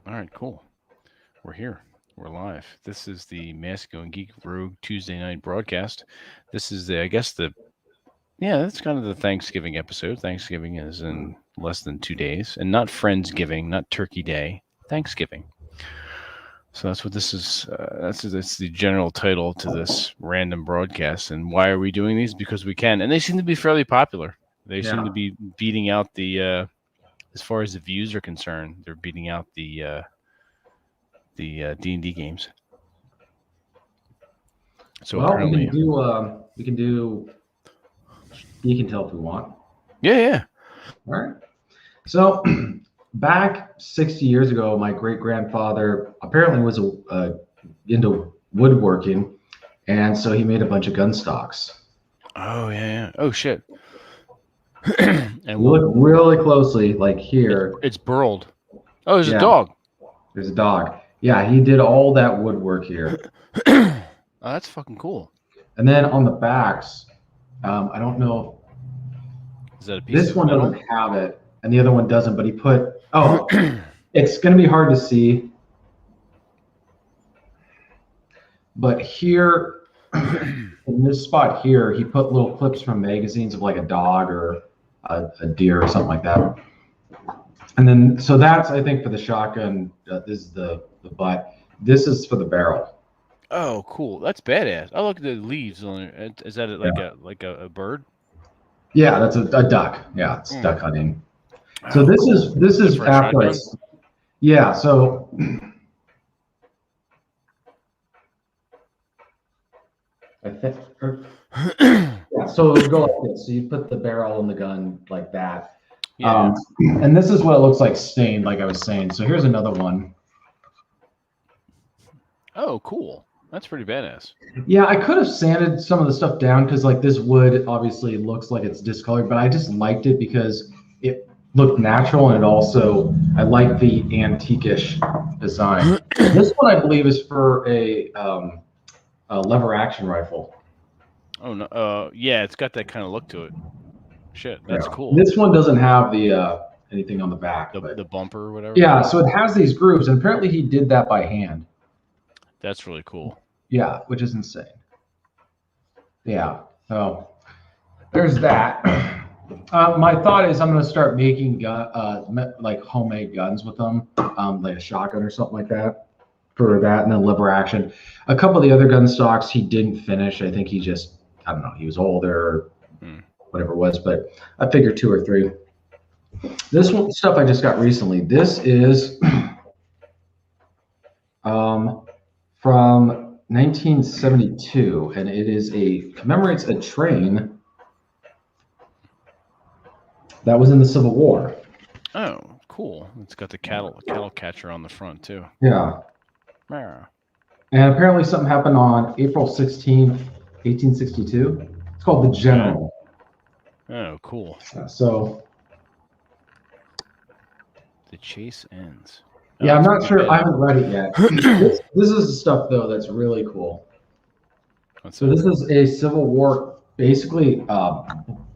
All right, cool. We're here. We're live. This is the Massacres and Geek Rogue Tuesday night broadcast. This is the, I guess that's kind of the Thanksgiving episode. Thanksgiving is in less than 2 days, and not Friendsgiving, not Turkey Day, Thanksgiving. So that's what this is. That's the general title to this random broadcast. And why are we doing these? Because we can, and they seem to be fairly popular. They seem to be beating out the, as far as the views are concerned, they're beating out the D&D games. So apparently, we can do. You can tell if we want. Yeah. All right. So back 60 years ago, my great grandfather apparently was into woodworking, and so he made a bunch of gun stocks. Oh yeah. Oh shit. And look really closely, like here. It's burled. Oh, there's a dog. There's a dog. Yeah, he did all that woodwork here. Oh, that's fucking cool. And then on the backs, I don't know. Is that a piece this of one metal? doesn't have it, and the other one doesn't. But he put. Oh, it's going to be hard to see. But here, in this spot here, he put little clips from magazines of like a dog or a deer or something like that. And then, so that's, I think, for the shotgun. This is the butt. This is for the barrel. Oh, cool. That's badass. Oh, look at the leaves on it. Is that like a bird? Yeah, that's a duck. Yeah, it's duck hunting. So this is after. Yeah, so. I think. Yeah, so it would go like this. So you put the barrel in the gun like that. Yeah. And this is what it looks like stained, like I was saying. So here's another one. Oh, cool. That's pretty badass. Yeah, I could have sanded some of the stuff down because like this wood obviously looks like it's discolored, but I just liked it because it looked natural, and it also, I like the antique-ish design. This one I believe is for a lever action rifle. Oh no! Yeah, it's got that kind of look to it. Shit, that's cool. This one doesn't have the anything on the back. The bumper or whatever. Yeah, so it has these grooves, and apparently he did that by hand. That's really cool. Yeah, which is insane. Yeah. So there's that. My thought is I'm going to start making like homemade guns with them, like a shotgun or something like that for that, and then lever action. A couple of the other gun stocks he didn't finish. I think he just, I don't know, he was older, whatever it was, but I figured 2 or 3. This one stuff I just got recently. This is from 1972, and it is commemorates a train that was in the Civil War. Oh, cool! It's got the cattle catcher on the front too. Yeah. Yeah. And apparently something happened on April 16th, 1862. It's called the General. Oh, cool. So the chase ends. Yeah, I'm not sure. I haven't read it yet. This is the stuff though that's really cool. So this is a Civil War, basically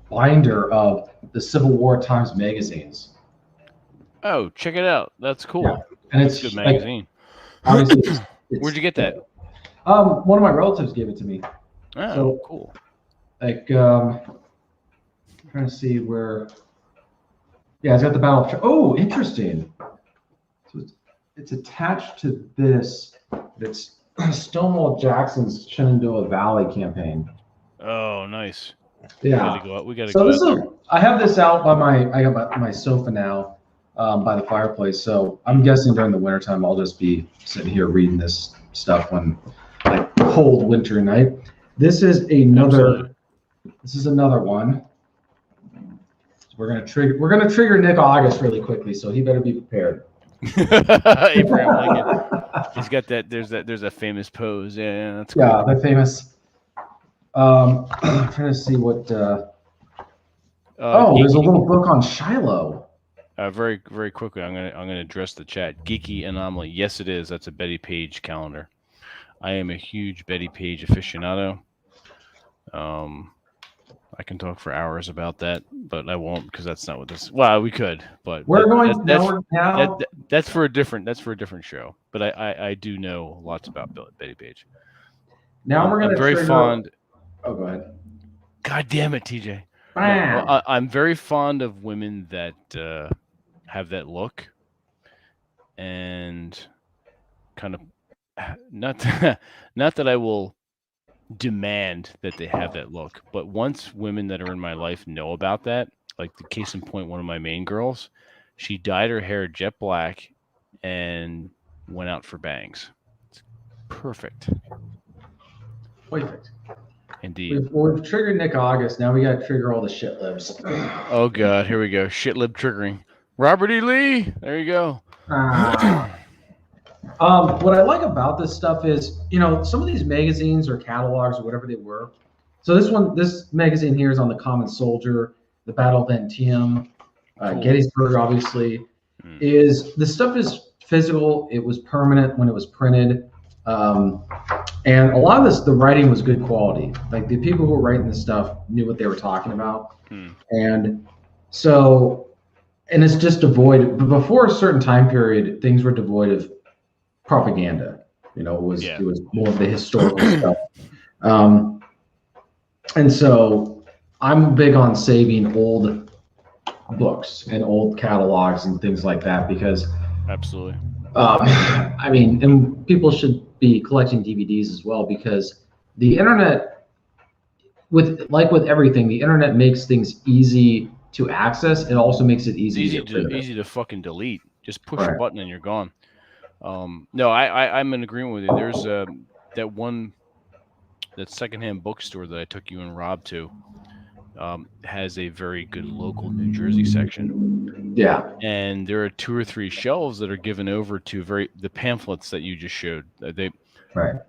binder of the Civil War Times magazines. Oh, check it out. That's cool. Yeah. And it's a good magazine. Obviously, where'd you get that? One of my relatives gave it to me. Oh, so, cool. Like, I'm trying to see where. Yeah, it's got the battle. Oh, interesting. So it's attached to this. It's Stonewall Jackson's Shenandoah Valley campaign. Oh, nice. Yeah. We gotta so go this is. I have this out by I got my sofa now, by the fireplace. So I'm guessing during the wintertime I'll just be sitting here reading this stuff when like cold winter night. This is another. Absolutely. This is another one. So we're gonna trigger Nick August really quickly, so he better be prepared. Abraham Lincoln. He's got that. There's a famous pose. Yeah, that's cool. Yeah, the famous. I'm trying to see what. There's a little book on Shiloh. Very, very quickly, I'm gonna address the chat. Geeky Anomaly. Yes, it is. That's a Betty Page calendar. I am a huge Betty Page aficionado. I can talk for hours about that, but I won't because that's not what this. Well, we could, but We're going now. that's for a different show. But I do know lots about Betty Page. Now we're I'm going to very trigger. fond. Oh, go ahead. God damn it, TJ. Bam. No, I'm very fond of women that have that look, and kind of not not that I will demand that they have that look, but once women that are in my life know about that, like the case in point, one of my main girls, she dyed her hair jet black and went out for bangs. It's perfect. Perfect. Indeed. We've triggered Nick August. Now we got to trigger all the shit libs. Oh God, here we go. Shit lib triggering. Robert E. Lee. There you go. What I like about this stuff is, some of these magazines or catalogs or whatever they were. So this magazine here is on the Common Soldier, the Battle of Antietam, Cool. Gettysburg, obviously. The stuff is physical. It was permanent when it was printed. And a lot of the writing was good quality. Like the people who were writing this stuff knew what they were talking about. And so, and it's just devoid, but before a certain time period, things were devoid of propaganda. It was more of the historical stuff. And so I'm big on saving old books and old catalogs and things like that because absolutely. And people should be collecting DVDs as well because the internet, with everything, the internet makes things easy to access. It also makes it easy to fucking delete. Just push a button and you're gone. No, I'm in agreement with you. There's that secondhand bookstore that I took you and Rob to. Has a very good local New Jersey section. Yeah. And there are 2 or 3 shelves that are given over to the pamphlets that you just showed.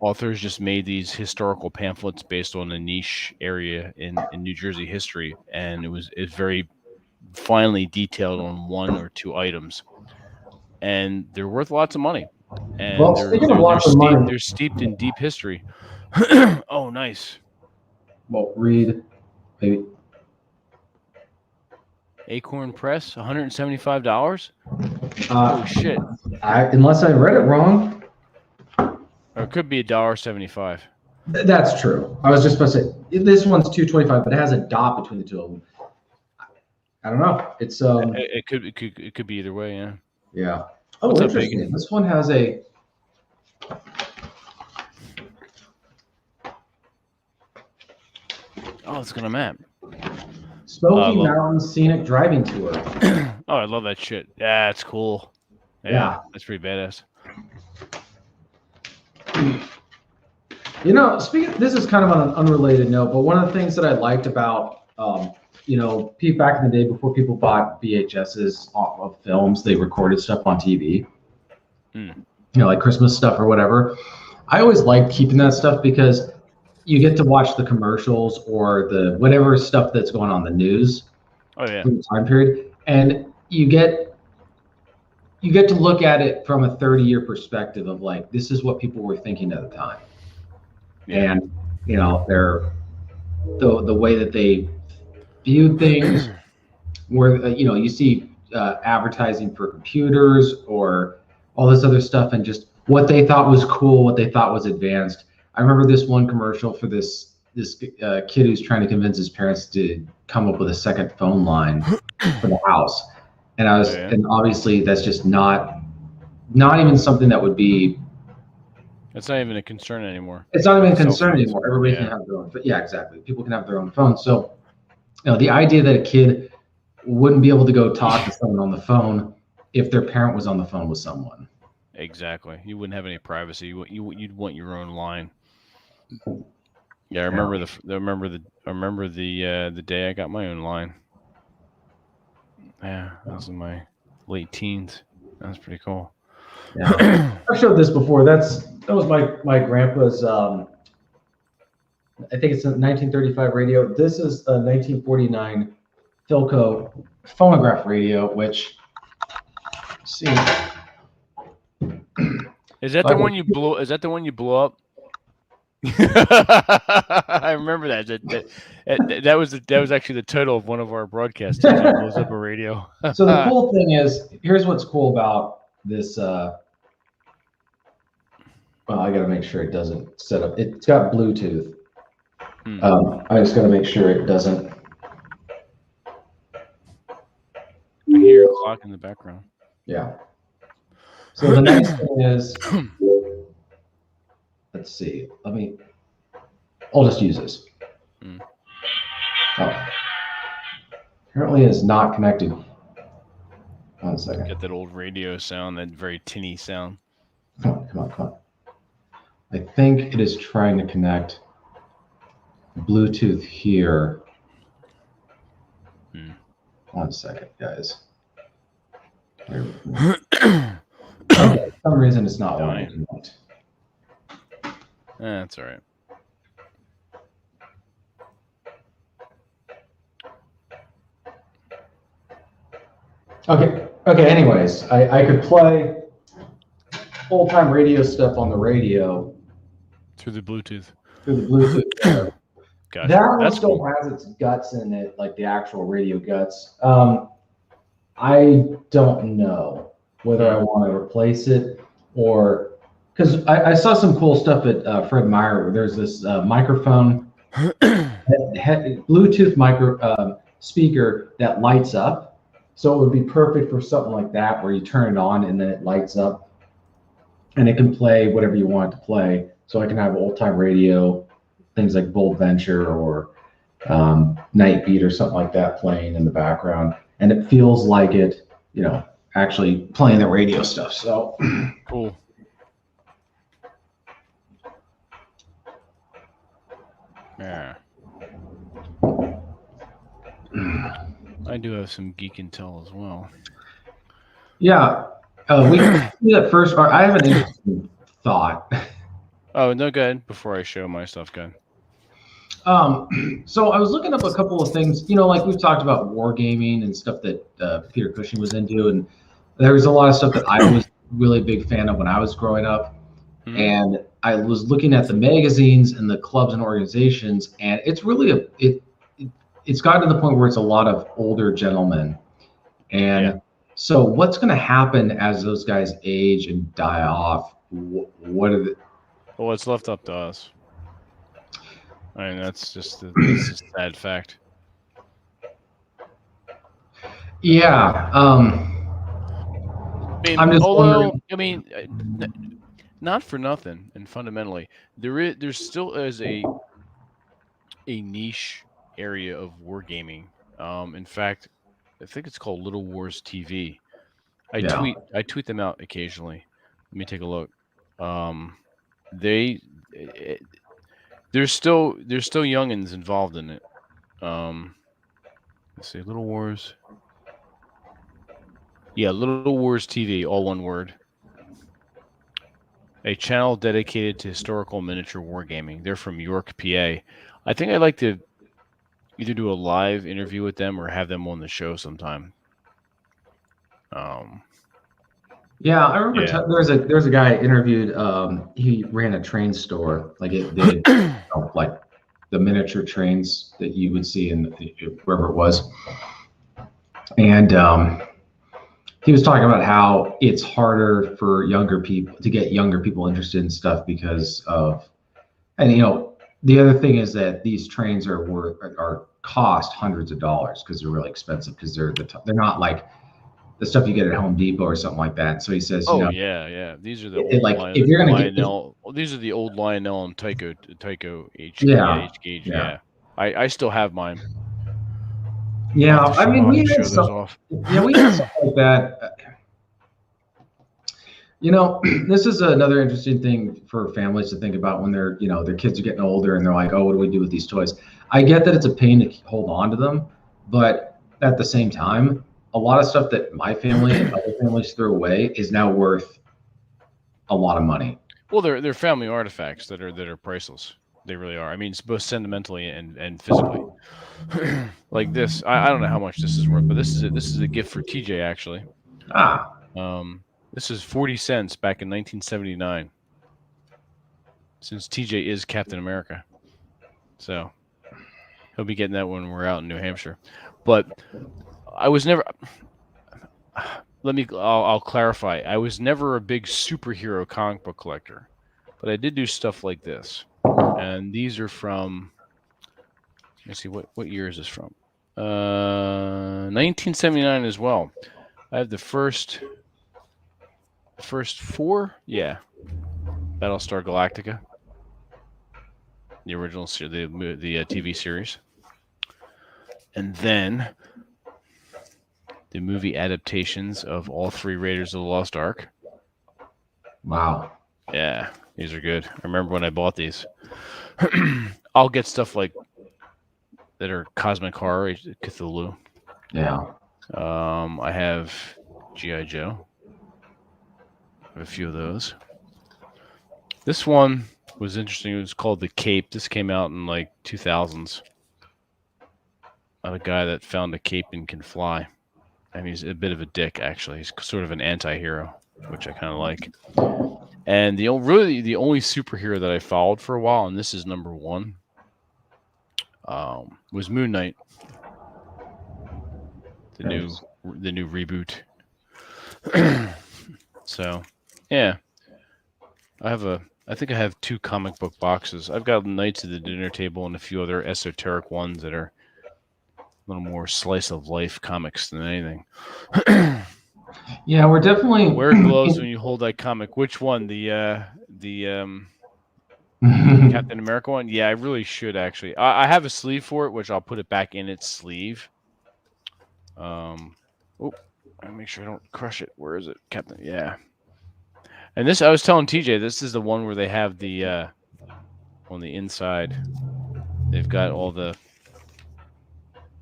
Authors just made these historical pamphlets based on a niche area in New Jersey history, and it's very finely detailed on 1 or 2 items, and they're worth lots of money. And they're steeped in deep history. Oh, nice. Well, read. Maybe. Acorn Press, $175. Oh shit! Unless I read it wrong, or it could be $1.75. That's true. I was just about to say this one's $2.25, but it has a dot between the two of them. I don't know. It's It could be either way. Yeah. Yeah. Oh, what's interesting. This one has a. Oh, it's got a map. Smoky Mountain Scenic Driving Tour. Oh, I love that shit. Yeah, it's cool. Yeah, that's pretty badass. This is kind of on an unrelated note, but one of the things that I liked about, back in the day before people bought VHSs of films, they recorded stuff on TV. Like Christmas stuff or whatever. I always liked keeping that stuff because you get to watch the commercials or the whatever stuff that's going on in the news. Oh yeah. From the time period, and you get to look at it from a 30-year perspective of like this is what people were thinking at the time, and they're the way that they viewed things. Where you see advertising for computers or all this other stuff, and just what they thought was cool, what they thought was advanced. I remember this one commercial for this kid who's trying to convince his parents to come up with a second phone line for the house, and and obviously that's just not even something that would be. It's not even a concern anymore. It's not even a concern anymore. Everybody can have their own. Yeah, exactly. People can have their own phone. So, the idea that a kid wouldn't be able to go talk to someone on the phone if their parent was on the phone with someone. Exactly. You wouldn't have any privacy. You'd want your own line. Yeah, I remember the day I got my own line. Yeah, that was in my late teens. That was pretty cool. Yeah. I've showed this before. That was my grandpa's. I think it's a 1935 radio. This is a 1949 Philco phonograph radio, which. See. Is that the one you blew? Is that the one you blew up? I remember that. That was actually the title of one of our broadcasts. TJ blows up a radio. So the cool thing is, here's what's cool about this. Well, I got to make sure it doesn't set up. It's got Bluetooth. I just got to make sure it doesn't. I hear your clock in the background. Yeah. So the nice thing is, let's see. I'll just use this. Oh. Apparently it's not connected. 1 second. Get that old radio sound, that very tinny sound. Come on. I think it is trying to connect Bluetooth here. 1 second, guys. For some reason, it's not working. That's all right. Okay. Anyways, I could play old-time radio stuff on the radio through the Bluetooth. Gotcha. That one still has its guts in it, like the actual radio guts. I don't know whether I want to replace it or because I saw some cool stuff at Fred Meyer. Where there's this microphone, Bluetooth speaker that lights up. So it would be perfect for something like that, where you turn it on and then it lights up, and it can play whatever you want it to play. So I can have old time radio, things like Bold Venture or Night Beat or something like that playing in the background, and it feels like it, actually playing the radio stuff. So cool. Yeah. I do have some geek intel as well. Yeah, we can do that first. I have an interesting thought. Oh, no, go ahead. Before I show my stuff, go ahead. So I was looking up a couple of things, like we've talked about wargaming and stuff that Peter Cushing was into, and there was a lot of stuff that I was really a big fan of when I was growing up. And I was looking at the magazines and the clubs and organizations, and it's really it's gotten to the point where it's a lot of older gentlemen. And so what's going to happen as those guys age and die off? What are the... Well, it's left up to us. I mean, that's just a sad fact. Yeah. I'm just wondering. Not for nothing, and fundamentally, there still is a niche area of wargaming. In fact, I think it's called Little Wars TV. I tweet them out occasionally. Let me take a look. There's still youngins involved in it. Let's see, Little Wars. Yeah, Little Wars TV, all one word. A channel dedicated to historical miniature wargaming. They're from York, PA. I think I'd like to either do a live interview with them or have them on the show sometime. Yeah, I remember there's a guy interviewed. He ran a train store, like like the miniature trains that you would see in wherever it was, and he was talking about how it's harder for younger people to get younger people interested in stuff because of, and the other thing is that these trains are cost hundreds of dollars because they're really expensive because they're not like the stuff you get at Home Depot or something like that. So he says, yeah, these are the old if you're gonna Lionel, these are the old Lionel and Tycho H gauge. Yeah. I still have mine. Yeah, I mean we had stuff like that. This is another interesting thing for families to think about when they're, their kids are getting older and they're like, oh, what do we do with these toys? I get that it's a pain to hold on to them, but at the same time, a lot of stuff that my family and other families threw away is now worth a lot of money. Well, they're family artifacts that are priceless. They really are. I mean, it's both sentimentally and physically. Like this, I don't know how much this is worth, but this is a gift for TJ actually. This is 40 cents back in 1979. since TJ is Captain America. So he'll be getting that when we're out in New Hampshire. But I was never. I'll clarify. I was never a big superhero comic book collector, but I did do stuff like this. And these are from. Let me see what year is this from? 1979 as well. I have the first four. Yeah, Battlestar Galactica, the original the TV series, and then the movie adaptations of all three Raiders of the Lost Ark. Wow. Yeah, these are good. I remember when I bought these. I'll get stuff like that are Cosmic Horror, Cthulhu. Yeah. I have G.I. Joe. I have a few of those. This one was interesting. It was called The Cape. This came out in like 2000s. About a guy that found a cape and can fly. And he's a bit of a dick, actually. He's sort of an anti-hero, which I kind of like. And the only superhero that I followed for a while, and this is number one, was Moon Knight. The new reboot. So, yeah. I think I have 2 comic book boxes. I've got Knights of the Dinner Table and a few other esoteric ones that are a little more slice of life comics than anything. Yeah, we're definitely wear gloves when you hold that comic. Which one? The Captain America one? Yeah, I really should actually. I have a sleeve for it, which I'll put it back in its sleeve. I'll make sure I don't crush it. Where is it, Captain? Yeah. And this, I was telling TJ, this is the one where they have the on the inside. They've got all the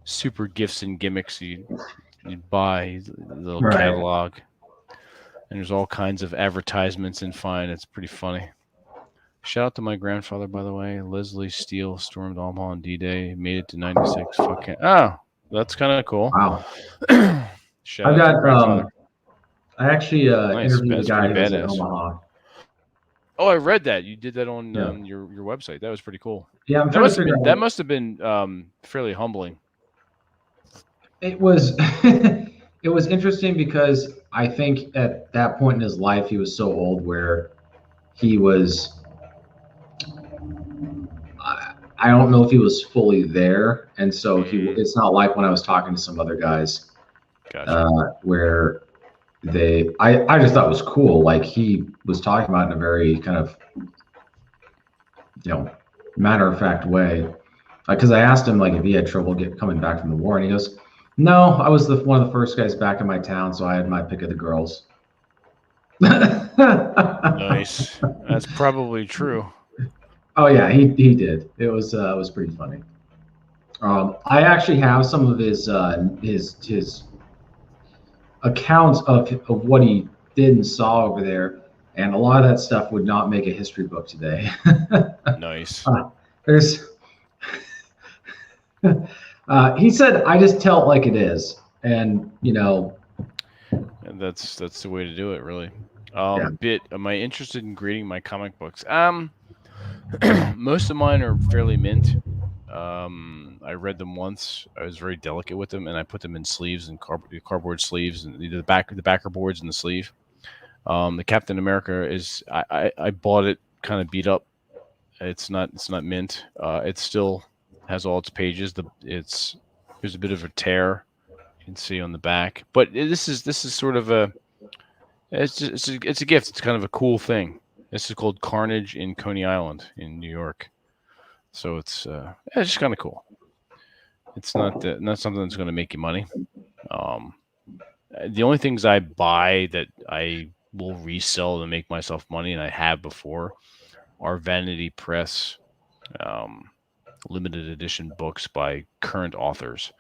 super gifts and gimmicks you'd buy, the little catalog. And there's all kinds of advertisements and fine. It's pretty funny. Shout out to my grandfather, by the way. Leslie Steele stormed Omaha on D-Day, made it to 96. Fucking that's kind of cool. Wow. Shout out to grandfather. I actually interviewed a guy who was in Omaha. Oh, I read that. You did that on your website. That was pretty cool. Yeah, that must have been fairly humbling. It was it was interesting because I think at that point in his life he was so old where he was I don't know if he was fully there, and so it's not like when I was talking to some other guys where I just thought it was cool. Like he was talking about it in a very kind of matter of fact way. Because I asked him like if he had trouble coming back from the war, and he goes, "No, I was one of the first guys back in my town, so I had my pick of the girls." Nice. That's probably true. Oh yeah, he did. It was pretty funny. I actually have some of his accounts of what he did and saw over there, and a lot of that stuff would not make a history book today. Nice. He said, "I just tell it like it is," and and that's the way to do it, really. Am I interested in grading my comic books? Most of mine are fairly mint. I read them once. I was very delicate with them, and I put them in sleeves and cardboard sleeves, and the backer boards in the sleeve. The Captain America is I bought it kind of beat up. It's not mint. It still has all its pages. There's a bit of a tear you can see on the back, but this is sort of it's a gift. It's kind of a cool thing. This is called Carnage in Coney Island in New York. So it's just kind of cool. It's not something that's going to make you money. The only things I buy that I will resell to make myself money, and I have before, are Vanity Press limited edition books by current authors.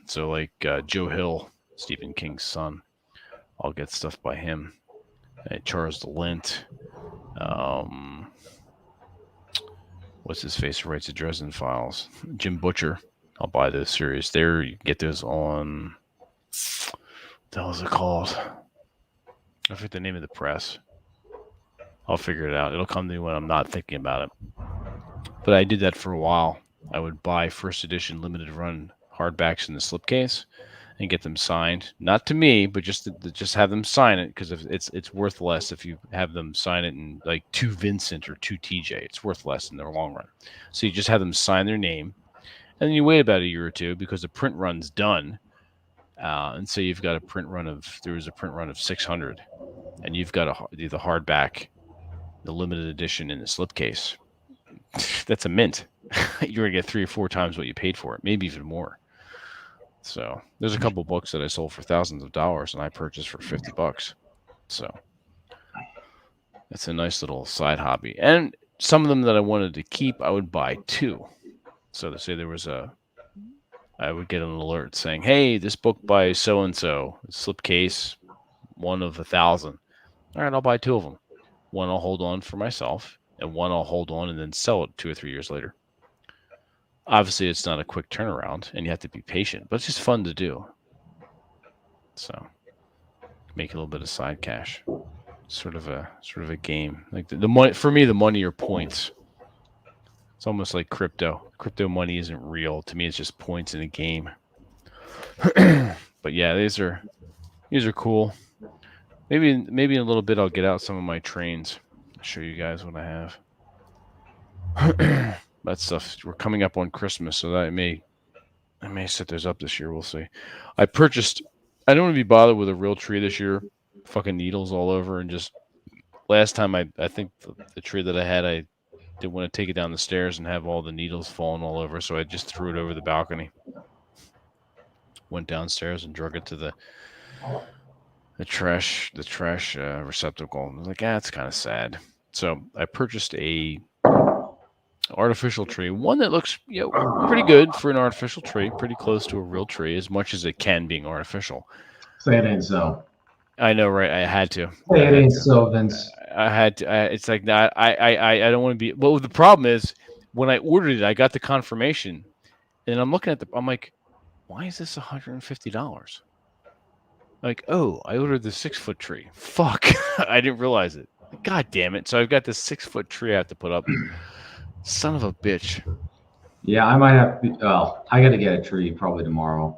So like Joe Hill, Stephen King's son. I'll get stuff by him. Charles DeLint. What's his face who writes the Dresden Files? Jim Butcher. I'll buy those series there. You can get those on. What the hell is it called? I forget the name of the press. I'll figure it out. It'll come to me when I'm not thinking about it. But I did that for a while. I would buy first edition limited run hardbacks in the slipcase and get them signed. Not to me, but just have them sign it, because it's worth less if you have them sign it in like to Vincent or to TJ. It's worth less in the long run. So you just have them sign their name, and then you wait about a year or two because the print run's done. And so you've got there was a print run of 600, and you've got the hardback, the limited edition in the slipcase. That's a mint. You're gonna get 3 or 4 times what you paid for it, maybe even more. So there's a couple books that I sold for thousands of dollars, and I purchased for $50. So that's a nice little side hobby. And some of them that I wanted to keep, I would buy too. So to say I would get an alert saying, "Hey, this book by so and so, slipcase, 1 of 1,000. All right, I'll buy 2 of them. One I'll hold on for myself, and one I'll hold on and then sell it 2 or 3 years later." Obviously, it's not a quick turnaround, and you have to be patient, but it's just fun to do. So, make a little bit of side cash, sort of a game. Like the money for me, the money are points. It's almost like crypto. Crypto money isn't real to me; it's just points in a game. But yeah, these are cool. Maybe in a little bit I'll get out some of my trains. I'll show you guys what I have. That stuff, we're coming up on Christmas, so that I may set those up this year. We'll see. I don't want to be bothered with a real tree this year. Fucking needles all over, and just last time I think the tree that I had, I didn't want to take it down the stairs and have all the needles falling all over, so I just threw it over the balcony. Went downstairs and drug it to the trash receptacle. I was like, it's kind of sad. So I purchased a artificial tree, one that looks pretty good for an artificial tree, pretty close to a real tree, as much as it can being artificial. Say it ain't so. I know, right? I had to. Say it ain't so, Vince. I had to. It's like, nah, I don't want to be. Well, the problem is when I ordered it, I got the confirmation, and I'm looking at I'm like, why is this $150? Like, oh, I ordered the 6-foot tree. Fuck, I didn't realize it. God damn it! So I've got this 6-foot tree I have to put up. Son of a bitch. Yeah, I might have to. Well, I got to get a tree probably tomorrow.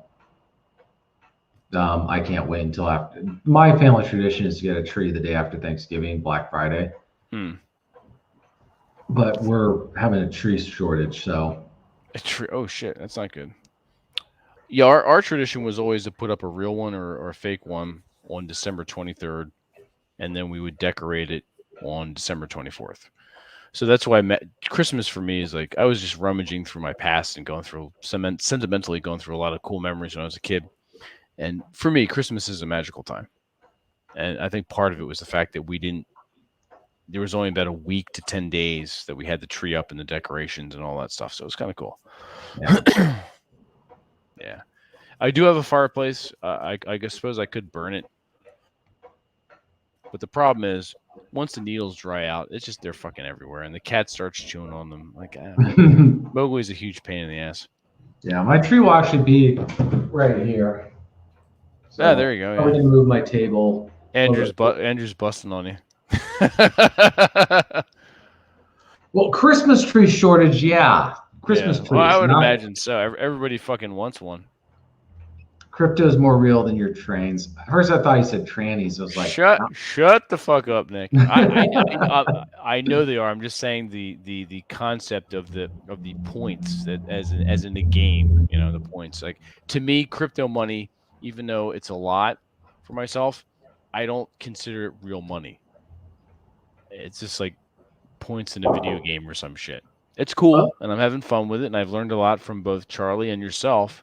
I can't wait until after. My family tradition is to get a tree the day after Thanksgiving, Black Friday. But we're having a tree shortage, so. A tree? Oh shit, that's not good. Yeah, our tradition was always to put up a real one or a fake one on December 23rd, and then we would decorate it on December 24th. So that's why Christmas for me is like, I was just rummaging through my past and going through sentimentally going through a lot of cool memories when I was a kid. And for me, Christmas is a magical time. And I think part of it was the fact that there was only about a week to 10 days that we had the tree up and the decorations and all that stuff. So it was kind of cool. Yeah. Yeah. I do have a fireplace. I suppose I could burn it. But the problem is, once the needles dry out, it's just they're fucking everywhere, and the cat starts chewing on them. Like, Mowgli's a huge pain in the ass. Yeah, my tree will actually be right here. So there you go. I'm gonna move my table. Andrew's busting on you. Well, Christmas tree shortage, yeah. Christmas trees. Well, I would imagine so. Everybody fucking wants one. Crypto is more real than your trains. At first, I thought you said trannies. I was like, shut the fuck up, Nick. I know they are. I'm just saying the concept of the points that as in the game, the points. Like, to me, crypto money, even though it's a lot for myself, I don't consider it real money. It's just like points in a video game or some shit. It's cool, and I'm having fun with it, and I've learned a lot from both Charlie and yourself.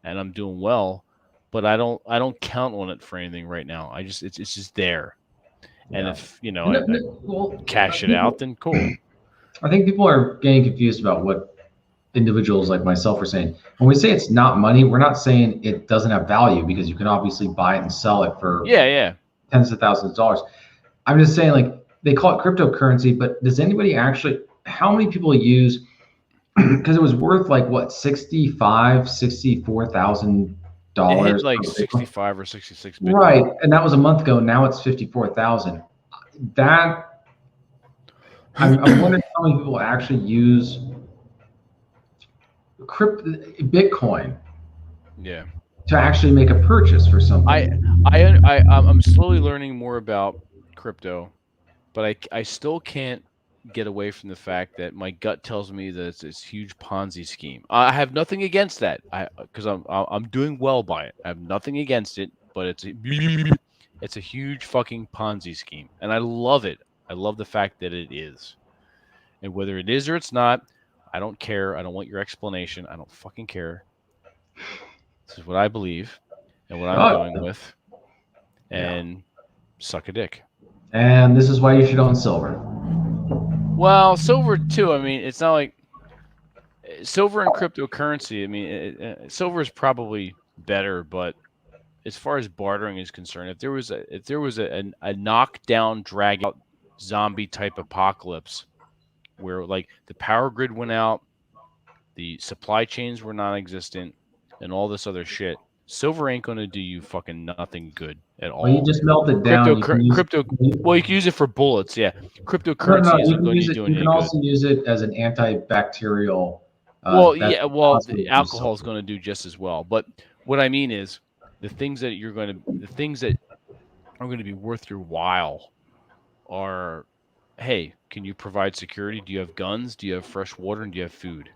And I'm doing well, but I don't count on it for anything right now. It's just there, and if I cash it out, then cool. I think people are getting confused about what individuals like myself are saying. When we say it's not money, we're not saying it doesn't have value, because you can obviously buy it and sell it for tens of thousands of dollars. I'm just saying, like, they call it cryptocurrency, but does anybody actually? How many people use? Because it was worth like what, $64,000. It hit like 65 or 66. Right, and that was a month ago. Now it's 54,000. That I'm wondering how many people actually use Bitcoin Yeah. to actually make a purchase for something. I'm slowly learning more about crypto, but I still can't get away from the fact that my gut tells me that it's this huge Ponzi scheme. I have nothing against that. Because I'm doing well by it. I have nothing against it, but it's a huge fucking Ponzi scheme, and I love it. I love the fact that it is, and whether it is or it's not, I don't care. I don't want your explanation. I don't fucking care. This is what I believe, and what I'm going Oh, with, yeah. and suck a dick. And this is why you should own silver. Well, silver too. I mean, it's not like silver and cryptocurrency. I mean, silver is probably better, but as far as bartering is concerned, if there was a knockdown, drag out zombie type apocalypse where like the power grid went out, the supply chains were non-existent, and all this other shit, silver ain't gonna do you fucking nothing good at Well, you all. just melt it down. You can use Crypto. Well, you can use it for bullets. Yeah, no. cryptocurrency You isn't can going to use be it. doing You can any good. also use it as an antibacterial. Well, That's yeah, well, possible the to use alcohol is silver. going to do just as well. But what I mean is, the things that are going to be worth your while are, hey, can you provide security? Do you have guns? Do you have fresh water? And do you have food?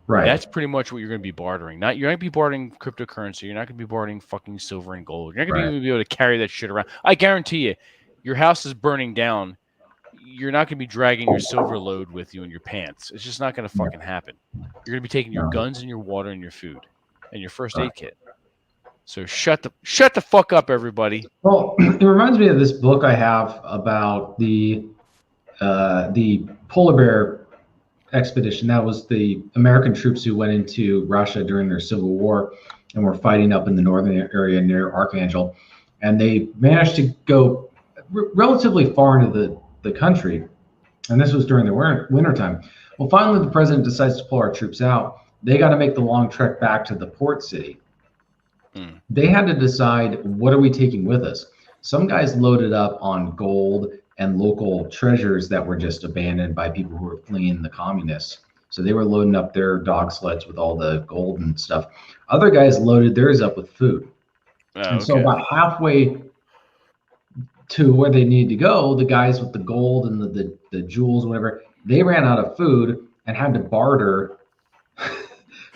Right. That's pretty much what you're going to be bartering. You're not going to be bartering cryptocurrency. You're not going to be bartering fucking silver and gold. You're not going to Right. even be able to carry that shit around. I guarantee you, your house is burning down. You're not going to be dragging your silver load with you in your pants. It's just not going to Yeah. fucking happen. You're going to be taking your No. guns and your water and your food and your first Right. aid kit. So shut the fuck up, everybody. Well, it reminds me of this book I have about the polar bear expedition. That was the American troops who went into Russia during their civil war and were fighting up in the northern area near Archangel, and they managed to go relatively far into the country. And this was during the winter time. Well, finally, the president decides to pull our troops out. They got to make the long trek back to the port city. They had to decide, what are we taking with us? Some guys loaded up on gold and local treasures that were just abandoned by people who were fleeing the communists. So they were loading up their dog sleds with all the gold and stuff. Other guys loaded theirs up with food. And so about halfway to where they needed to go, the guys with the gold and the jewels, whatever, they ran out of food and had to barter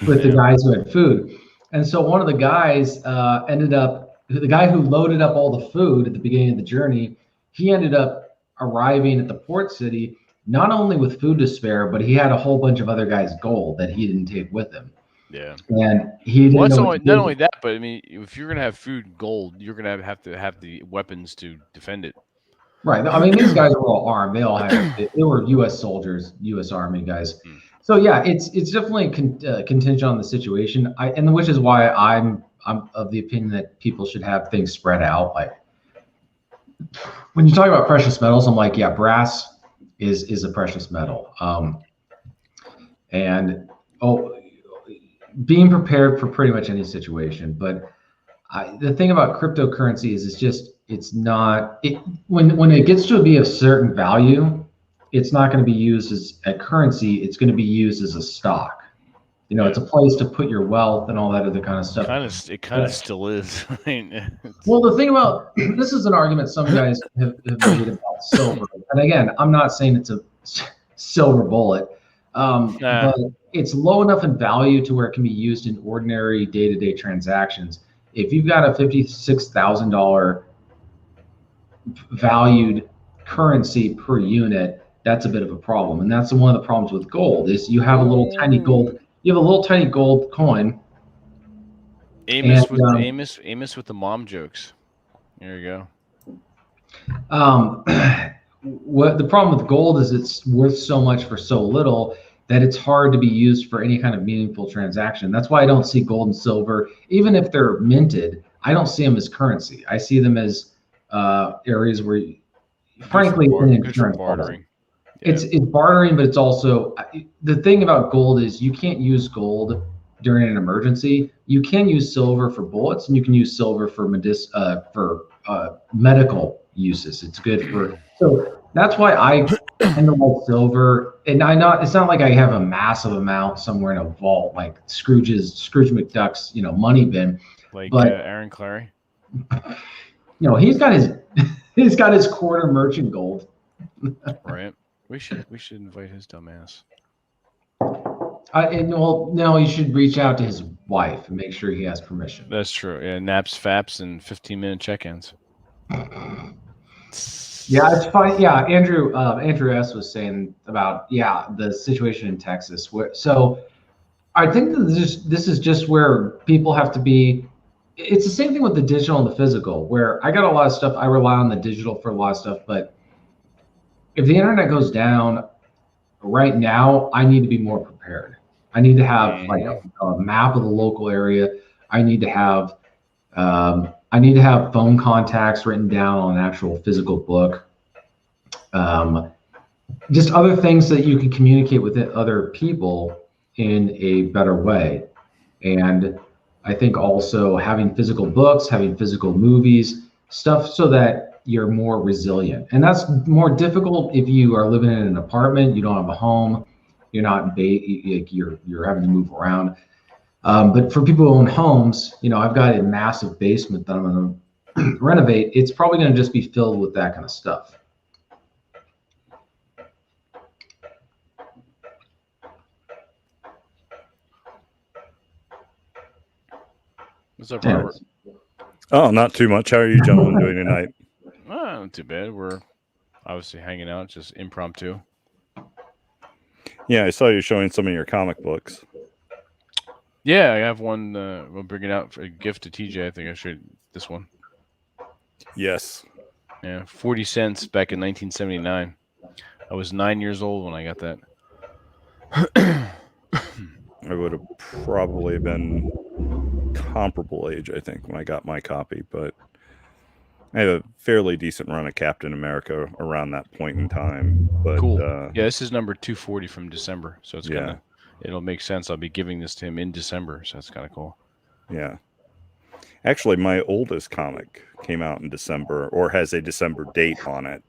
with the guys who had food. And so one of the guys the guy who loaded up all the food at the beginning of the journey, he ended up arriving at the port city, not only with food to spare, but he had a whole bunch of other guys' gold that he didn't take with him. Yeah. And he didn't know what to do. Not only that, but I mean, if you're going to have food and gold, you're going to have the weapons to defend it. Right. I mean, these guys were all armed. They all had, they were U.S. soldiers, U.S. Army guys. So yeah, it's definitely contingent on the situation. And which is why I'm of the opinion that people should have things spread out. Like when you talk about precious metals, I'm like, yeah, brass is a precious metal. And being prepared for pretty much any situation. But the thing about cryptocurrency is it's not when it gets to be a certain value, it's not going to be used as a currency. It's going to be used as a stock. You know, it's a place to put your wealth and all that other kind of stuff. It kind of still is. I mean, well, the thing about this is an argument some guys have made about silver. And again, I'm not saying it's a silver bullet, but it's low enough in value to where it can be used in ordinary day-to-day transactions. If you've got a $56,000 valued currency per unit, that's a bit of a problem. And that's one of the problems with gold is you have a little tiny gold coin. Amos with the mom jokes. There you go. What the problem with gold is it's worth so much for so little that it's hard to be used for any kind of meaningful transaction. That's why I don't see gold and silver, even if they're minted, I don't see them as currency. I see them as areas where, frankly, it's an insurance bartering. Yeah. It's bartering, but it's also the thing about gold is you can't use gold during an emergency. You can use silver for bullets, and you can use silver for medical uses. It's good for That's why I tend to like silver. And I not it's not like I have a massive amount somewhere in a vault like Scrooge McDuck's, money bin. Like But Aaron Clary. he's got his he's got his quarter merchant gold. Right. We should invite his dumbass. No, you should reach out to his wife and make sure he has permission. That's true. Yeah, naps, faps, and 15-minute check-ins. Yeah, it's funny. Yeah, Andrew S was saying about the situation in Texas. So I think that this is just where people have to be. It's the same thing with the digital and the physical, where I got a lot of stuff. I rely on the digital for a lot of stuff, but if the internet goes down right now, I need to be more prepared. I need to have like a map of the local area. I need to have phone contacts written down on an actual physical book. Just other things that you can communicate with other people in a better way. And I think also having physical books, having physical movies, stuff so that you're more resilient. And that's more difficult if you are living in an apartment, you don't have a home, you're not you're having to move around. But for people who own homes, I've got a massive basement that I'm going to renovate. It's probably going to just be filled with that kind of stuff. What's up, Robert? Oh, not too much. How are you gentlemen doing tonight? Not too bad. We're obviously hanging out, just impromptu. Yeah, I saw you showing some of your comic books. Yeah, I have one. We'll bring it out for a gift to TJ. I think I should this one. Yes. Yeah, 40 cents back in 1979. I was 9 years old when I got that. I would have probably been comparable age, I think, when I got my copy, but I had a fairly decent run of Captain America around that point in time. But cool. Yeah, this is number 240 from December, so it's it'll make sense. I'll be giving this to him in December, so that's kind of cool. Yeah. Actually, my oldest comic came out in December, or has a December date on it.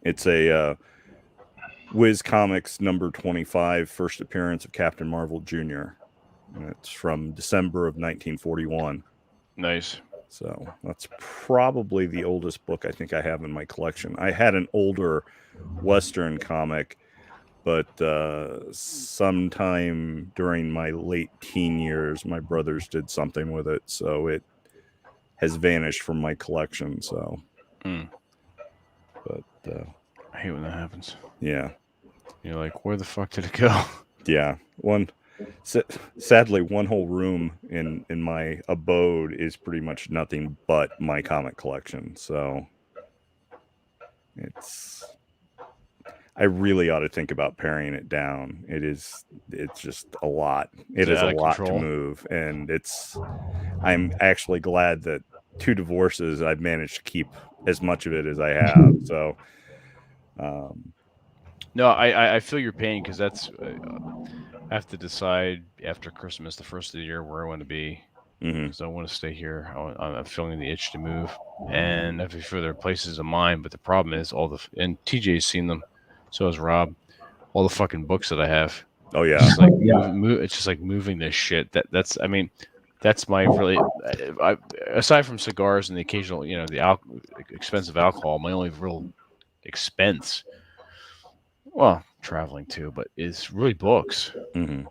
It's a Wiz Comics number 25, first appearance of Captain Marvel Jr. And it's from December of 1941. Nice. So that's probably the oldest book I think I have in my collection. I had an older Western comic, but sometime during my late teen years, my brothers did something with it, so it has vanished from my collection. So, but I hate when that happens. Yeah, you're like, where the fuck did it go? Yeah, sadly, one whole room in my abode is pretty much nothing but my comic collection. So I really ought to think about paring it down. It's just a lot. It is a lot to move. And I'm actually glad that 2 divorces, I've managed to keep as much of it as I have. So, no, I feel your pain, because that's, I have to decide after Christmas, the first of the year, where I want to be. Because I want to stay here. I'm feeling the itch to move. And I feel there are places of mine, but the problem is and TJ's seen them. So has Rob. All the fucking books that I have. Oh yeah, it's just like it's just like moving this shit. That's my really. Aside from cigars and the occasional, the expensive alcohol, my only real expense. Well, traveling too, but is really books. I mean,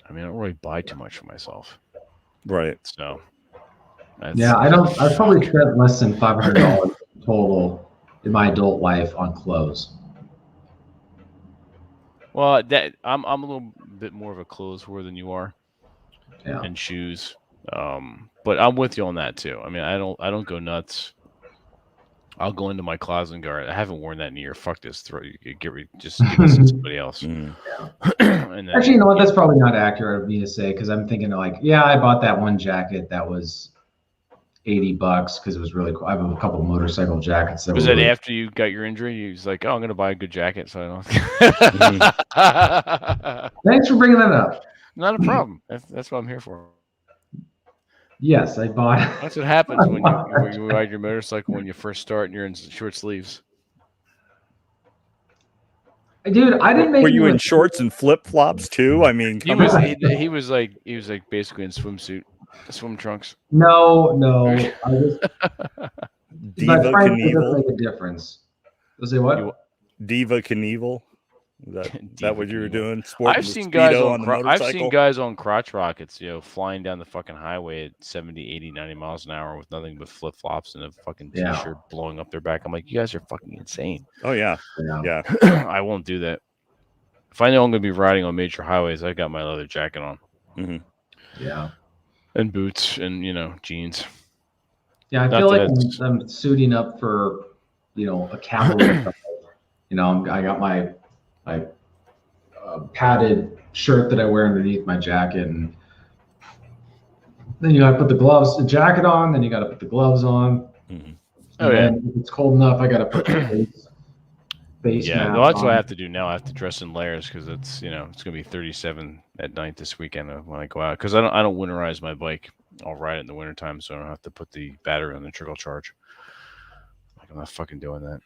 I don't really buy too much for myself. Right. So. I've probably spent less than $500 total in my adult life on clothes. Well, I'm a little bit more of a clothes whore than you are, and shoes. But I'm with you on that too. I mean, I don't go nuts. I'll go into my closet and go, I haven't worn that in a year. Fuck this. Just give this to somebody else. And then, actually, you know what? That's probably not accurate of me to say, because I'm thinking like, I bought that one jacket that was $80 because it was really cool. I have a couple of motorcycle jackets. Was that after you got your injury? You was like, I'm going to buy a good jacket, so I don't. Thanks for bringing that up. Not a problem. That's what I'm here for. Yes, I bought. That's what happens when you ride your motorcycle when you first start and you're in short sleeves. Dude, I didn't make. Were you in shorts and flip flops too? I mean, He was like basically in swimsuit, swim trunks. No. I was. Diva Knievel. Make a difference. Was it what? Diva Knievel. Is that what you were doing? I've seen guys on crotch rockets, flying down the fucking highway at 70, 80, 90 miles an hour with nothing but flip flops and a fucking t-shirt blowing up their back. I'm like, you guys are fucking insane. Oh yeah. I won't do that. If I know I'm going to be riding on major highways, I got my leather jacket on. Mm-hmm. Yeah. And boots and jeans. Yeah, I feel like I'm suiting up for a cavalry. I got my padded shirt that I wear underneath my jacket, and then you got to put the jacket on, then you got to put the gloves on. Mm-hmm. Oh yeah. If it's cold enough, I got to put the face mask that's on. What I have to do now. I have to dress in layers because it's it's gonna be 37 at night this weekend when I go out, because I don't winterize my bike. I'll ride it in the wintertime, so I don't have to put the battery on the trickle charge. Like, I'm not fucking doing that.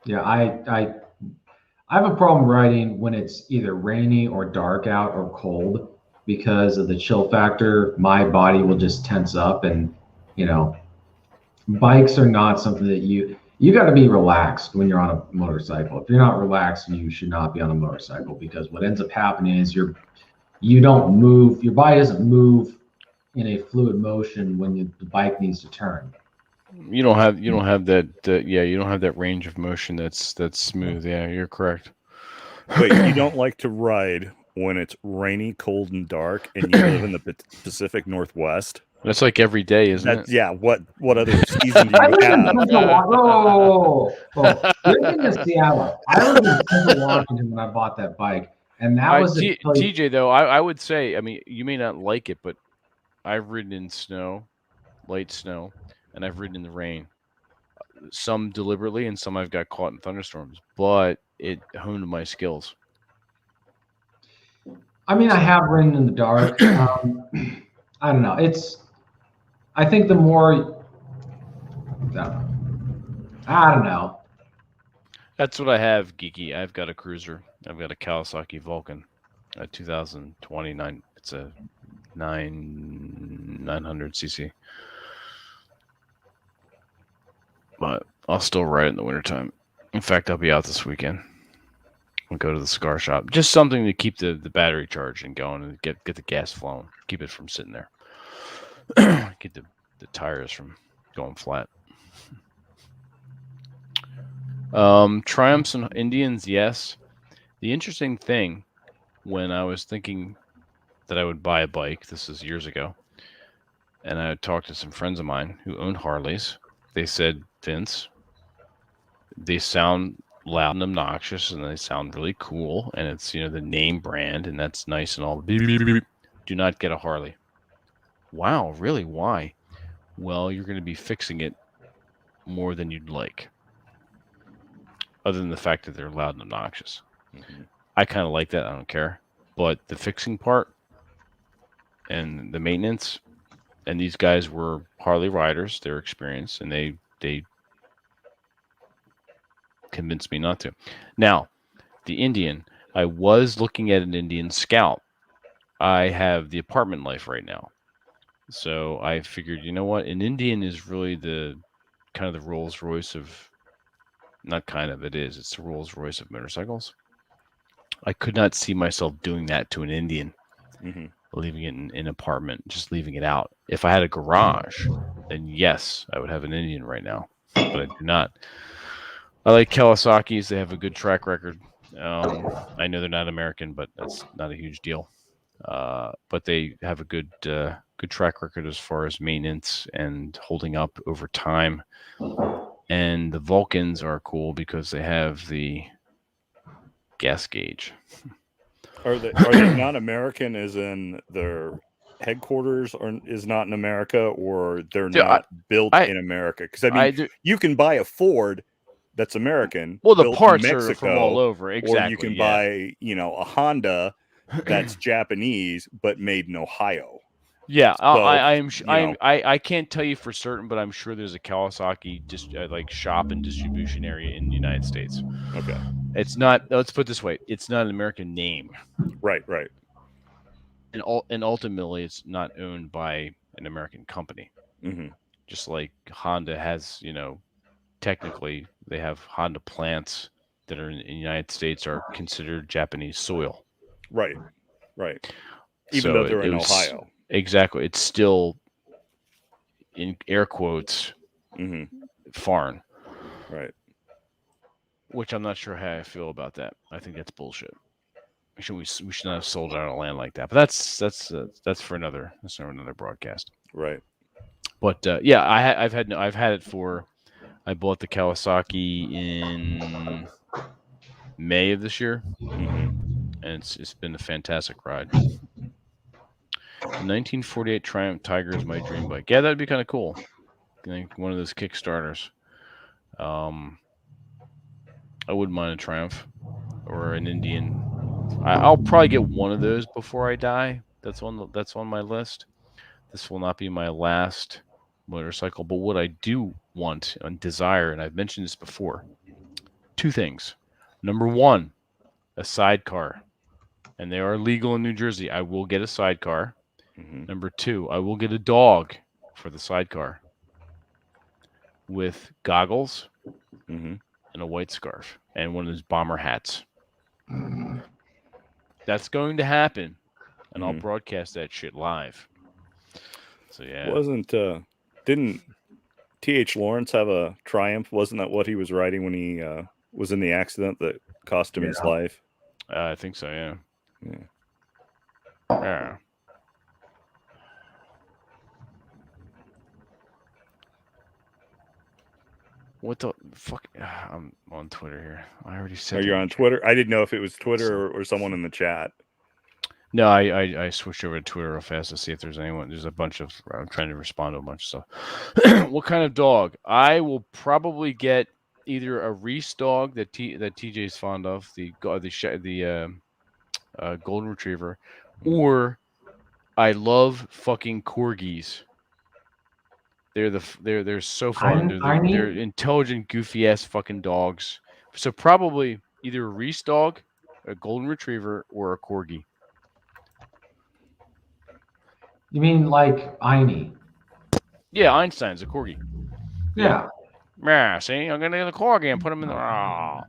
Yeah, I have a problem riding when it's either rainy or dark out or cold, because of the chill factor. My body will just tense up, and bikes are not something that you got to be relaxed when you're on a motorcycle. If you're not relaxed, you should not be on a motorcycle, because what ends up happening is you don't move, your body doesn't move in a fluid motion when the bike needs to turn. You don't have that you don't have that range of motion that's smooth. Yeah, you're correct. Wait, you don't like to ride when it's rainy, cold, and dark, and you live in the Pacific Northwest? That's like every day, isn't it? Yeah. What other season do you have? Living in Seattle, I lived in Central Washington when I bought that bike, and that was TJ. Though I would say, I mean, you may not like it, but I've ridden in snow, light snow, and I've ridden in the rain. Some deliberately, and some I've got caught in thunderstorms. But it honed my skills. I mean, I have ridden in the dark. I don't know. I think the more, I don't know. That's what I have, Geeky. I've got a cruiser. I've got a Kawasaki Vulcan, a 2029. It's a 900 cc. But I'll still ride it in the wintertime. In fact, I'll be out this weekend. We'll go to the cigar shop. Just something to keep the battery charged and going, and get the gas flowing. Keep it from sitting there. Get the tires from going flat. Triumphs and Indians, yes. The interesting thing, when I was thinking that I would buy a bike, this is years ago, and I talked to some friends of mine who owned Harleys. They said, Vince, they sound loud and obnoxious, and they sound really cool, and it's the name brand, and that's nice and all. Do not get a Harley. Wow, really? Why? Well, you're going to be fixing it more than you'd like, other than the fact that they're loud and obnoxious. Mm-hmm. I kind of like that. I don't care. But the fixing part and the maintenance, and these guys were Harley riders, they're experienced, and they convinced me not to. Now, the Indian, I was looking at an Indian Scout. I have the apartment life right now. So I figured, you know what? An Indian is really the kind of the Rolls Royce of, not kind of, it is. It's the Rolls Royce of motorcycles. I could not see myself doing that to an Indian, leaving it in an apartment, just leaving it out. If I had a garage, then yes, I would have an Indian right now, but I do not. I like Kawasaki's. They have a good track record. I know they're not American, but that's not a huge deal. But they have a good track record as far as maintenance and holding up over time. And the Vulcans are cool because they have the gas gauge. Are they not American, as in their headquarters is not in America, or they're not built in America? Because I mean, you can buy a Ford that's American. Well, the parts are from all over. Exactly. Or you can buy, a Honda that's Japanese but made in Ohio. Yeah, so, I can't tell you for certain, but I'm sure there's a Kawasaki like shop and distribution area in the United States. Okay. It's not. Let's put it this way: it's not an American name, Right. and ultimately, it's not owned by an American company. Mm-hmm. Just like Honda has, technically they have Honda plants that are in the United States are considered Japanese soil. Right. Even So though they're it in was Ohio. exactly. It's still in air quotes foreign. Right. Which I'm not sure how I feel about that. I think that's bullshit. We should not have sold out of land like that. But that's for another broadcast. Right. But yeah, I've had it for. I bought the Kawasaki in May of this year, and it's been a fantastic ride. The 1948 Triumph Tiger is my dream bike. Yeah, that'd be kind of cool. I think one of those Kickstarters. I wouldn't mind a Triumph or an Indian. I'll probably get one of those before I die. That's on my list. This will not be my last motorcycle, but what I do want and desire, and I've mentioned this before, two things. Number one, a sidecar, and they are legal in New Jersey. I will get a sidecar. Number two, I will get a dog for the sidecar with goggles and a white scarf and one of those bomber hats. That's going to happen, and I'll broadcast that shit live. So yeah, Didn't T.H. Lawrence have a Triumph? Wasn't that what he was riding when he was in the accident that cost him his life? I think so. Yeah. What the fuck? I'm on Twitter here. I already said. Are you on Twitter? I didn't know if it was Twitter or someone in the chat. No, I switched over to Twitter real fast to see if there's anyone. There's a bunch of. I'm trying to respond to a bunch of stuff. What kind of dog? I will probably get either a Reese dog that TJ's fond of, the golden retriever, or I love fucking corgis. They're so fun. They're intelligent, goofy ass fucking dogs. So probably either a Reese dog, a golden retriever, or a corgi. You mean like Einie? Yeah, Einstein's a corgi. Yeah. Yeah. See, I'm gonna get a corgi and put him in the. Oh.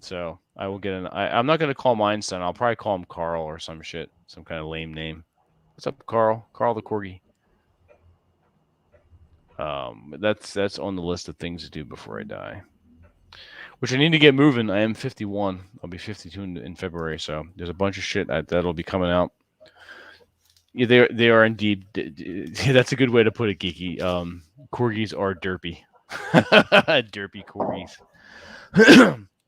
So I will get an. I'm not gonna call him Einstein. I'll probably call him Carl or some shit, some kind of lame name. What's up, Carl? Carl the corgi. That's on the list of things to do before I die. Which I need to get moving. I am 51. I'll be 52 in February, so there's a bunch of shit that'll be coming out. Yeah, they are indeed. That's a good way to put it, Geeky. Corgis are derpy. Derpy corgis.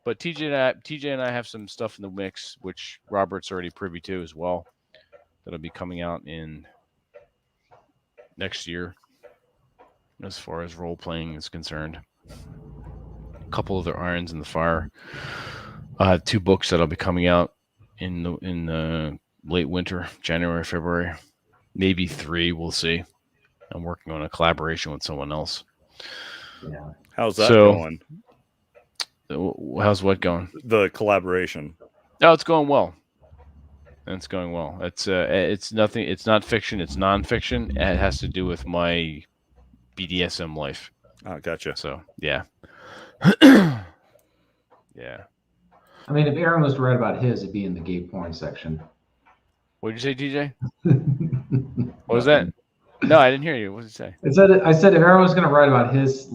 But TJ and I have some stuff in the mix, which Robert's already privy to as well. That'll be coming out in next year, as far as role playing is concerned. A couple other irons in the fire. 2 books that'll be coming out in the late winter, January, February, maybe 3. We'll see. I'm working on a collaboration with someone else. Yeah. How's that going? How's what going? The collaboration. Oh, it's going well. It's going well. It's nothing. It's not fiction. It's nonfiction. It has to do with my BDSM life. Oh, gotcha. So yeah. Yeah. I mean, if Aaron was to write about his, it'd be in the gay porn section. What did you say, DJ? What was that? No, I didn't hear you. What did you say? I said if Aaron was going to write about his,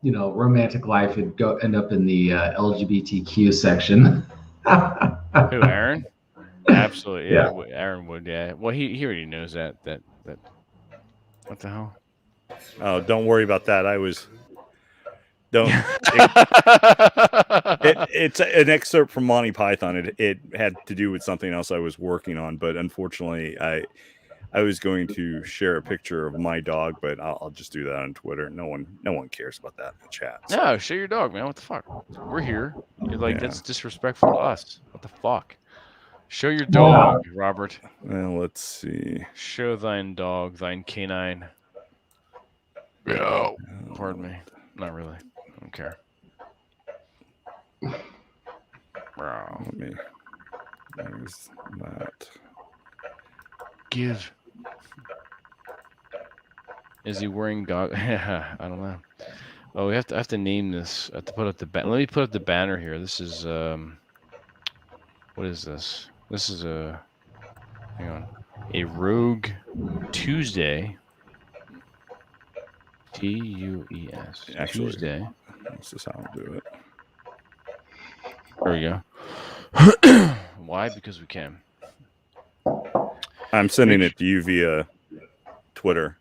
romantic life, it'd end up in the LGBTQ section. Who, Aaron? Absolutely, yeah. Yeah. Aaron would, yeah. Well, he already knows that. What the hell? Oh, don't worry about that. It's an excerpt from Monty Python. It had to do with something else I was working on, but unfortunately, I was going to share a picture of my dog, but I'll just do that on Twitter. No one cares about that in the chat. So. No, show your dog, man. What the fuck? We're here. You're like, that's disrespectful to us. What the fuck? Show your dog, Robert. Well, let's see. Show thine dog, thine canine. Oh, pardon me. Not really. I don't care. Let me. There's that. Give. Is he wearing goggles? I don't know. Oh, I have to name this. I have to put up the Let me put up the banner here. This is what is this? This is hang on. A Rogue Tuesday. TUES. Actually, Tuesday. this is how I'll do it. There we go. Why? Because we can. I'm sending it to you via Twitter.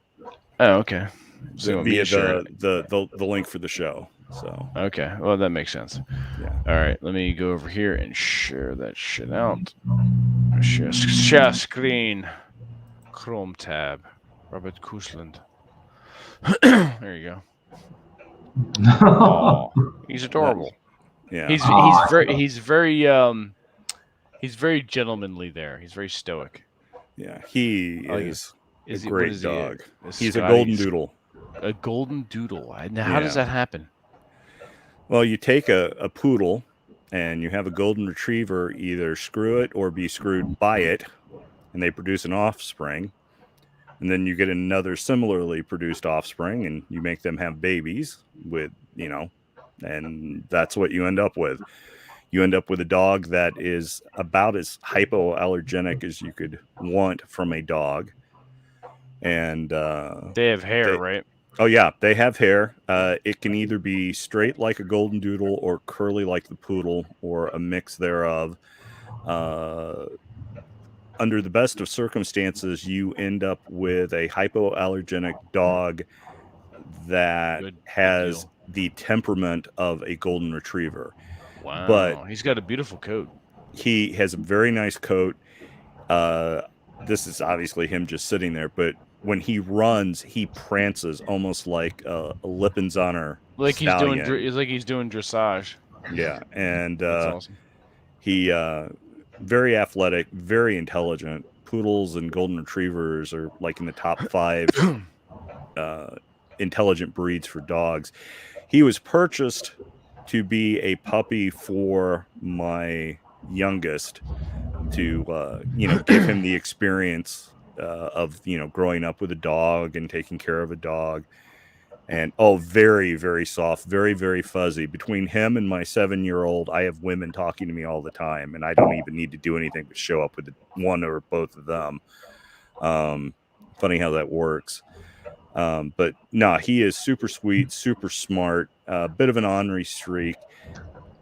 Oh, okay. So Via the link for the show. So okay, well that makes sense. yeah. All right, let me go over here and share that shit out. Share screen. Chrome tab. Robert Kushland. There you go. Oh, he's adorable. Yeah. He's very gentlemanly there. He's very stoic. Yeah. He like is a what great is he, dog. He's He's a golden doodle. A golden doodle. Now, how does that happen? Well, you take a poodle and you have a golden retriever either screw it or be screwed by it, and they produce an offspring. And then you get another similarly produced offspring, and you make them have babies with, and that's what you end up with. You end up with a dog that is about as hypoallergenic as you could want from a dog. And they have hair, right? Oh, yeah, they have hair. It can either be straight like a golden doodle or curly like the poodle or a mix thereof. Under the best of circumstances, you end up with a hypoallergenic dog that has the temperament of a golden retriever. Wow. But he's got a beautiful coat. He has a very nice coat. This is obviously him just sitting there, but when he runs, he prances almost like a Lippinzahner stallion. He's doing dressage. Yeah, and that's awesome. He very athletic, very intelligent. Poodles and golden retrievers are like in the top 5 intelligent breeds for dogs. He was purchased to be a puppy for my youngest to give him the experience of growing up with a dog and taking care of a dog. And very, very soft, very, very fuzzy. Between him and my 7-year-old, I have women talking to me all the time, and I don't even need to do anything but show up with one or both of them. Funny how that works. But no, he is super sweet, super smart, a bit of an ornery streak.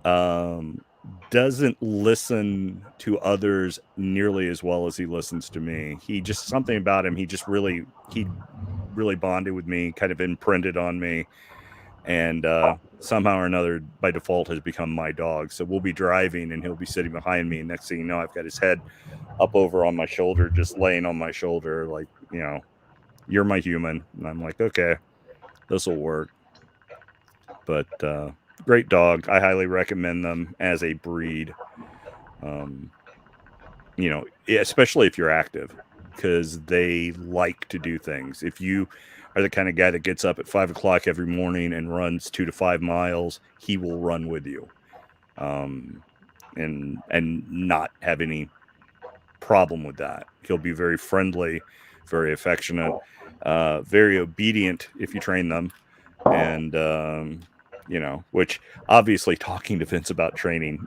Doesn't listen to others nearly as well as he listens to me. Something about him, he really bonded with me, kind of imprinted on me, and somehow or another by default has become my dog. So we'll be driving and he'll be sitting behind me, and next thing you know, I've got his head up over on my shoulder, just laying on my shoulder like, you're my human. And I'm like, okay, this will work. But great dog. I highly recommend them as a breed. Especially if you're active, because they like to do things. If you are the kind of guy that gets up at 5 o'clock every morning and runs 2 to 5 miles, he will run with you, and not have any problem with that. He'll be very friendly, very affectionate, very obedient if you train them, and which obviously, talking to Vince about training,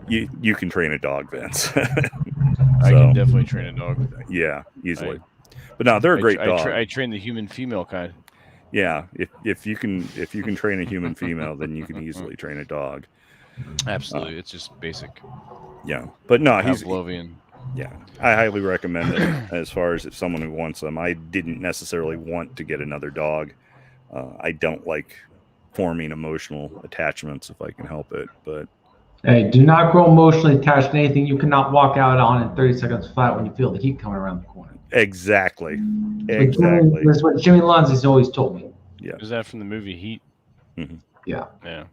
you can train a dog, Vince. I can definitely train a dog. Yeah, easily. But no, they're a great dog. I train the human female kind. Yeah, if you can train a human female, then you can easily train a dog. Absolutely, it's just basic. Yeah, but no, he's Pavlovian. Yeah, I highly recommend it as far as if someone who wants them. I didn't necessarily want to get another dog. I don't like forming emotional attachments if I can help it. But hey, do not grow emotionally attached to anything you cannot walk out on in 30 seconds flat when you feel the heat coming around the corner. Exactly. That's what Jimmy Lunzi's always told me. Yeah. Is that from the movie Heat? Mm-hmm. Yeah. Yeah.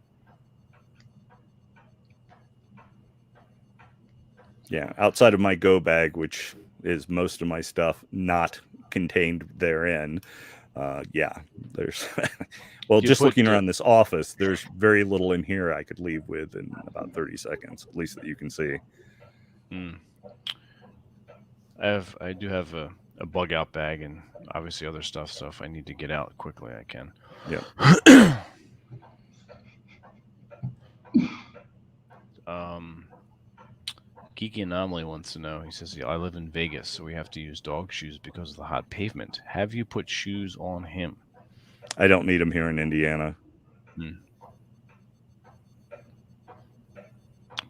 Yeah. Outside of my go bag, which is most of my stuff not contained therein, Yeah, there's well, You just put looking the- around this office, there's very little in here I could leave with in about 30 seconds, at least that you can see. I do have a bug out bag and obviously other stuff. So if I need to get out quickly, I can. Yeah. Geeky Anomaly wants to know. He says, "Yeah, I live in Vegas, so we have to use dog shoes because of the hot pavement. Have you put shoes on him?" I don't need them here in Indiana.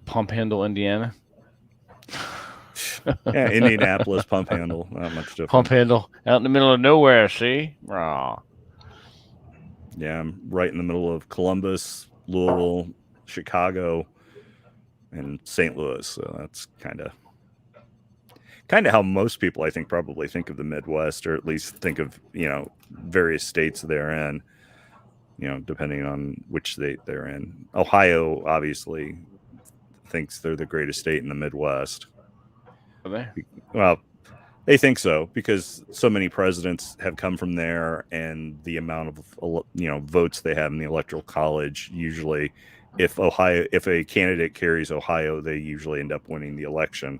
Pump Handle, Indiana. Yeah, Indianapolis, Pump Handle, not much different. Pump Handle, out in the middle of nowhere. See? Aw. Yeah, I'm right in the middle of Columbus, Louisville, Chicago, and St. Louis. So that's kind of how most people, I think, probably think of the Midwest, or at least think of, various states they're in, depending on which state they're in. Ohio, obviously, thinks they're the greatest state in the Midwest. Are they? Well, they think so because so many presidents have come from there, and the amount of votes they have in the electoral college. Usually, if a candidate carries Ohio, they usually end up winning the election.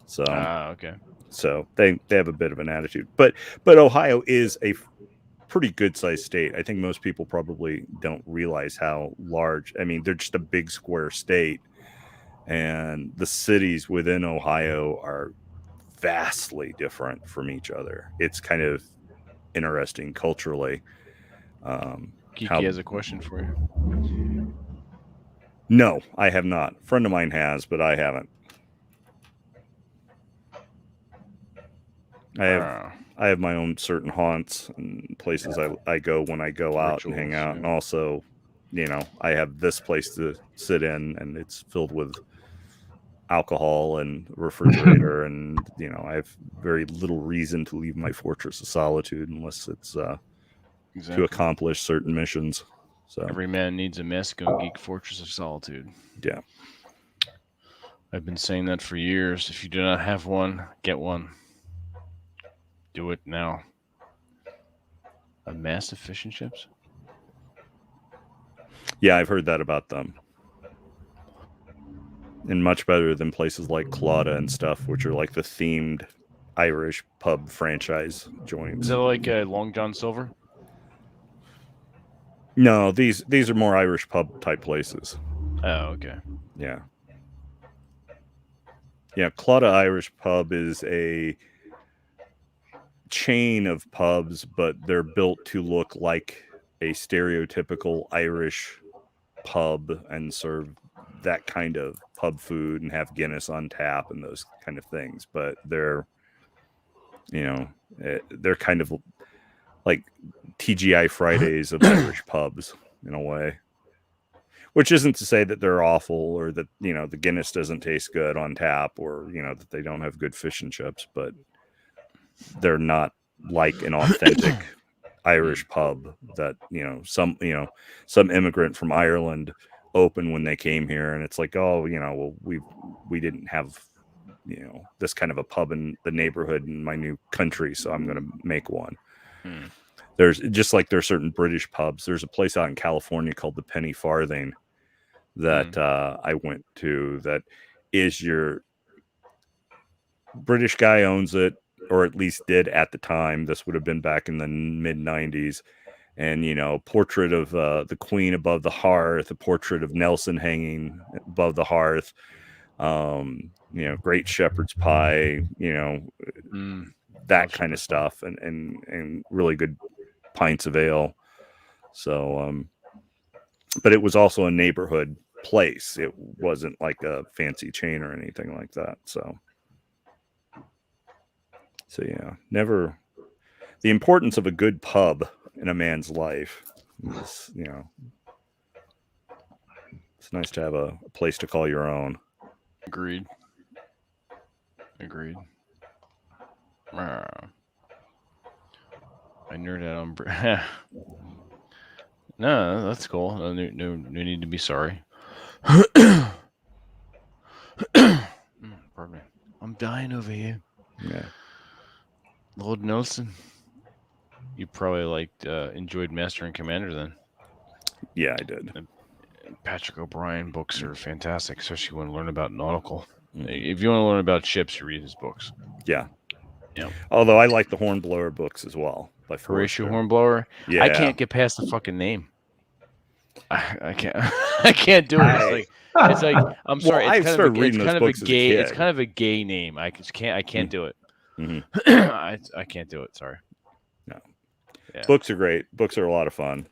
So, okay. So they have a bit of an attitude, but Ohio is a pretty good sized state. I think most people probably don't realize how large. I mean, they're just a big square state, and the cities within Ohio are vastly different from each other. It's kind of interesting culturally. Geeky has a question for you. No, I have not. A friend of mine has, but I haven't. I have my own certain haunts and places I go when I go out and hang out. Yeah. And also, I have this place to sit in, and it's filled with alcohol and refrigerator. And, I have very little reason to leave my fortress of solitude unless it's to accomplish certain missions. So every man needs a Masco Geek Fortress of Solitude. Yeah. I've been saying that for years. If you do not have one, get one. Do it now. Massive fish and chips? Yeah, I've heard that about them. And much better than places like Claudia and stuff, which are like the themed Irish pub franchise joints. Is that like Long John Silver? No, these are more Irish pub type places. Oh, okay. Yeah. Yeah, Claudia Irish Pub is a chain of pubs, but they're built to look like a stereotypical Irish pub and serve that kind of pub food and have Guinness on tap and those kind of things. But they're kind of like TGI Fridays of Irish pubs in a way, which isn't to say that they're awful or that, the Guinness doesn't taste good on tap or, that they don't have good fish and chips, but they're not like an authentic Irish pub that, some immigrant from Ireland opened when they came here. And it's like, oh, well, we didn't have, this kind of a pub in the neighborhood in my new country, so I'm going to make one. There's just like there's certain British pubs. There's a place out in California called the Penny Farthing that I went to that is your British guy owns it, or at least did at the time. This would have been back in the mid 90s. And, portrait of the Queen above the hearth, a portrait of Nelson hanging above the hearth, great shepherd's pie, that kind of stuff, and really good pints of ale. So, but it was also a neighborhood place. It wasn't like a fancy chain or anything like that. So yeah, never the importance of a good pub in a man's life is, it's nice to have a place to call your own. Agreed. I nerd out on. No, that's cool. No need to be sorry. Pardon me. I'm dying over here. Yeah. Lord Nelson. You probably enjoyed Master and Commander then. Yeah, I did. Patrick O'Brien books are fantastic, especially when you want to learn about nautical. Mhm. If you want to learn about ships, you read his books. Yeah. Yeah. Although I like the Hornblower books as well by Horatio Forster. Hornblower. Yeah. I can't get past the fucking name. I can't. I can't do it. It's like I'm sorry. Well, I started reading those books as a kid. It's kind of a gay name. I just can't. I can't do it. Mhm. I can't do it. Sorry. No. Yeah. Books are great. Books are a lot of fun.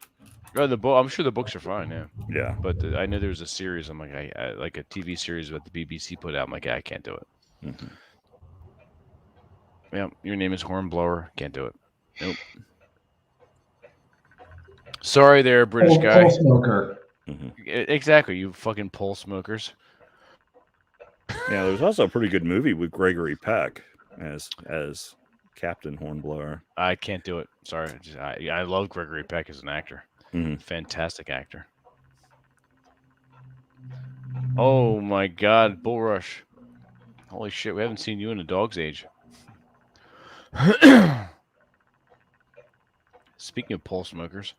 Oh, I'm sure the books are fine. Yeah. Yeah. But I know there was a series. I'm like, I like a TV series that the BBC put out. I'm like, I can't do it. Mm-hmm. Yeah. Your name is Hornblower. Can't do it. Nope. Sorry, there, British guy. Pole smoker. Mm-hmm. Exactly. You fucking pole smokers. Yeah. There's also a pretty good movie with Gregory Peck as Captain Hornblower. I can't do it. Sorry. I love Gregory Peck as an actor. Mm-hmm. Fantastic actor. Oh my God, Bull Rush! Holy shit, we haven't seen you in a dog's age. Speaking of pole smokers,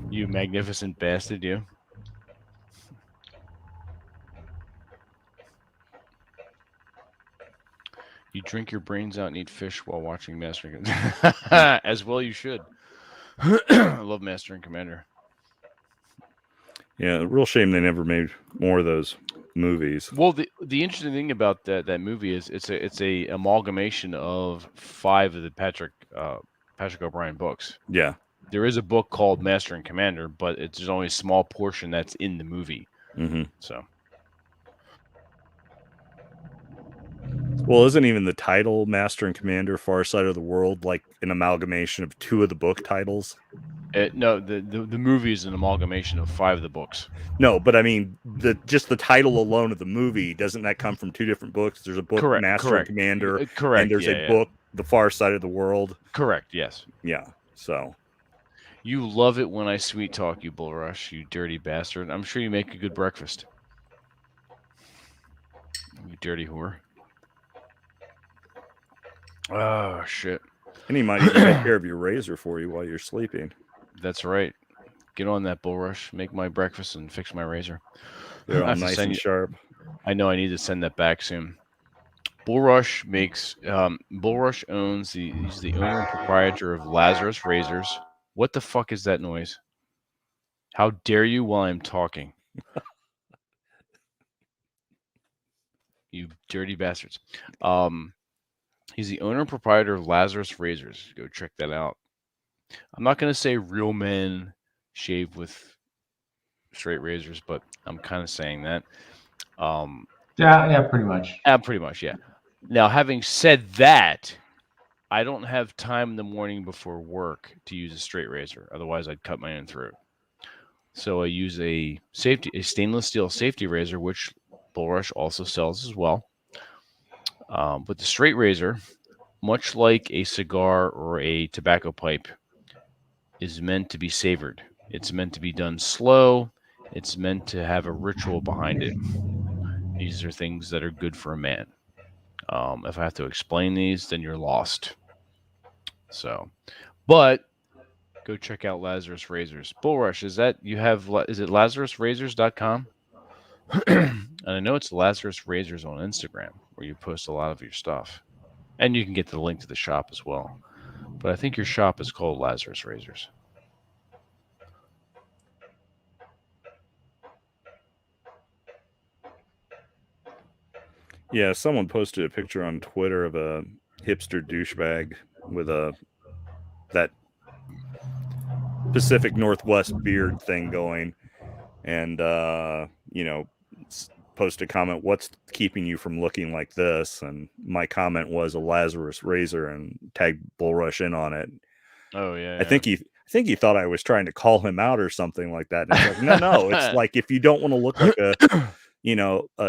you magnificent bastard, you. You drink your brains out and eat fish while watching Master and Commander. As well you should. I love Master and Commander. Yeah, real shame they never made more of those movies. Well, the interesting thing about that movie is it's a amalgamation of 5 of the Patrick O'Brien books. Yeah. There is a book called Master and Commander, but there's only a small portion that's in the movie. Mm-hmm. So. Well, isn't even the title Master and Commander Far Side of the World like an amalgamation of 2 of the book titles? No, the movie is an amalgamation of 5 of the books. No, but I mean, just the title alone of the movie, doesn't that come from 2 different books? There's a book, Master and Commander, correct, and there's a book, The Far Side of the World. Correct, yes. Yeah, so. You love it when I sweet talk you, Bull Rush, you dirty bastard. I'm sure you make a good breakfast. You dirty whore. Oh, shit. And he might even take care of your razor for you while you're sleeping. That's right. Get on that, Bull Rush. Make my breakfast and fix my razor. They're all nice and sharp. I know I need to send that back soon. Bull Rush makes... Bull Rush owns he's the owner and proprietor of Lazarus Razors. What the fuck is that noise? How dare you while I'm talking? You dirty bastards. He's the owner and proprietor of Lazarus Razors. Go check that out. I'm not going to say real men shave with straight razors, but I'm kind of saying that. Yeah, pretty much. Pretty much, yeah. Now, having said that, I don't have time in the morning before work to use a straight razor. Otherwise, I'd cut my own throat. So I use a stainless steel safety razor, which Bull Rush also sells as well. But the straight razor, much like a cigar or a tobacco pipe, is meant to be savored. It's meant to be done slow. It's meant to have a ritual behind it. These are things that are good for a man. If I have to explain these, then you're lost. So, but go check out Lazarus Razors. Bull Rush, is it LazarusRazors.com? And I know it's Lazarus Razors on Instagram, where you post a lot of your stuff. And you can get the link to the shop as well. But I think your shop is called Lazarus Razors. Yeah, someone posted a picture on Twitter of a hipster douchebag with that Pacific Northwest beard thing going, and post a comment, "What's keeping you from looking like this?" And my comment was a Lazarus razor, and tagged Bull Rush in on it. Oh yeah. I think he thought I was trying to call him out or something like that. And it's like, no, it's like, if you don't want to look like a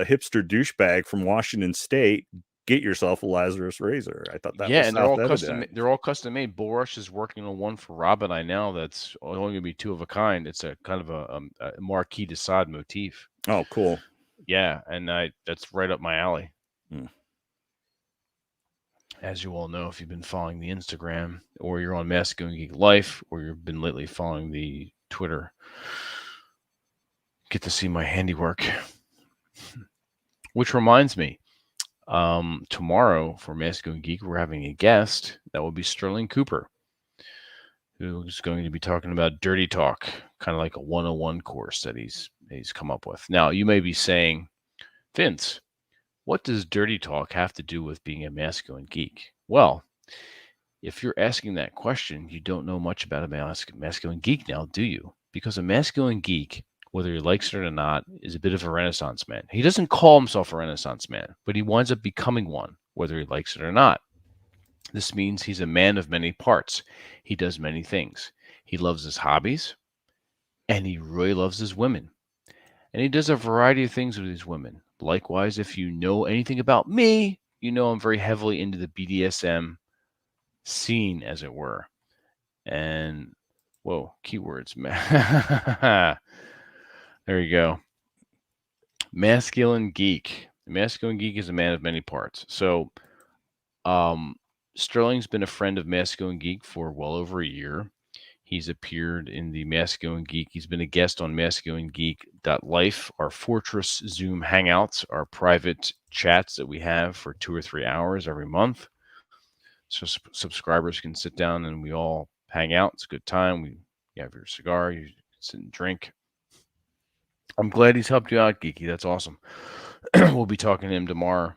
hipster douchebag from Washington State, get yourself a Lazarus razor. I thought that was and they're all custom made. Bull Rush is working on one for Rob and I now that's only going to be 2 of a kind. It's a kind of a Marquis de Sade motif. Oh, cool. Yeah, and that's right up my alley. as you all know, if you've been following the Instagram, or you're on Masculine Geek Life, or you've been lately following the Twitter, get to see my handiwork. Which reminds me, tomorrow for Masculine Geek, we're having a guest. That will be Sterling Cooper, who's going to be talking about dirty talk, kind of like a 101 course that he's come up with. Now, you may be saying, Vince, what does dirty talk have to do with being a masculine geek? Well, if you're asking that question, you don't know much about a masculine geek now, do you? Because a masculine geek, whether he likes it or not, is a bit of a Renaissance man. He doesn't call himself a Renaissance man, but he winds up becoming one, whether he likes it or not. This means he's a man of many parts. He does many things. He loves his hobbies, and he really loves his women. And he does a variety of things with these women. Likewise, if you know anything about me, you know I'm very heavily into the BDSM scene, as it were. And, whoa, keywords. There you go. Masculine geek. Masculine geek is a man of many parts. So, Sterling's been a friend of Masculine Geek for well over a year. He's appeared in the Masculine Geek. He's been a guest on MasculineGeek.life, our Fortress Zoom Hangouts, our private chats that we have for 2 or 3 hours every month. So subscribers can sit down and we all hang out. It's a good time. You have your cigar, you sit and drink. I'm glad he's helped you out, Geeky. That's awesome. We'll be talking to him tomorrow.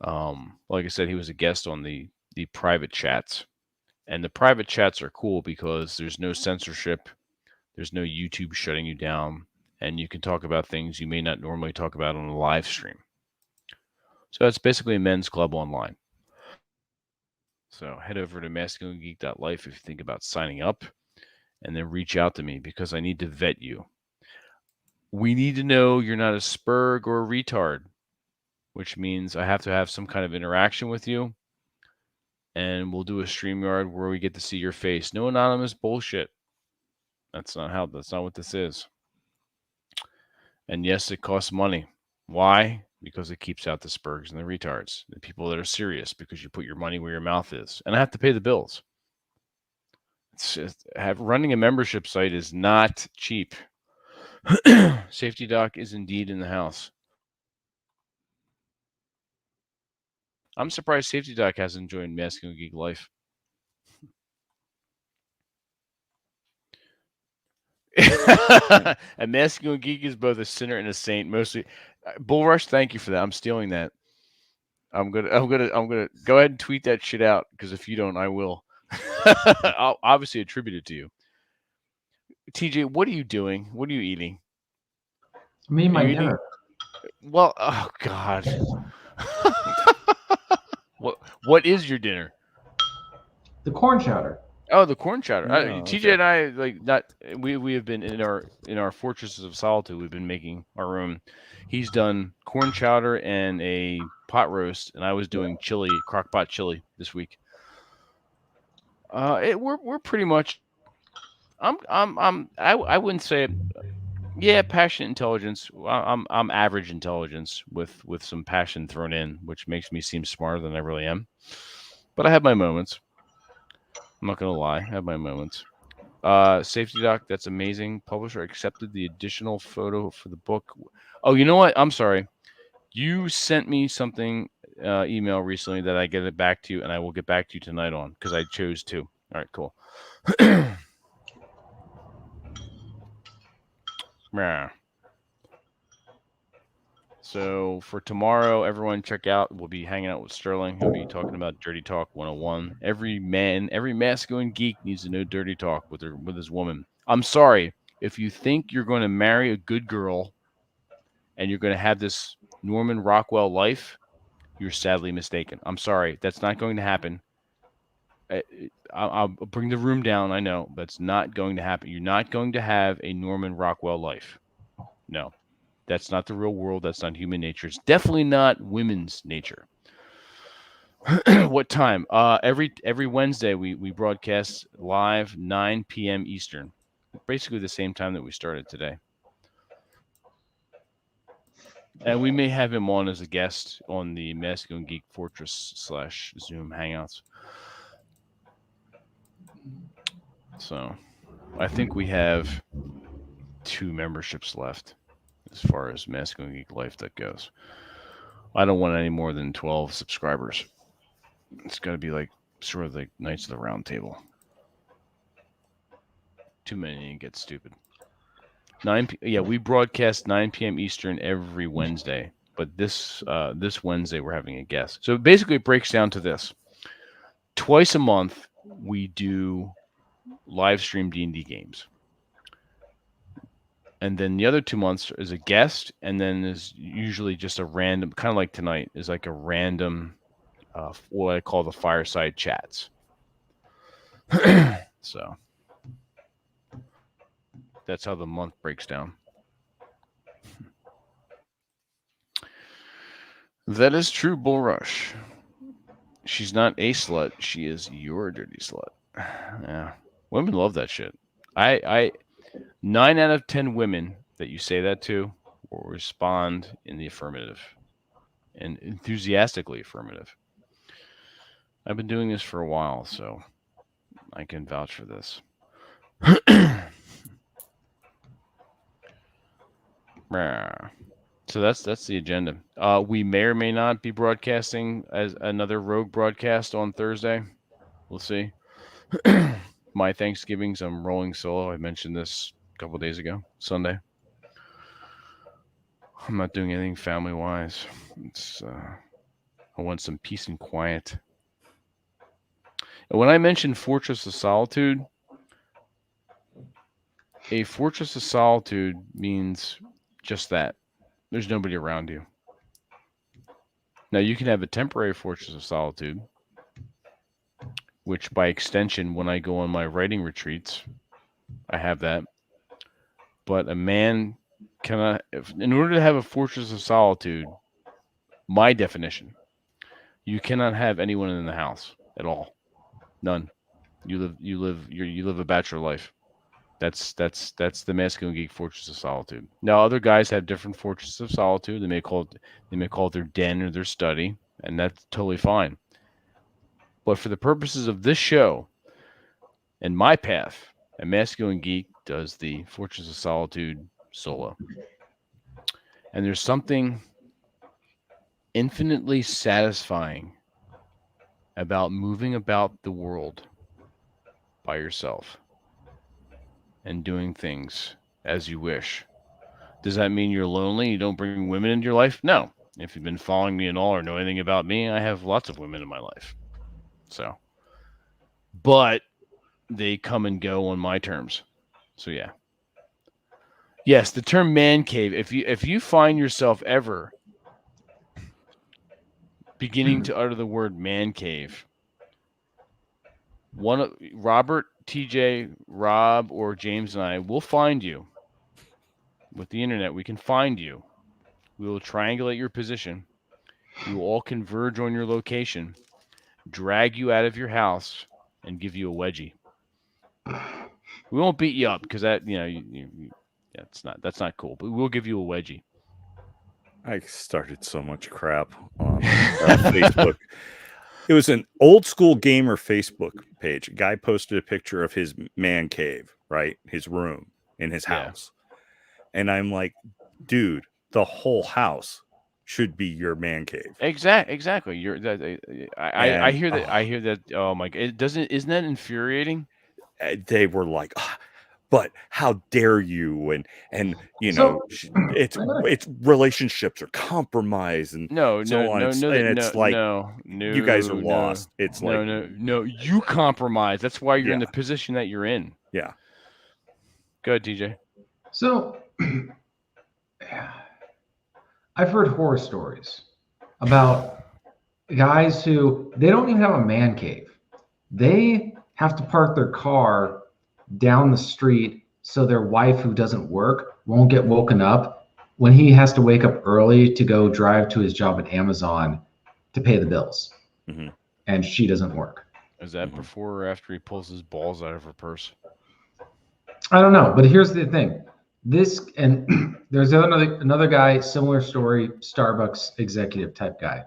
Like I said, he was a guest on the private chats. And the private chats are cool because there's no censorship. There's no YouTube shutting you down. And you can talk about things you may not normally talk about on a live stream. So it's basically a men's club online. So head over to MasculineGeek.life if you think about signing up. And then reach out to me because I need to vet you. We need to know you're not a spurg or a retard, which means I have to have some kind of interaction with you. And we'll do a StreamYard where we get to see your face. No anonymous bullshit. That's not what this is. And yes, it costs money. Why? Because it keeps out the spurgs and the retards, the people that are serious, because you put your money where your mouth is. And I have to pay the bills. It's just, running a membership site is not cheap. Safety Doc is indeed in the house. I'm surprised Safety Doc hasn't joined Masculine Geek Life. A Masculine Geek is both a sinner and a saint. Mostly, Bullrush. Thank you for that. I'm stealing that. I'm gonna go ahead and tweet that shit out because if you don't, I will. I'll obviously attribute it to you. TJ, what are you doing? What are you eating? Me and my dinner. Well, oh God. What is your dinner? The corn chowder. Oh, the corn chowder. Oh, TJ okay. and I we have been in our fortresses of solitude. We've been making our own. He's done corn chowder and a pot roast, and I was doing chili, crock-pot chili this week. We're pretty much. I wouldn't say it. Yeah, passionate intelligence. I'm average intelligence with some passion thrown in, which makes me seem smarter than I really am. But I have my moments. I'm not gonna lie, I have my moments. Safety Doc, that's amazing. Publisher accepted the additional photo for the book. Oh, you know what? I'm sorry. You sent me something email recently that I get it back to you, and I will get back to you tonight on because I chose to. All right, cool. So for tomorrow, everyone check out. We'll be hanging out with Sterling. He'll be talking about Dirty Talk 101. Every masculine geek needs to know dirty talk with his woman. I'm sorry if you think you're going to marry a good girl and you're going to have this Norman Rockwell life. You're sadly mistaken. I'm sorry, that's not going to happen. I'll bring the room down. I know that's not going to happen. You're not going to have a Norman Rockwell life. No. That's not the real world. That's not human nature. It's definitely not women's nature. What time? Every Wednesday we broadcast live 9 p.m. Eastern. Basically the same time that we started today. And we may have him on as a guest on the Masculine Geek Fortress / Zoom Hangouts. So I think we have 2 memberships left as far as Masculine Geek Life that goes. I don't want any more than 12 subscribers. It's got to be like sort of like Knights of the Round Table. Too many and get stupid. We broadcast 9 p.m. Eastern every Wednesday, but this Wednesday we're having a guest. So basically it breaks down to this. Twice a month we do live stream D&D games. And then the other 2 months is a guest, and then is usually just a random, kind of like tonight, is like a random, what I call the fireside chats. So that's how the month breaks down. That is true, Bull Rush. She's not a slut. She is your dirty slut. Yeah. Women love that shit. 9 out of 10 women that you say that to will respond in the affirmative and enthusiastically affirmative. I've been doing this for a while, so I can vouch for this. So that's the agenda. We may or may not be broadcasting as another Rogue broadcast on Thursday. We'll see. My Thanksgivings, I'm rolling solo. I mentioned this a couple of days ago, Sunday. I'm not doing anything family-wise. I want some peace and quiet. And when I mentioned Fortress of Solitude, a Fortress of Solitude means just that. There's nobody around you. Now, you can have a temporary Fortress of Solitude, which by extension, when I go on my writing retreats, I have that. But a man cannot, in order to have a Fortress of Solitude, my definition, you cannot have anyone in the house at all. None. You live a bachelor life. That's the Masculine Geek Fortress of Solitude. Now, other guys have different Fortresses of Solitude. They may call it their den or their study, and that's totally fine. But for the purposes of this show and my path, a Masculine Geek does the Fortress of Solitude solo. And there's something infinitely satisfying about moving about the world by yourself and doing things as you wish. Does that mean you're lonely? You don't bring women into your life? No. If you've been following me at all or know anything about me, I have lots of women in my life. So, but they come and go on my terms. So yeah. Yes, the term man cave. If you find yourself ever beginning to utter the word man cave, Robert, TJ, Rob, or James and I will find you. With the internet, we can find you. We will triangulate your position. We will all converge on your location, drag you out of your house, and give you a wedgie. We won't beat you up because that, that's not cool. But we'll give you a wedgie. I started so much crap on Facebook. It was an old school gamer Facebook page. A guy posted a picture of his man cave, right? His room in his house. And I'm like, dude, the whole house should be your man cave. Exactly. I hear that. I hear that. Oh my God! Isn't that infuriating? They were like, but how dare you? And it's relationships are compromised and you guys are lost. It's no, you compromise. That's why you're in the position that you're in. Yeah. Go ahead, DJ. So I've heard horror stories about guys who they don't even have a man cave. They have to park their car down the street so their wife, who doesn't work, won't get woken up when he has to wake up early to go drive to his job at Amazon to pay the bills. Mm-hmm. And she doesn't work. Is that before or after he pulls his balls out of her purse? I don't know, but here's the thing. This and there's another guy, similar story, Starbucks executive type guy.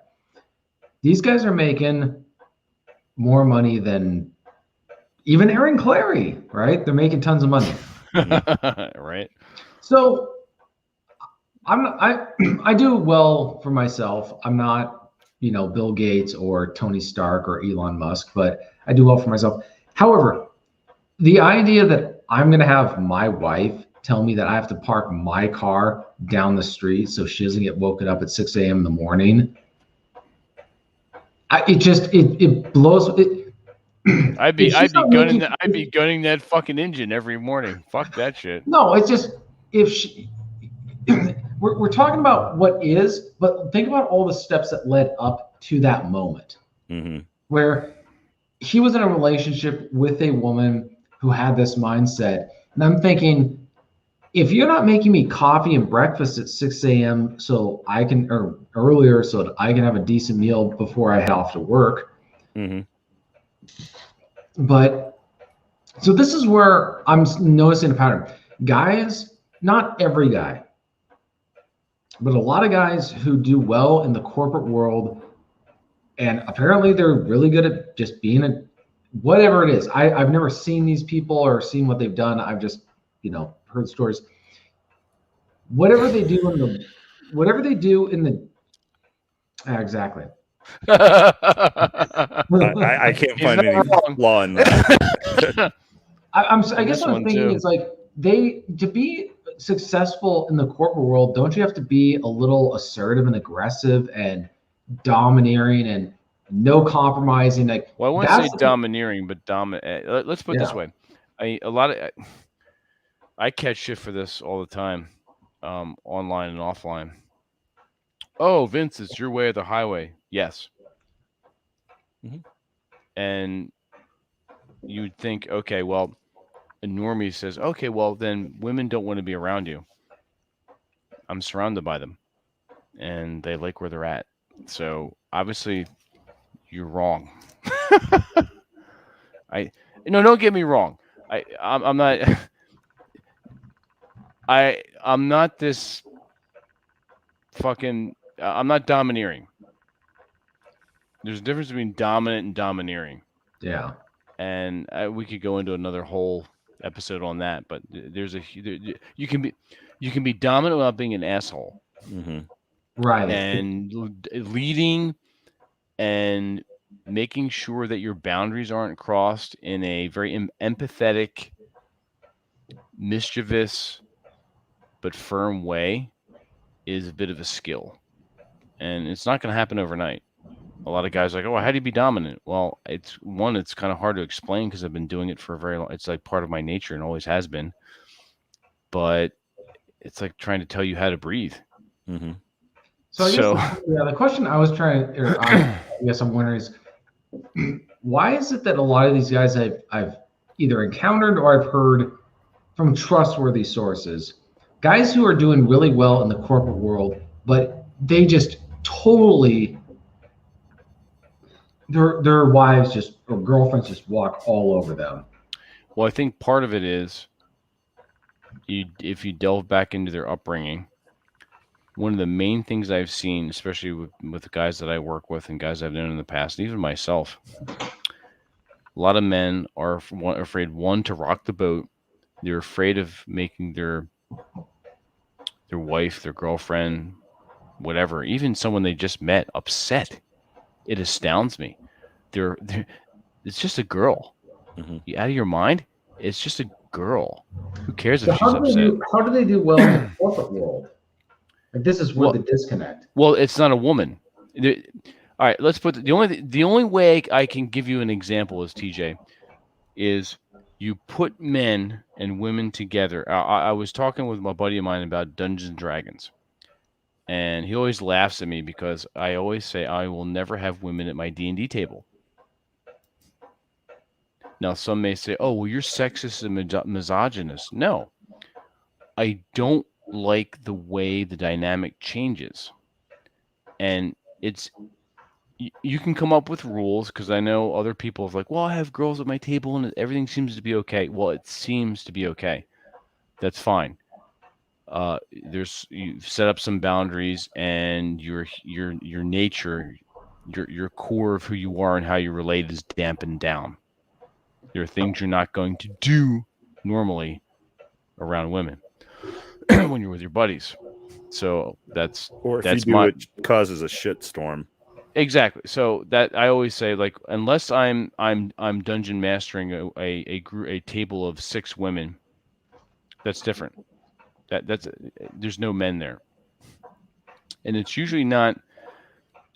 These guys are making more money than even Aaron Clary, right? They're making tons of money. Right. So I do well for myself. I'm not, Bill Gates or Tony Stark or Elon Musk, but I do well for myself. However, the idea that I'm going to have my wife tell me that I have to park my car down the street so she doesn't get woken up at 6 a.m. in the morning, it blows. I'd be gunning that fucking engine every morning. Fuck that shit. No, it's just if she. We're talking about what is, but think about all the steps that led up to that moment, where he was in a relationship with a woman who had this mindset. And I'm thinking, if you're not making me coffee and breakfast at 6 a.m. so I can, or earlier, so that I can have a decent meal before I head off to work. But so this is where I'm noticing a pattern. Guys, not every guy, but a lot of guys who do well in the corporate world, and apparently they're really good at just being whatever it is. I've never seen these people or seen what they've done. I've just, heard stories. Whatever they do exactly. I can't find any flaw in that. I guess what I'm thinking is like to be successful in the corporate world, don't you have to be a little assertive and aggressive and domineering and no compromising? Like, well, I wouldn't say domineering, but let's put it this way. I catch shit for this all the time, online and offline. Oh, Vince, it's your way or the highway. Yes. And you'd think, okay, well, a normie says, okay, well, then women don't want to be around you. I'm surrounded by them, and they like where they're at. So obviously, you're wrong. Don't get me wrong. I'm not. I'm not this fucking. I'm not domineering. There's a difference between dominant and domineering. Yeah. And we could go into another whole episode on that, but you can be dominant without being an asshole. Right. And leading and making sure that your boundaries aren't crossed in a very empathetic, mischievous, but firm way is a bit of a skill. And it's not going to happen overnight. A lot of guys are like, oh, how do you be dominant? Well, it's kind of hard to explain because I've been doing it for a very long. It's like part of my nature and always has been. But it's like trying to tell you how to breathe. So the question I was I guess I'm wondering is, why is it that a lot of these guys I've either encountered or I've heard from trustworthy sources, guys who are doing really well in the corporate world, but they just totally. Their wives or girlfriends just walk all over them. Well, I think part of it is if you delve back into their upbringing, one of the main things I've seen, especially with the guys that I work with and guys I've known in the past, and even myself, a lot of men are afraid, one, to rock the boat. They're afraid of making their wife, their girlfriend, whatever, even someone they just met, upset. It astounds me. It's just a girl. You out of your mind? It's just a girl. Who cares if she's upset? How do they do well in the corporate world? Like, this is where the disconnect. Well, it's not a woman. All right, let's put the only way I can give you an example is TJ, is you put men and women together. I was talking with my buddy of mine about Dungeons and Dragons. And he always laughs at me because I always say I will never have women at my D&D table. Now, some may say, oh, well, you're sexist and misogynist. No. I don't like the way the dynamic changes. And you can come up with rules, because I know other people are like, well, I have girls at my table and everything seems to be okay. Well, it seems to be okay. That's fine. You set up some boundaries, and your nature, your core of who you are and how you relate is dampened down. There are things you're not going to do normally around women when you're with your buddies. So that's you do, it causes a shitstorm. Exactly. So that I always say, like, unless I'm dungeon mastering a table of 6 women, that's different. That's there's no men there, and it's usually not.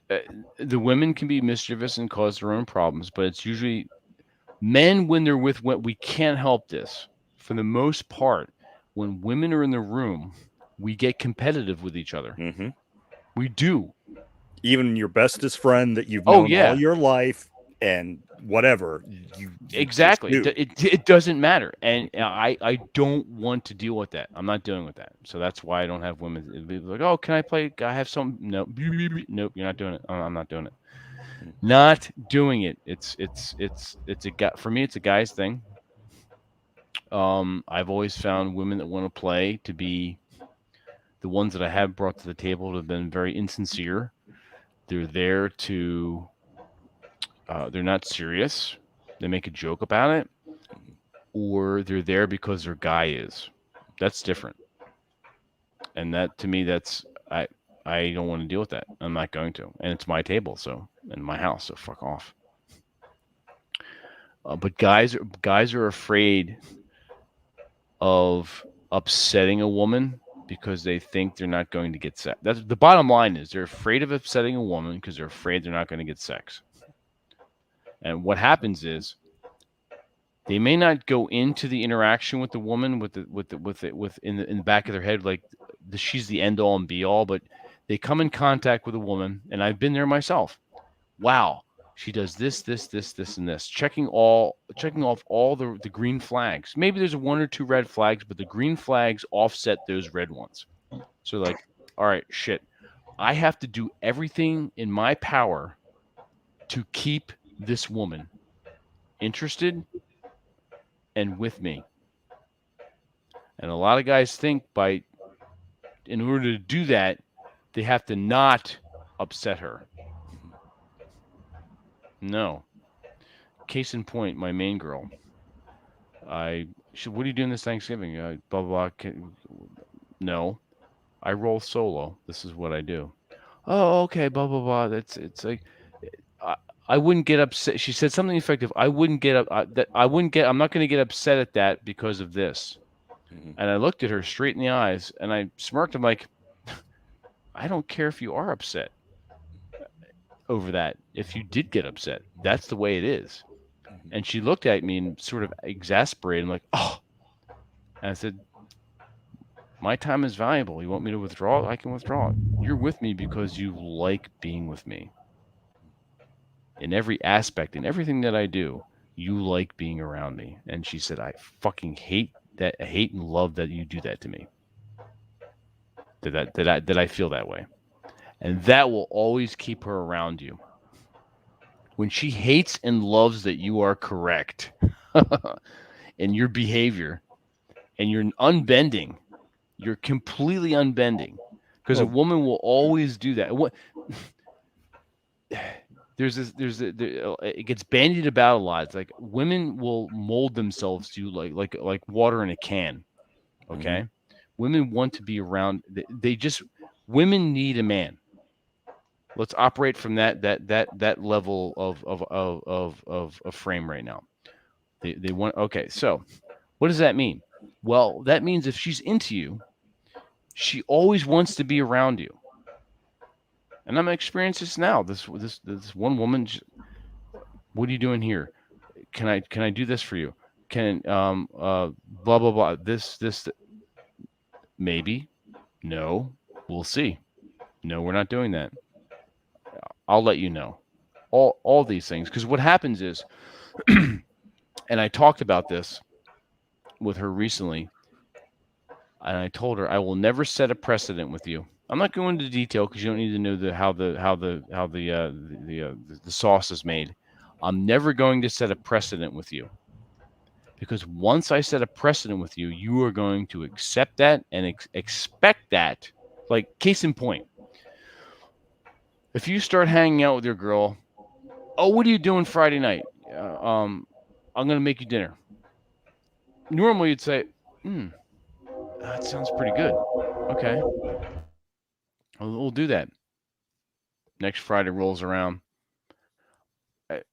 The women can be mischievous and cause their own problems, but it's usually men when they're with what we can't help this. For the most part, when women are in the room, we get competitive with each other. Mm-hmm. We do. Even your bestest friend that you've known all your life and whatever. You exactly. It doesn't matter. And I don't want to deal with that. I'm not dealing with that. So that's why I don't have women. It'd be like, oh, can I play? I have some. Nope. Nope. You're not doing it. I'm not doing it. Not doing it. It's a guy. For me, it's a guy's thing. I've always found women that want to play to be the ones that I have brought to the table have been very insincere. They're there to, they're not serious. They make a joke about it, or they're there because their guy is. That's different. And that, to me, that's, I don't want to deal with that. I'm not going to. And it's my table, so, in my house, so fuck off. But guys are afraid of upsetting a woman because they think they're not going to get sex. That's the bottom line. Is they're afraid of upsetting a woman because they're afraid they're not going to get sex. And what happens is they may not go into the interaction with the woman in the back of their head like she's the end all and be all, but they come in contact with a woman, and I've been there myself. Wow, she does this, and this, checking off all the green flags. Maybe there's 1 or 2 red flags, but the green flags offset those red ones. So like, all right, shit, I have to do everything in my power to keep this woman interested and with me. And a lot of guys think in order to do that, they have to not upset her. No. Case in point, my main girl. What are you doing this Thanksgiving? Blah, blah, blah. No. I roll solo. This is what I do. Oh, okay, blah, blah, blah. It's like, I wouldn't get upset. She said something effective. I'm not going to get upset at that because of this. Mm-hmm. And I looked at her straight in the eyes and I smirked. I'm like, I don't care if you are upset over that. If you did get upset, that's the way it is. Mm-hmm. And she looked at me and sort of exasperated. I'm like, oh. And I said, my time is valuable. You want me to withdraw? I can withdraw. You're with me because you like being with me. In every aspect, in everything that I do, you like being around me. And she said, I fucking hate that. I hate and love that you do that to me. That I feel that way. And that will always keep her around you. When she hates and loves that you are correct in your behavior and you're unbending, you're completely unbending, because a woman will always do that. It gets bandied about a lot. It's like women will mold themselves to like water in a can. Okay. Mm-hmm. Women want to be around. Women need a man. Let's operate from that level of frame right now. They want, okay. So what does that mean? Well, that means if she's into you, she always wants to be around you. And I'm experiencing this now. This one woman, what are you doing here? Can I do this for you? Can blah blah blah. This maybe. No, we'll see. No, we're not doing that. I'll let you know. All these things, because what happens is, and I talked about this with her recently, and I told her I will never set a precedent with you. I'm not going into detail because you don't need to know how the sauce is made. I'm never going to set a precedent with you. Because once I set a precedent with you, you are going to accept that and expect that. Like, case in point, if you start hanging out with your girl, oh, what are you doing Friday night? I'm going to make you dinner. Normally you'd say, that sounds pretty good. Okay. We'll do that. Next Friday rolls around.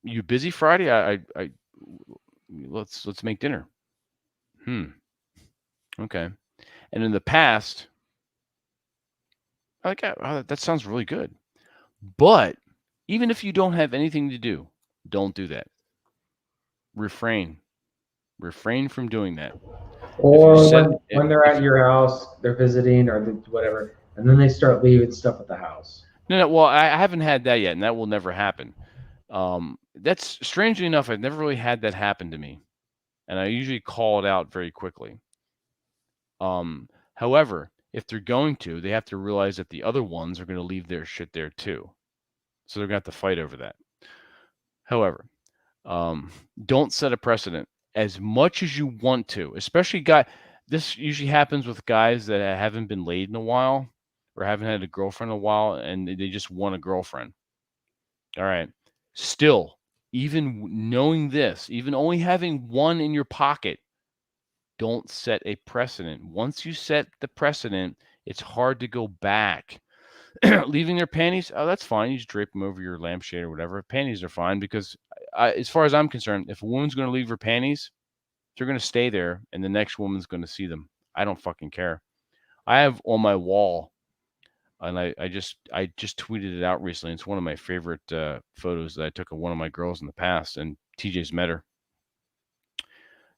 You busy Friday? Let's make dinner. Okay. And in the past, like, that sounds really good. But even if you don't have anything to do, don't do that. Refrain from doing that. Or when they're at your house, they're visiting or whatever, and then they start leaving stuff at the house. No. Well, I haven't had that yet, and that will never happen. That's strangely enough, I've never really had that happen to me, and I usually call it out very quickly. However, if they're going to, they have to realize that the other ones are going to leave their shit there too, so they're going to have to fight over that. However, don't set a precedent as much as you want to, especially this usually happens with guys that haven't been laid in a while or haven't had a girlfriend in a while, and they just want a girlfriend. All right. Still, even knowing this, even only having one in your pocket, don't set a precedent. Once you set the precedent, it's hard to go back. Leaving their panties, oh, that's fine. You just drape them over your lampshade or whatever. Panties are fine because, as far as I'm concerned, if a woman's going to leave her panties, they're going to stay there, and the next woman's going to see them. I don't fucking care. I have on my wall, and I just tweeted it out recently. It's one of my favorite photos that I took of one of my girls in the past, and TJ's met her.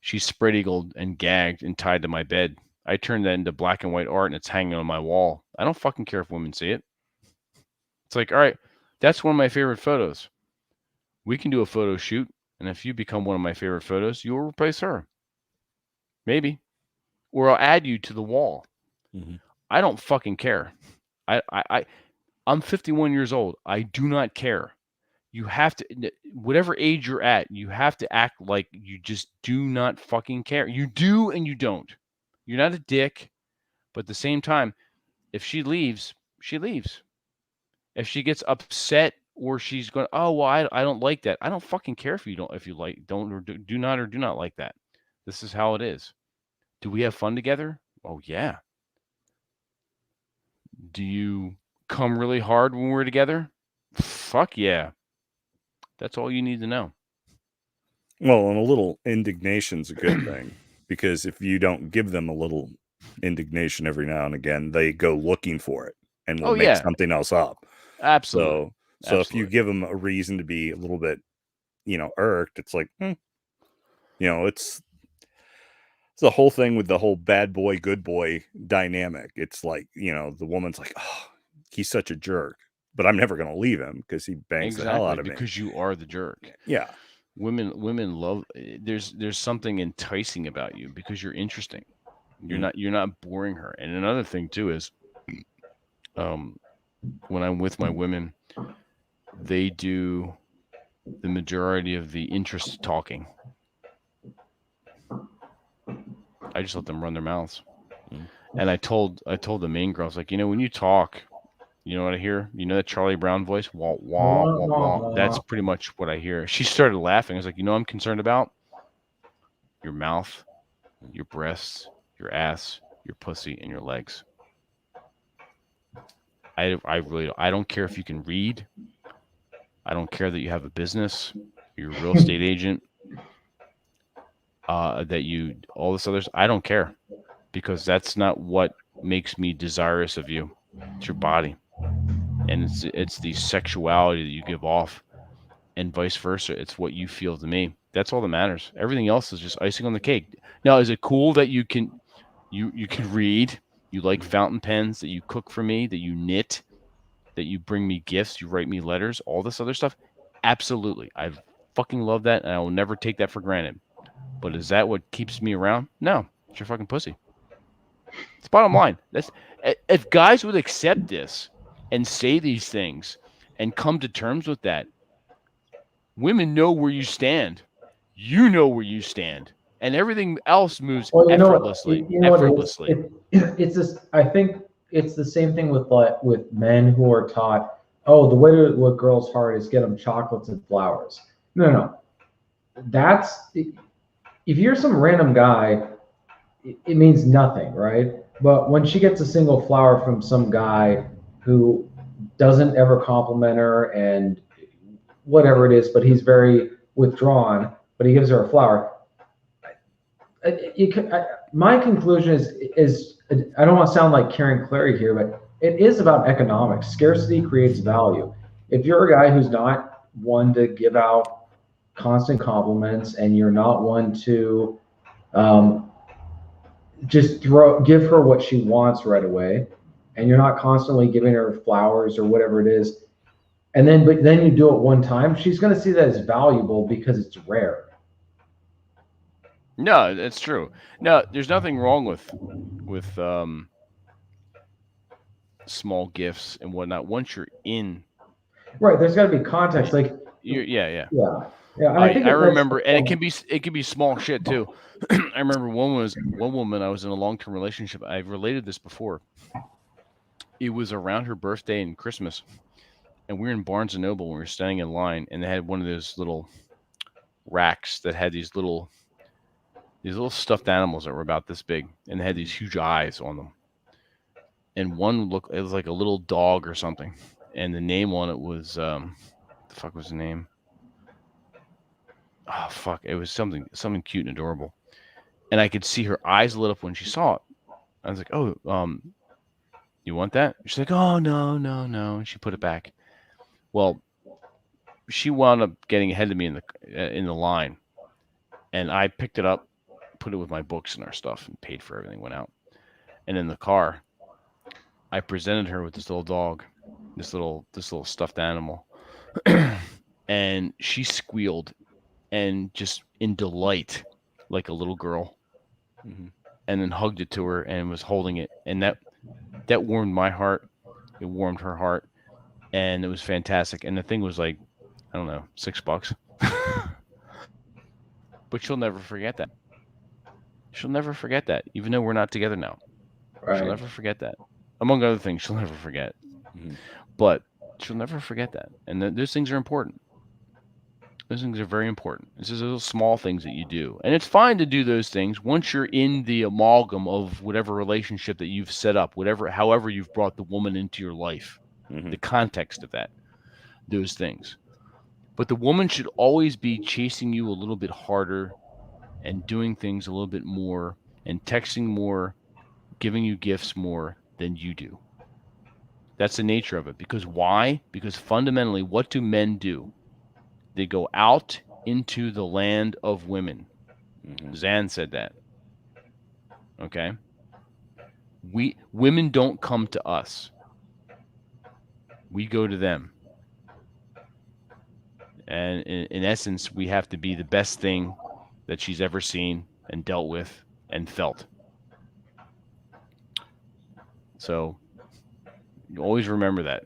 She's spread-eagled and gagged and tied to my bed. I turned that into black and white art, and it's hanging on my wall. I don't fucking care if women see it. It's like, all right, that's one of my favorite photos. We can do a photo shoot, and if you become one of my favorite photos, you will replace her. Maybe. Or I'll add you to the wall. Mm-hmm. I don't fucking care. I'm 51 years old. I do not care. You have to, whatever age you're at, you have to act like you just do not fucking care. You do and you don't. You're not a dick, but at the same time, if she leaves, she leaves. If she gets upset or she's going, oh, well, I don't like that. I don't fucking care if you don't or do not like that. This is how it is. Do we have fun together? Oh, yeah. Do you come really hard when we're together? Fuck yeah. That's all you need to know. Well, and a little indignation is a good thing, because if you don't give them a little indignation every now and again, they go looking for it and will make something else up. Absolutely. So if you give them a reason to be a little bit, irked, it's like, it's the whole thing with the whole bad boy, good boy dynamic. It's like, the woman's like, oh, he's such a jerk, but I'm never going to leave him because he bangs the hell out of me. Because you are the jerk. Yeah. Women love, there's something enticing about you because you're interesting. You're not boring her. And another thing too is, when I'm with my women, they do the majority of the interest talking. I just let them run their mouths. And I told the main girl, I was like, when you talk, you know what I hear? You know that Charlie Brown voice? Wah, wah, wah, wah. That's pretty much what I hear. She started laughing. I was like, I'm concerned about your mouth, your breasts, your ass, your pussy, and your legs. I don't care if you can read. I don't care that you have a business, you're a real estate agent, that you, all this others. I don't care, because that's not what makes me desirous of you. It's your body. And it's the sexuality that you give off, and vice versa. It's what you feel to me. That's all that matters. Everything else is just icing on the cake. Now, is it cool that you can read, you like fountain pens, that you cook for me, that you knit, that you bring me gifts, you write me letters, all this other stuff? Absolutely. I fucking love that, and I will never take that for granted. But is that what keeps me around? No. It's your fucking pussy. It's bottom line. If guys would accept this and say these things and come to terms with that, women know where you stand. You know where you stand. and everything else moves Well, effortlessly. you know what it is? Effortlessly. It's this. I think it's the same thing with men who are taught, oh, the way to a girl's heart is get them chocolates and flowers. No. That's if you're some random guy, it means nothing, right? But when she gets a single flower from some guy who doesn't ever compliment her and whatever it is, but he's very withdrawn, but he gives her a flower. My conclusion is I don't want to sound like Karen Clary here, but it is about economics. Scarcity creates value. If you're a guy who's not one to give out constant compliments, and you're not one to just give her what she wants right away, and you're not constantly giving her flowers or whatever it is, but then you do it one time, she's going to see that as valuable because it's rare. No, that's true. No, there's nothing wrong with small gifts and whatnot. Once you're in, right? There's got to be context. Like, yeah. And I remember, and it can be small shit too. I remember one woman I was in a long-term relationship. I've related this before. It was around her birthday and Christmas, and we were in Barnes and Noble. We were standing in line, and they had one of those little racks that had these little stuffed animals that were about this big, and they had these huge eyes on them. And one it was like a little dog or something, and the name on it was the fuck was the name? Oh fuck! It was something cute and adorable, and I could see her eyes lit up when she saw it. I was like, "Oh, you want that?" She's like, "Oh no," and she put it back. Well, she wound up getting ahead of me in the line, and I picked it up, put it with my books and our stuff, and paid for everything. Went out, and in the car, I presented her with this little dog, this little stuffed animal, and she squealed, and just in delight, like a little girl, and then hugged it to her and was holding it, and that warmed my heart. It warmed her heart, and it was fantastic. And the thing was like, I don't know, $6. But she'll never forget that. She'll never forget that, even though we're not together now. Right. She'll never forget that. Among other things, she'll never forget. But she'll never forget that. And those things are important. Those things are very important. It's just those small things that you do. And it's fine to do those things once you're in the amalgam of whatever relationship that you've set up, however you've brought the woman into your life, the context of that, those things. But the woman should always be chasing you a little bit harder and doing things a little bit more and texting more, giving you gifts more than you do. That's the nature of it. Because why? Because fundamentally, what do men do? They go out into the land of women. Zan said that. Okay? Women don't come to us. We go to them. And in essence, we have to be the best thing that she's ever seen and dealt with and felt. So you always remember that.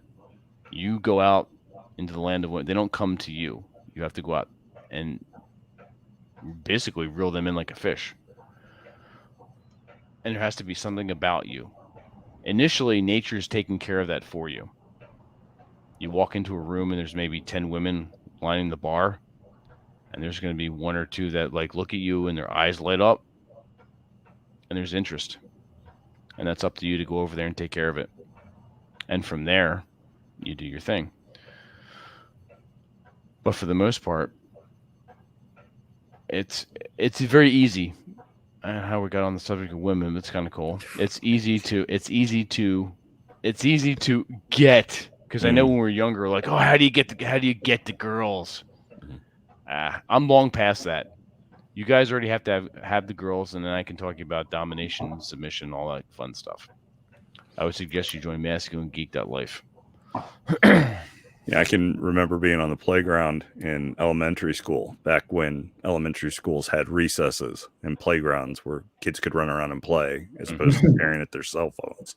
You go out into the land of women. They don't come to you. You have to go out and basically reel them in like a fish. And there has to be something about you. Initially, nature's taking care of that for you. You walk into a room and there's maybe 10 women lining the bar, and there's going to be one or two that like look at you and their eyes light up, and there's interest. And that's up to you to go over there and take care of it. And from there, you do your thing. But for the most part, it's very easy. How we got on the subject of women, that's kind of cool. It's easy to get, because I know when we were younger, like, oh, how do you get the girls? I'm long past that. You guys already have to have the girls, and then I can talk to you about domination, submission, all that fun stuff. I would suggest you join Masculine Geek.life. Yeah, I can remember being on the playground in elementary school back when elementary schools had recesses and playgrounds where kids could run around and play as opposed to staring at their cell phones.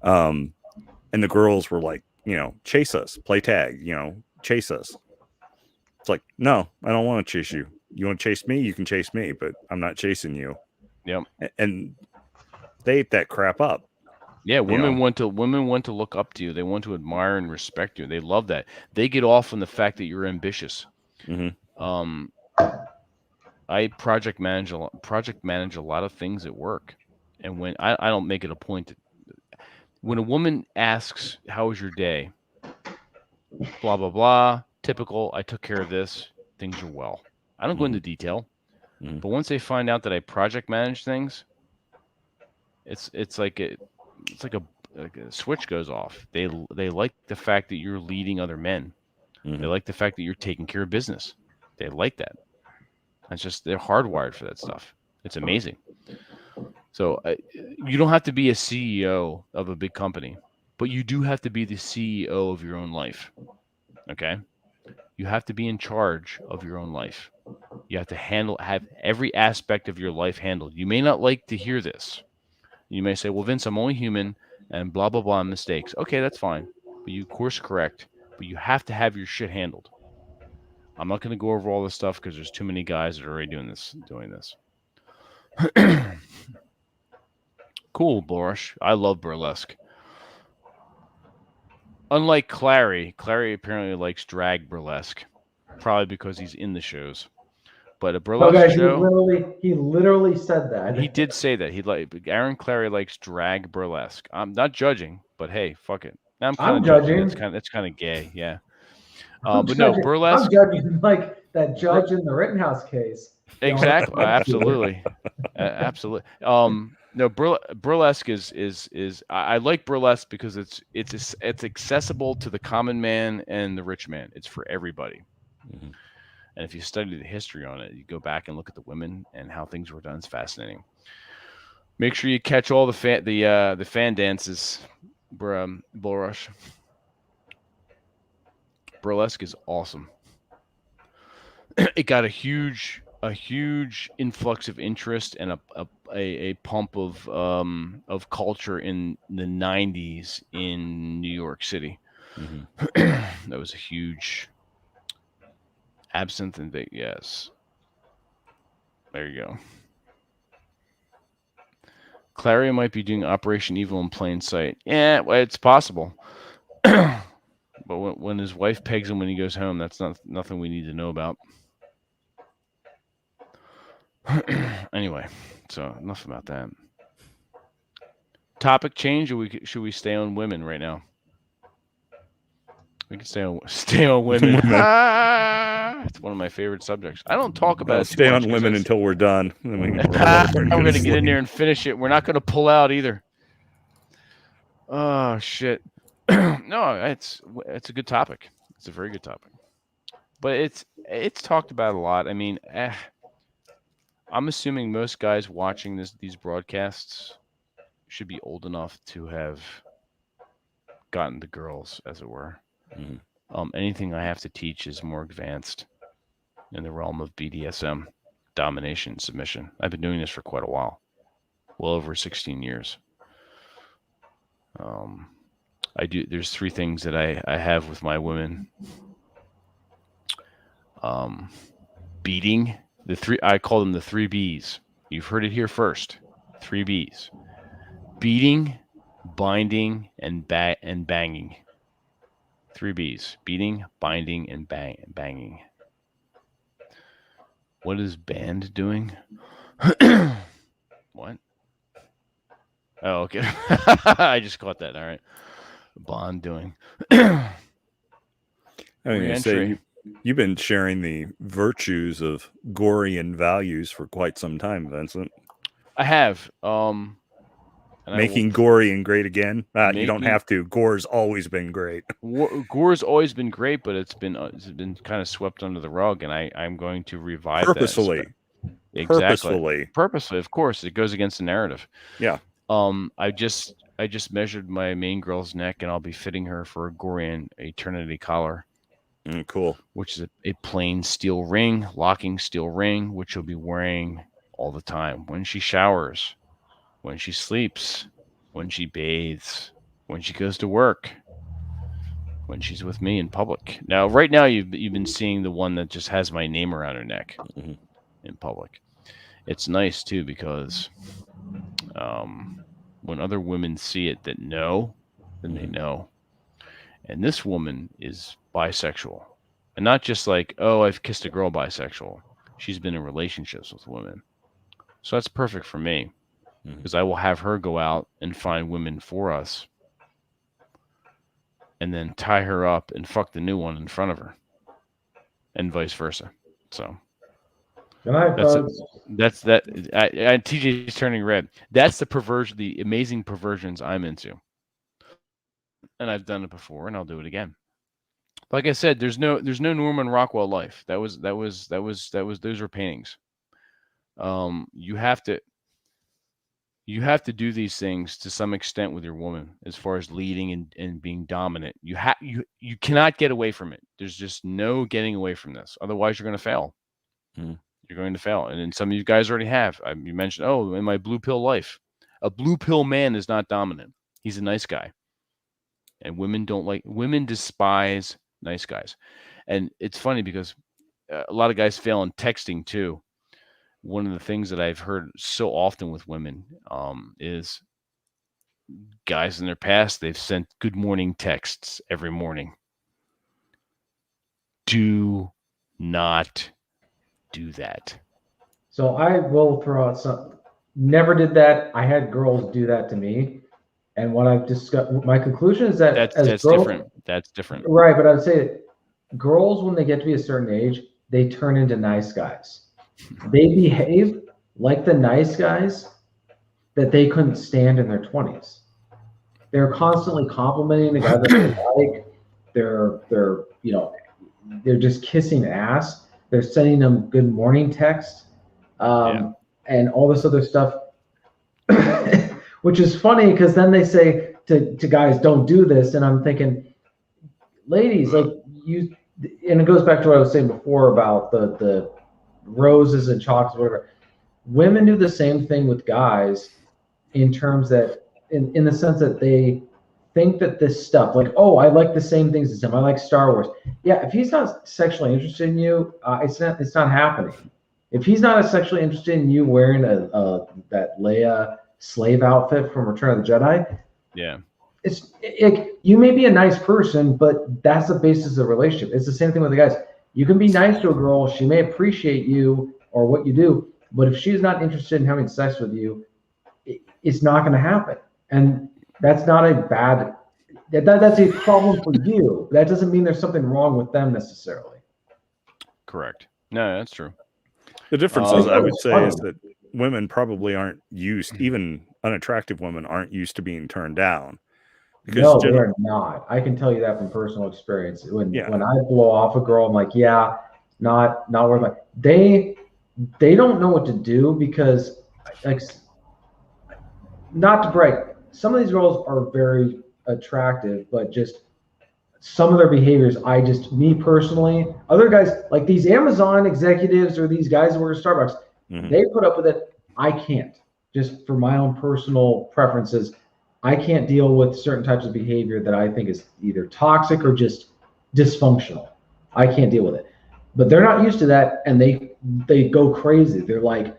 And the girls were like, chase us, play tag, chase us. It's like, no, I don't want to chase you. You want to chase me? You can chase me, but I'm not chasing you. Yep. And they ate that crap up. Yeah, women want to look up to you. They want to admire and respect you. They love that. They get off on the fact that you're ambitious. Mm-hmm. I project manage a lot of things at work, and when I don't make it a point to, when a woman asks, "How was your day?" Blah blah blah. Typical. I took care of this. Things are well. I don't go into detail, but once they find out that I project manage things, it's like a switch goes off. They like the fact that you're leading other men. They like the fact that you're taking care of business. They like that. It's just they're hardwired for that stuff. It's amazing. So you don't have to be a CEO of a big company, but you do have to be the CEO of your own life. Okay? You have to be in charge of your own life. You have to have every aspect of your life handled. You may not like to hear this. You may say, well, Vince, I'm only human and blah, blah, blah, mistakes. Okay, that's fine. But you course correct, but you have to have your shit handled. I'm not going to go over all this stuff because there's too many guys that are already doing this. Cool, Boris. I love burlesque. Unlike Clary apparently likes drag burlesque, probably because he's in the shows. But a burlesque show. He literally said that. He did say that Aaron Clary likes drag burlesque. I'm not judging, but hey, fuck it. I'm kind of judging. It's kind of gay, yeah. But no, burlesque. I'm judging like that judge in the Rittenhouse case. Exactly, absolutely, absolutely. No, burlesque is I like burlesque because it's accessible to the common man and the rich man. It's for everybody. Mm-hmm. And if you study the history on it, you go back and look at the women and how things were done. It's fascinating. Make sure you catch all the fan dances, Bullrush. Burlesque is awesome. It got a huge influx of interest and a pump of culture in the 90s in New York City. Mm-hmm. That was a huge absinthe and big, yes. There you go. Clary might be doing Operation Evil in plain sight. Yeah, well, it's possible. But when his wife pegs him when he goes home, that's nothing we need to know about. Anyway, so enough about that. Topic change, or should we stay on women right now? We can stay on women. It's one of my favorite subjects. I don't talk about it. Stay on women until we're done. Then we're going to get in there and finish it. We're not going to pull out either. Oh shit. No, it's a good topic. It's a very good topic. But it's talked about a lot. I mean, I'm assuming most guys watching these broadcasts should be old enough to have gotten the girls, as it were. Mm-hmm. Anything I have to teach is more advanced in the realm of BDSM, domination, submission. I've been doing this for quite a while, well over 16 years. There's 3 things that I have with my women. Beating, I call them the 3 B's. You've heard it here first. 3 B's. Beating, binding, and banging. 3 B's. Beating, binding, and banging. What is band doing? What? Oh, okay. I just caught that. All right. Bond doing. I was going to say, you've been sharing the virtues of Gorian values for quite some time, Vincent. I have. Making Gorian great again? You don't have to. Gore's always been great. Gore's always been great, but it's been kind of swept under the rug, and I'm going to revive purposefully. That. Exactly. Purposefully, of course. It goes against the narrative. Yeah. I just measured my main girl's neck, and I'll be fitting her for a Gorian Eternity collar. Cool. Which is a plain steel ring, locking steel ring, which she'll be wearing all the time when she showers, when she sleeps, when she bathes, when she goes to work. when she's with me in public. Now, right now, you've been seeing the one that just has my name around her neck in public. It's nice too because when other women see it that know, then they know. And this woman is bisexual, and not just like, oh, I've kissed a girl bisexual. She's been in relationships with women, so that's perfect for me because I will have her go out and find women for us. And then tie her up and fuck the new one in front of her, and vice versa. So Good night, folks. That's that. TJ's turning red. That's the perversion, the amazing perversions I'm into, and I've done it before, and I'll do it again. Like I said, there's no Norman Rockwell life. Those were paintings. You have to do these things to some extent with your woman as far as leading and being dominant. You cannot get away from it. There's just no getting away from this. Otherwise, you're going to fail. You're going to fail. And then some of you guys already have. You mentioned, oh, in my blue pill life, a blue pill man is not dominant. He's a nice guy. And women despise nice guys. And it's funny because a lot of guys fail in texting too. One of the things that I've heard so often with women is guys in their past, they've sent good morning texts every morning. Do not do that. So I will throw out some. Never did that. I had girls do that to me. And what I've discussed, my conclusion is that that's girls, different. That's different. Right. But I would say girls, when they get to be a certain age, they turn into nice guys. They behave like the nice guys that they couldn't stand in their 20s. They're constantly complimenting the guy that they like. They're just kissing ass. They're sending them good morning texts, and all this other stuff, which is funny because then they say to guys, don't do this. And I'm thinking, ladies, like you, and it goes back to what I was saying before about the roses and chocolates, whatever. Women do the same thing with guys in terms that, in the sense that they think that this stuff, like, oh, I like the same things as him. I like Star Wars. Yeah, if he's not sexually interested in you, it's not happening. If he's not sexually interested in you wearing that Leia slave outfit from Return of the Jedi, yeah, you may be a nice person, but that's the basis of the relationship. It's the same thing with the guys. You can be nice to a girl. She may appreciate you or what you do, but if she's not interested in having sex with you, it's not going to happen. And that's not a bad, that's a problem for you. That doesn't mean there's something wrong with them necessarily. Correct. No, that's true. The difference is, I would say, is that women probably aren't used, even unattractive women aren't used to being turned down. No, they're not. I can tell you that from personal experience. When I blow off a girl, I'm like, yeah, not worth my. They don't know what to do because, like, not to brag, some of these girls are very attractive, but just some of their behaviors, me personally, other guys like these Amazon executives or these guys who work at Starbucks, they put up with it. I can't. Just for my own personal preferences, I can't deal with certain types of behavior that I think is either toxic or just dysfunctional. I can't deal with it. But they're not used to that, and they go crazy. They're like,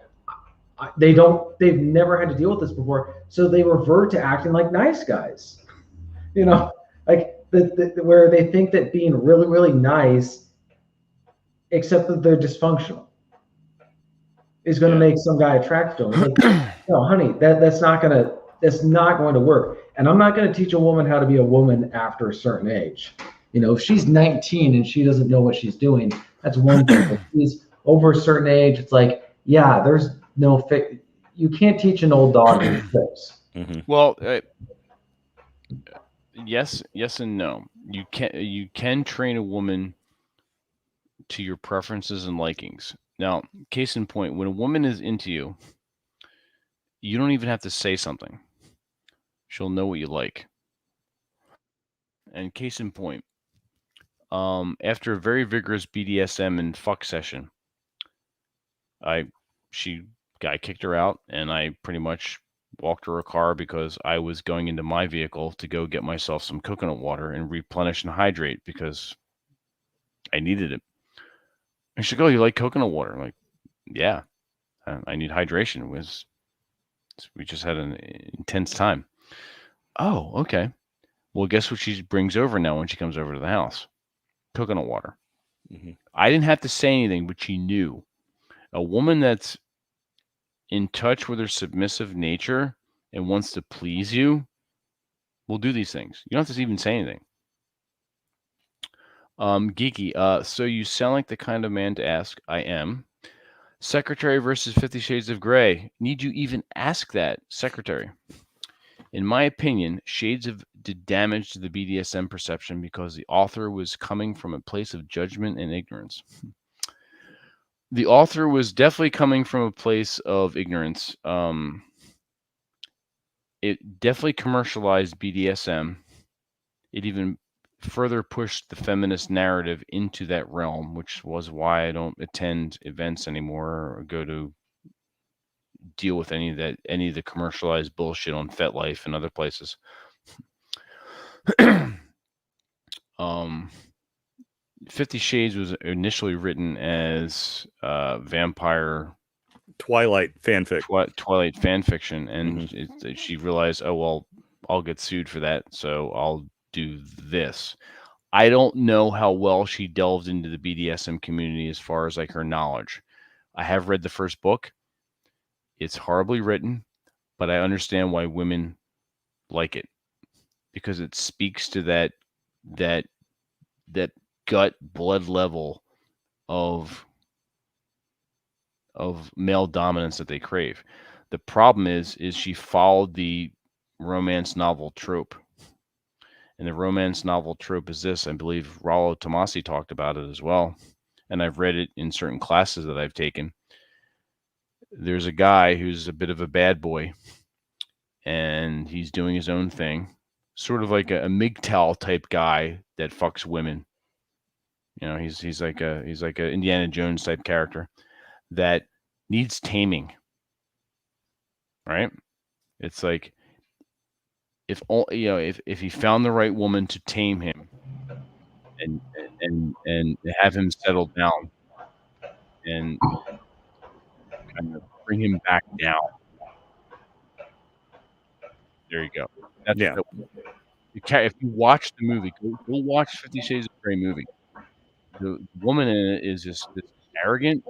they've never had to deal with this before, so they revert to acting like nice guys. Like where they think that being really, really nice, except that they're dysfunctional, is going to make some guy attracted to them. It's like, no, honey, that's not going to work. And I'm not going to teach a woman how to be a woman after a certain age. If she's 19 and she doesn't know what she's doing, that's one thing. If she's over a certain age, it's like, yeah, there's no fix. You can't teach an old dog to fix. Well, yes and no. You can train a woman to your preferences and likings. Now, case in point, when a woman is into you, you don't even have to say something. She'll know what you like. And case in point, after a very vigorous BDSM and fuck session, I kicked her out, and I pretty much walked to her car because I was going into my vehicle to go get myself some coconut water and replenish and hydrate because I needed it. And she'd go, "You like coconut water?" I'm like, "Yeah, I need hydration." We just had an intense time. Oh, okay. Well, guess what she brings over now when she comes over to the house? Coconut water. Mm-hmm. I didn't have to say anything, but she knew. A woman that's in touch with her submissive nature and wants to please you will do these things. You don't have to even say anything. Geeky, so you sound like the kind of man to ask. I am. Secretary versus 50 Shades of Grey. Need you even ask that, Secretary? In my opinion, Shades did damage to the BDSM perception because the author was coming from a place of judgment and ignorance. The author was definitely coming from a place of ignorance. It definitely commercialized BDSM. It even further pushed the feminist narrative into that realm, which was why I don't attend events anymore or go to deal with any of the commercialized bullshit on FetLife and other places. 50 Shades was initially written as vampire Twilight fanfic. Twilight fan fiction, and she realized, oh well, I'll get sued for that, so I'll do this. I don't know how well she delved into the BDSM community as far as like her knowledge. I have read the first book. It's horribly written, but I understand why women like it because it speaks to that gut blood level of male dominance that they crave. The problem is she followed the romance novel trope. And the romance novel trope is this. I believe Rollo Tomasi talked about it as well. And I've read it in certain classes that I've taken. There's a guy who's a bit of a bad boy. And he's doing his own thing. Sort of like a MGTOW type guy that fucks women. You know, he's like a Indiana Jones type character that needs taming. Right? It's like if he found the right woman to tame him and have him settle down and kind of bring him back down. There you go. That's if you watch the movie, go watch 50 Shades of Grey movie. The woman in it is just this arrogant,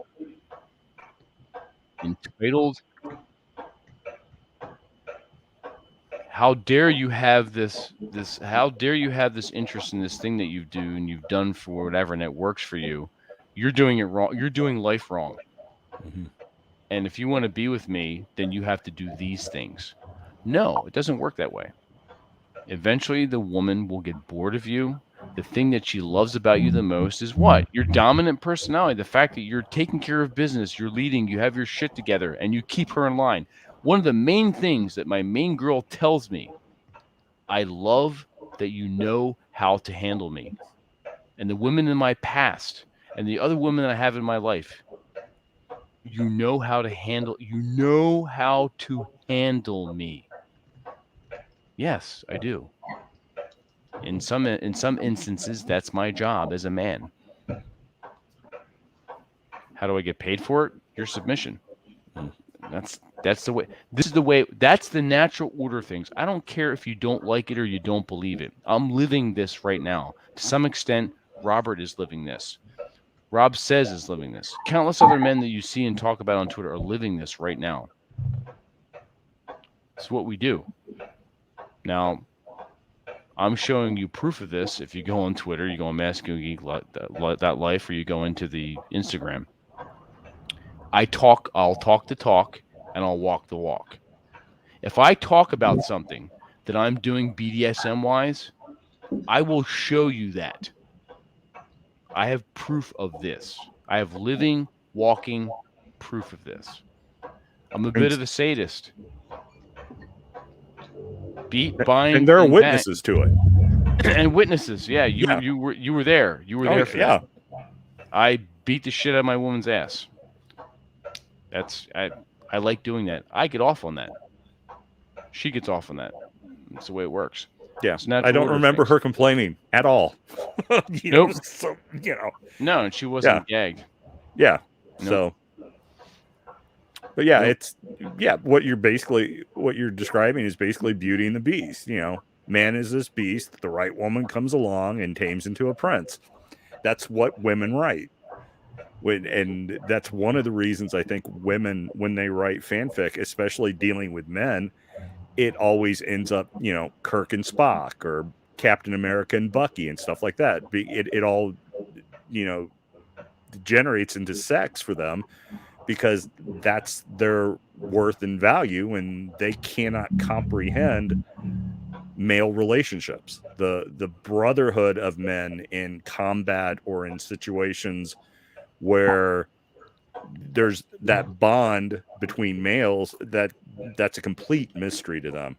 entitled. How dare you have this? How dare you have this interest in this thing that you do and you've done for whatever, and it works for you? You're doing it wrong. You're doing life wrong. Mm-hmm. And if you want to be with me, then you have to do these things. No, it doesn't work that way. Eventually, the woman will get bored of you. The thing that she loves about you the most is what? Your dominant personality. The fact that you're taking care of business, you're leading, you have your shit together, and you keep her in line. One of the main things that my main girl tells me, I love that you know how to handle me. And the women in my past and the other women I have in my life, you know how to handle me. Yes, I do. In some instances, that's my job as a man. How do I get paid for it? Your submission. That's the way. This is the way. That's the natural order of things. I don't care if you don't like it or you don't believe it. I'm living this right now. To some extent, Robert is living this. Rob Says is living this. Countless other men that you see and talk about on Twitter are living this right now. It's what we do. Now, I'm showing you proof of this. If you go on Twitter, you go on Massacres.life, or you go into the Instagram. I'll talk the talk, and I'll walk the walk. If I talk about something that I'm doing BDSM-wise, I will show you that. I have proof of this. I have living, walking proof of this. I'm a bit of a sadist. Beat, bind, and there are witnesses to it. And witnesses, yeah. You were there. You were there for that. I beat the shit out of my woman's ass. I like doing that. I get off on that. She gets off on that. That's the way it works. Yeah, It's natural I don't order remember things. her complaining at all. Nope. So, No, and she wasn't gagged. Yeah. Nope. So, but yeah, Nope. what you're describing is basically Beauty and the Beast. Man is this beast. The right woman comes along and tames into a prince. That's what women write. And that's one of the reasons I think women, when they write fanfic, especially dealing with men, it always ends up, Kirk and Spock or Captain America and Bucky and stuff like that. It all, degenerates into sex for them because that's their worth and value, and they cannot comprehend male relationships. The brotherhood of men in combat or in situations where there's that bond between males, that's a complete mystery to them.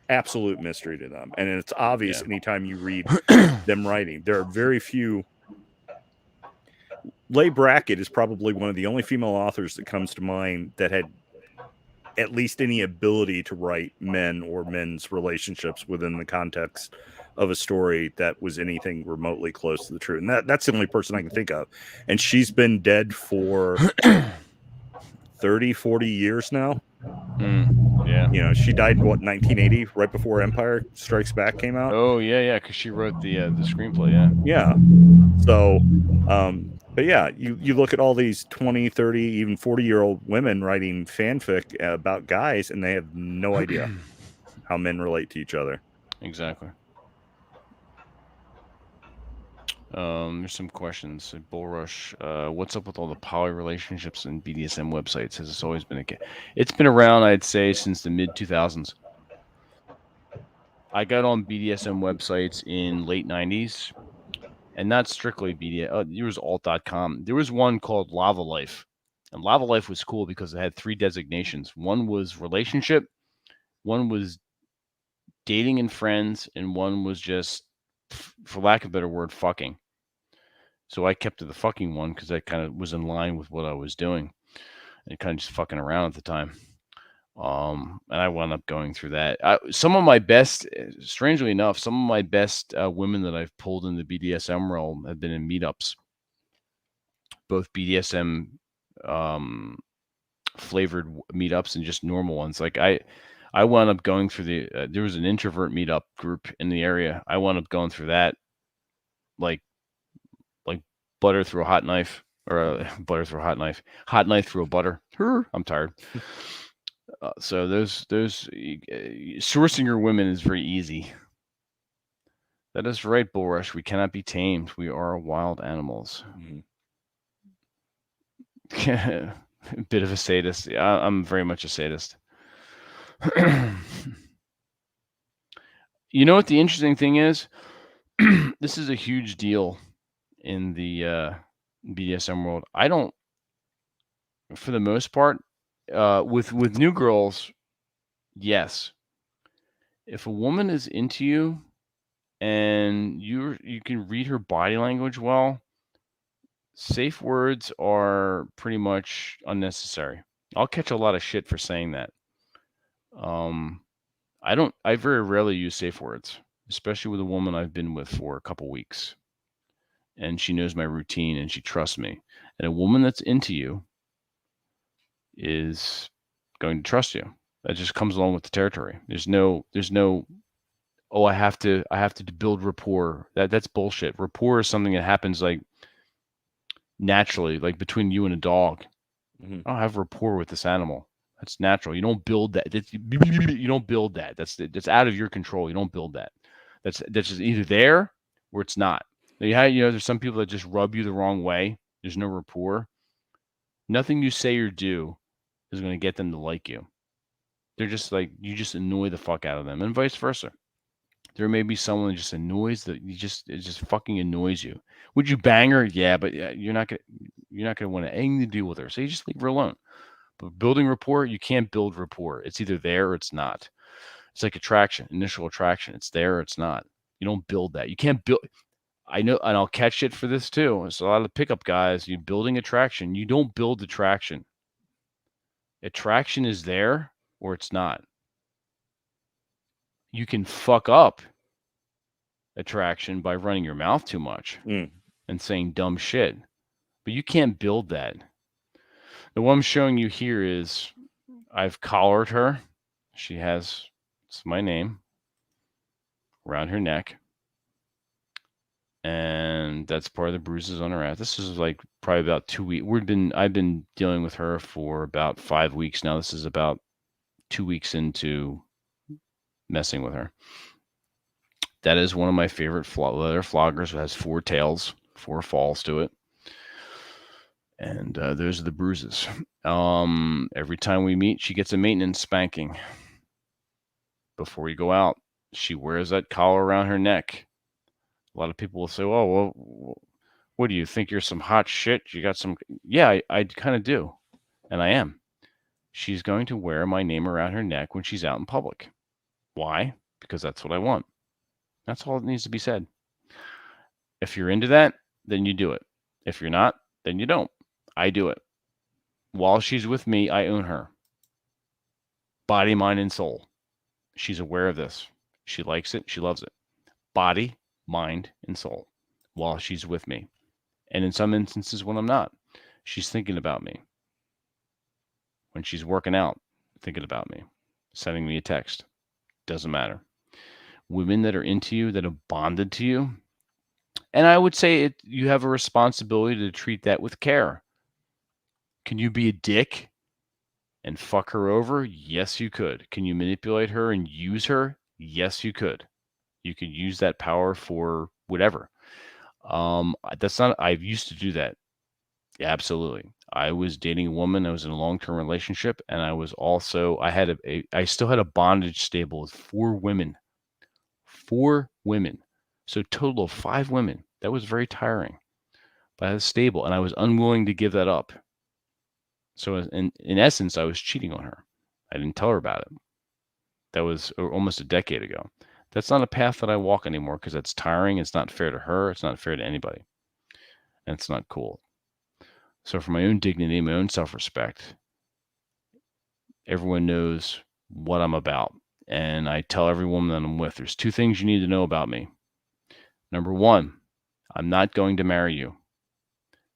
Absolute mystery to them. And it's obvious anytime you read them writing. There are very few. Leigh Brackett is probably one of the only female authors that comes to mind that had at least any ability to write men or men's relationships within the context of a story that was anything remotely close to the truth. And that's the only person I can think of. And she's been dead for 30, 40 years now. Yeah. She died in 1980, right before Empire Strikes Back came out. Oh yeah, because she wrote the screenplay. Yeah. So, but yeah, you look at all these 20, 30, even 40-year-old women writing fanfic about guys, and they have no idea how men relate to each other. Exactly. There's some questions. Bullrush, what's up with all the poly relationships and BDSM websites? Has this always been it's been around, I'd say, since the mid 2000s. I got on BDSM websites in late 90s, and not strictly BDSM. There was alt.com. There was one called Lava Life, and Lava Life was cool because it had 3 designations. One was relationship, one was dating and friends, and one was just, for lack of a better word, fucking. So I kept to the fucking one because that kind of was in line with what I was doing and kind of just fucking around at the time. And I wound up going through that. Some of my best, strangely enough, some of my best women that I've pulled in the BDSM realm have been in meetups, both BDSM flavored meetups and just normal ones. Like I wound up going through there was an introvert meetup group in the area. I wound up going through that like butter through a hot knife, or butter through a hot knife through a butter. I'm tired. So those sourcing your women is very easy. That is right, Bullrush. We cannot be tamed. We are wild animals. Mm-hmm. Bit of a sadist. Yeah, I'm very much a sadist. You know what the interesting thing is? This is a huge deal in the BDSM world. I don't, for the most part, with new girls, yes. If a woman is into you and you can read her body language well, safe words are pretty much unnecessary. I'll catch a lot of shit for saying that. I very rarely use safe words, especially with a woman I've been with for a couple weeks. And she knows my routine and she trusts me. And a woman that's into you is going to trust you. That just comes along with the territory. There's no oh, I have to build rapport. That's bullshit. Rapport is something that happens like naturally, like between you and a dog. Mm-hmm. I don't have rapport with this animal. That's natural. You don't build that. You don't build that. That's out of your control. You don't build that. That's just either there or it's not. There's some people that just rub you the wrong way. There's no rapport. Nothing you say or do is going to get them to like you. They're just like, you just annoy the fuck out of them, and vice versa. There may be someone that just annoys it just fucking annoys you. Would you bang her? Yeah, but you're not gonna want anything to do with her. So you just leave her alone. But building rapport, you can't build rapport. It's either there or it's not. It's like attraction, initial attraction. It's there or it's not. You don't build that. You can't build. I know, and I'll catch shit for this too. It's a lot of pickup guys. You're building attraction. You don't build attraction. Attraction is there or it's not. You can fuck up attraction by running your mouth too much and saying dumb shit, but you can't build that. The one I'm showing you here is I've collared her. She has, it's my name, around her neck. And that's part of the bruises on her ass. This is like probably about 2 weeks. I've been dealing with her for about 5 weeks now. This is about 2 weeks into messing with her. That is one of my favorite leather floggers. It has 4 tails, 4 falls to it. And those are the bruises. Every time we meet, she gets a maintenance spanking. Before we go out, she wears that collar around her neck. A lot of people will say, "Oh, well, what do you think? You're some hot shit? You got some?" Yeah, I kind of do, and I am. She's going to wear my name around her neck when she's out in public. Why? Because that's what I want. That's all that needs to be said. If you're into that, then you do it. If you're not, then you don't. I do it. While she's with me, I own her. Body, mind, and soul. She's aware of this. She likes it. She loves it. Body, mind, and soul while she's with me. And in some instances when I'm not, she's thinking about me. When she's working out, thinking about me, sending me a text. Doesn't matter. Women that are into you, that have bonded to you, and I would say you have a responsibility to treat that with care. Can you be a dick and fuck her over? Yes, you could. Can you manipulate her and use her? Yes, you could. You could use that power for whatever. That's not, I used to do that. Yeah, absolutely. I was dating a woman. I was in a long-term relationship, and I was also, I still had a bondage stable with 4 women. 4 women. So total of 5 women. That was very tiring. But I was stable, and I was unwilling to give that up. So in essence, I was cheating on her. I didn't tell her about it. That was almost a decade ago. That's not a path that I walk anymore because that's tiring. It's not fair to her. It's not fair to anybody. And it's not cool. So for my own dignity, my own self-respect, everyone knows what I'm about. And I tell every woman that I'm with, there's 2 things you need to know about me. Number 1, I'm not going to marry you.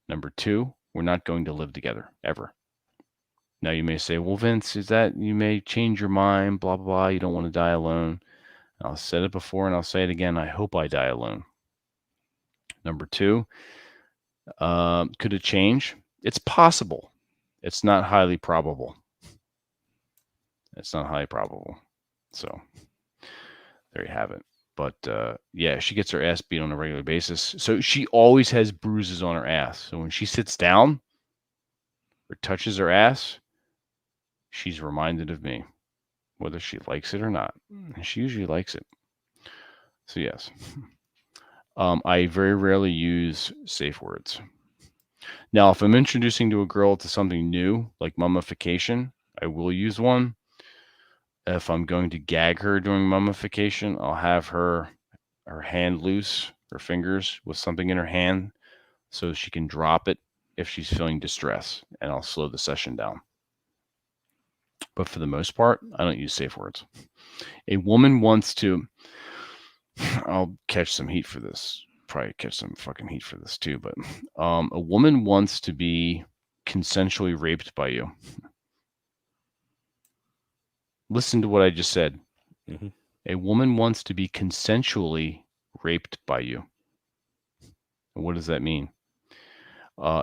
Number 2, we're not going to live together, ever. Now you may say, well, Vince, is that you may change your mind, blah, blah, blah. You don't want to die alone. I'll said it before and I'll say it again. I hope I die alone. Number 2, could it change? It's possible. It's not highly probable. It's not highly probable. So there you have it. But yeah, she gets her ass beat on a regular basis. So she always has bruises on her ass. So when she sits down or touches her ass, she's reminded of me, whether she likes it or not. And she usually likes it. So yes. I very rarely use safe words. Now, if I'm introducing to a girl to something new, like mummification, I will use one. If I'm going to gag her during mummification, I'll have her hand loose, her fingers with something in her hand, so she can drop it if she's feeling distress, and I'll slow the session down. But for the most part, I don't use safe words. A woman wants to, I'll catch some heat for this. Probably catch some fucking heat for this too, but a woman wants to be consensually raped by you. Listen to what I just said. Mm-hmm. A woman wants to be consensually raped by you. What does that mean?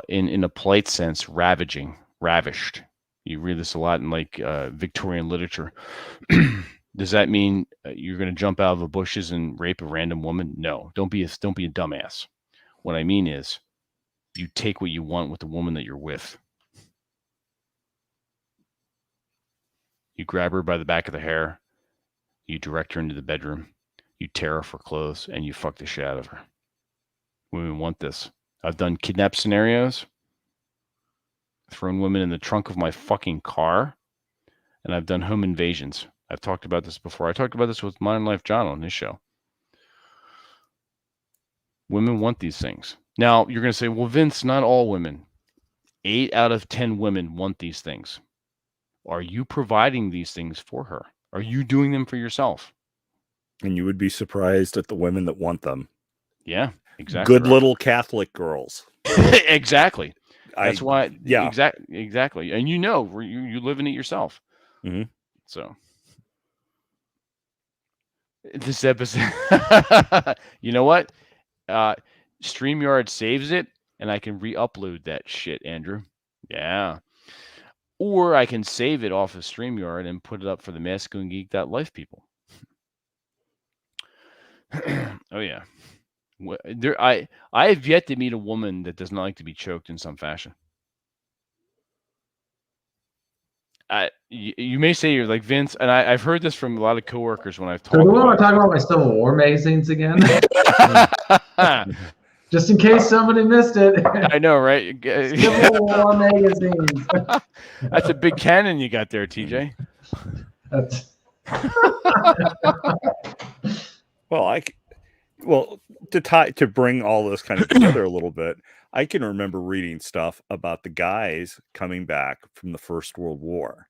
In a polite sense, ravished. You read this a lot in like Victorian literature. Does that mean you're going to jump out of the bushes and rape a random woman? No, don't be a dumbass. What I mean is, you take what you want with the woman that you're with. You grab her by the back of the hair, you direct her into the bedroom, you tear her for clothes, and you fuck the shit out of her. Women want this. I've done kidnap scenarios, thrown women in the trunk of my fucking car, and I've done home invasions. I've talked about this before. I talked about this with Modern Life John on his show. Women want these things. Now, you're going to say, well, Vince, not all women. 8 out of 10 women want these things. Are you providing these things for her? Are you doing them for yourself? And you would be surprised at the women that want them. Yeah, exactly. Good right. little Catholic girls. Exactly. That's why. Yeah. Exactly. And you live in it yourself. Mm-hmm. So this episode, you know what? StreamYard saves it, and I can re-upload that shit, Andrew. Yeah. Or I can save it off of StreamYard and put it up for the MasculineGeek.life people. Oh yeah. I have yet to meet a woman that does not like to be choked in some fashion. You may say you're like Vince, and I've heard this from a lot of coworkers when I've talked. So do we want to talk about my Civil War magazines again? Just in case somebody missed it. I know, right? Civil War magazines. That's a big cannon you got there, TJ. Well, to bring all this kind of together a little bit, I can remember reading stuff about the guys coming back from the First World War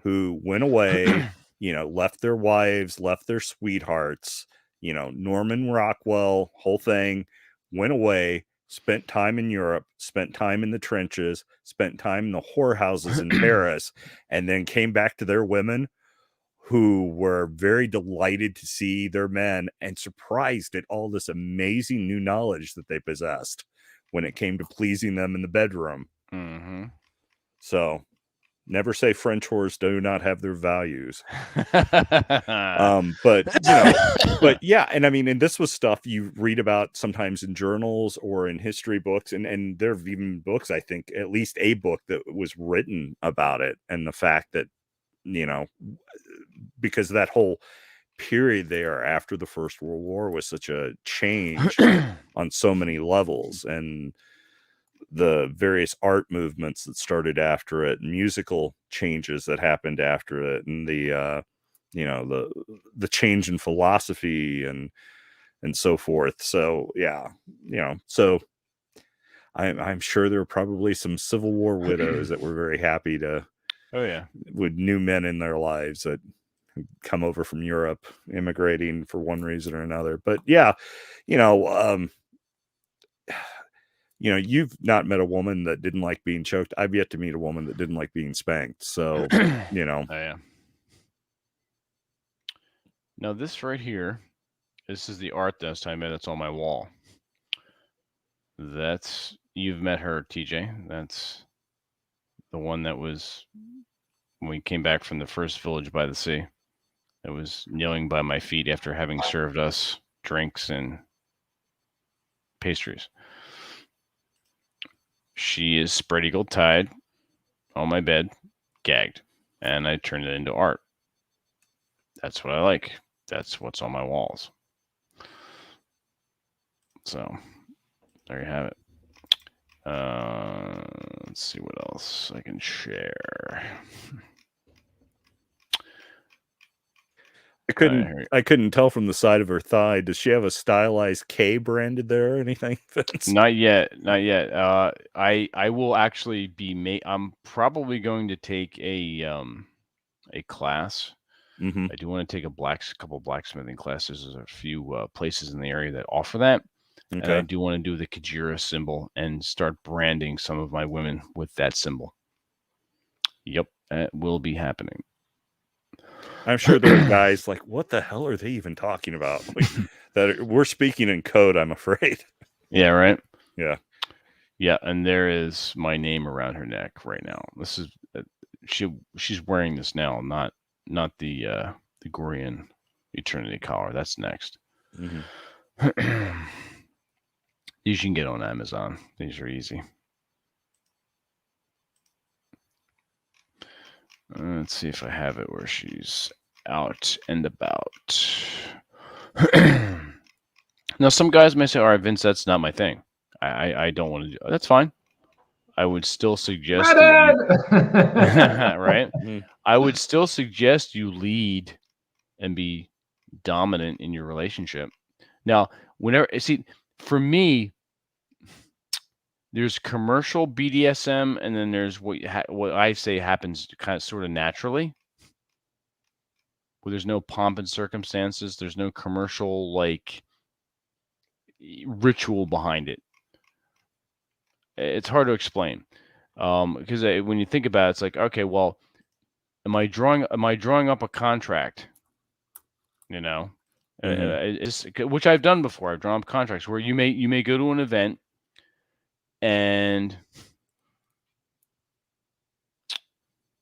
who went away, left their wives, left their sweethearts, Norman Rockwell, whole thing, went away, spent time in Europe, spent time in the trenches, spent time in the whorehouses in Paris, and then came back to their women who were very delighted to see their men and surprised at all this amazing new knowledge that they possessed when it came to pleasing them in the bedroom. Mm-hmm. So never say French whores do not have their values. But yeah, and I mean, and this was stuff you read about sometimes in journals or in history books, and there have even books, I think at least a book that was written about it, and the fact that, because that whole period there after the First World War was such a change on so many levels, and the various art movements that started after it, musical changes that happened after it, and the change in philosophy and so forth. So yeah, so I'm sure there were probably some Civil War widows that were very happy to, with new men in their lives that come over from Europe, immigrating for one reason or another. But yeah, you've not met a woman that didn't like being choked. I've yet to meet a woman that didn't like being spanked. So, Oh, yeah. Now this right here, this is the art that's on my wall. You've met her, TJ. That's the one that was when we came back from the first village by the sea. That was kneeling by my feet after having served us drinks and pastries. She is spread eagle tied on my bed, gagged, and I turned it into art. That's what I like. That's what's on my walls. So there you have it. Let's see what else I can share. I couldn't tell from the side of her thigh. Does she have a stylized K branded there or anything? Not yet. I will actually be I'm probably going to take a class. Mm-hmm. I do want to take a couple blacksmithing classes. There's a few places in the area that offer that. Okay. And I do want to do the Kajira symbol and start branding some of my women with that symbol. Yep, that will be happening. I'm sure there are guys like, what the hell are they even talking about? We're speaking in code, I'm afraid. Yeah, right? Yeah. Yeah, and there is my name around her neck right now. This is she's wearing this now, not the Gorian Eternity collar. That's next. Mm-hmm. These you can get on Amazon. These are easy. Let's see if I have it where she's out and about. Now, some guys may say, all right, Vince, that's not my thing. I don't want to do it. That's fine. I would still suggest right? Mm-hmm. I would still suggest you lead and be dominant in your relationship. Now, for me, there's commercial BDSM, and then there's what I say happens kind of sort of naturally, where there's no pomp and circumstances. There's no commercial like ritual behind it. It's hard to explain because when you think about it, it's like, okay, well, am I drawing up a contract? You know, which I've done before. I've drawn up contracts where you may go to an event and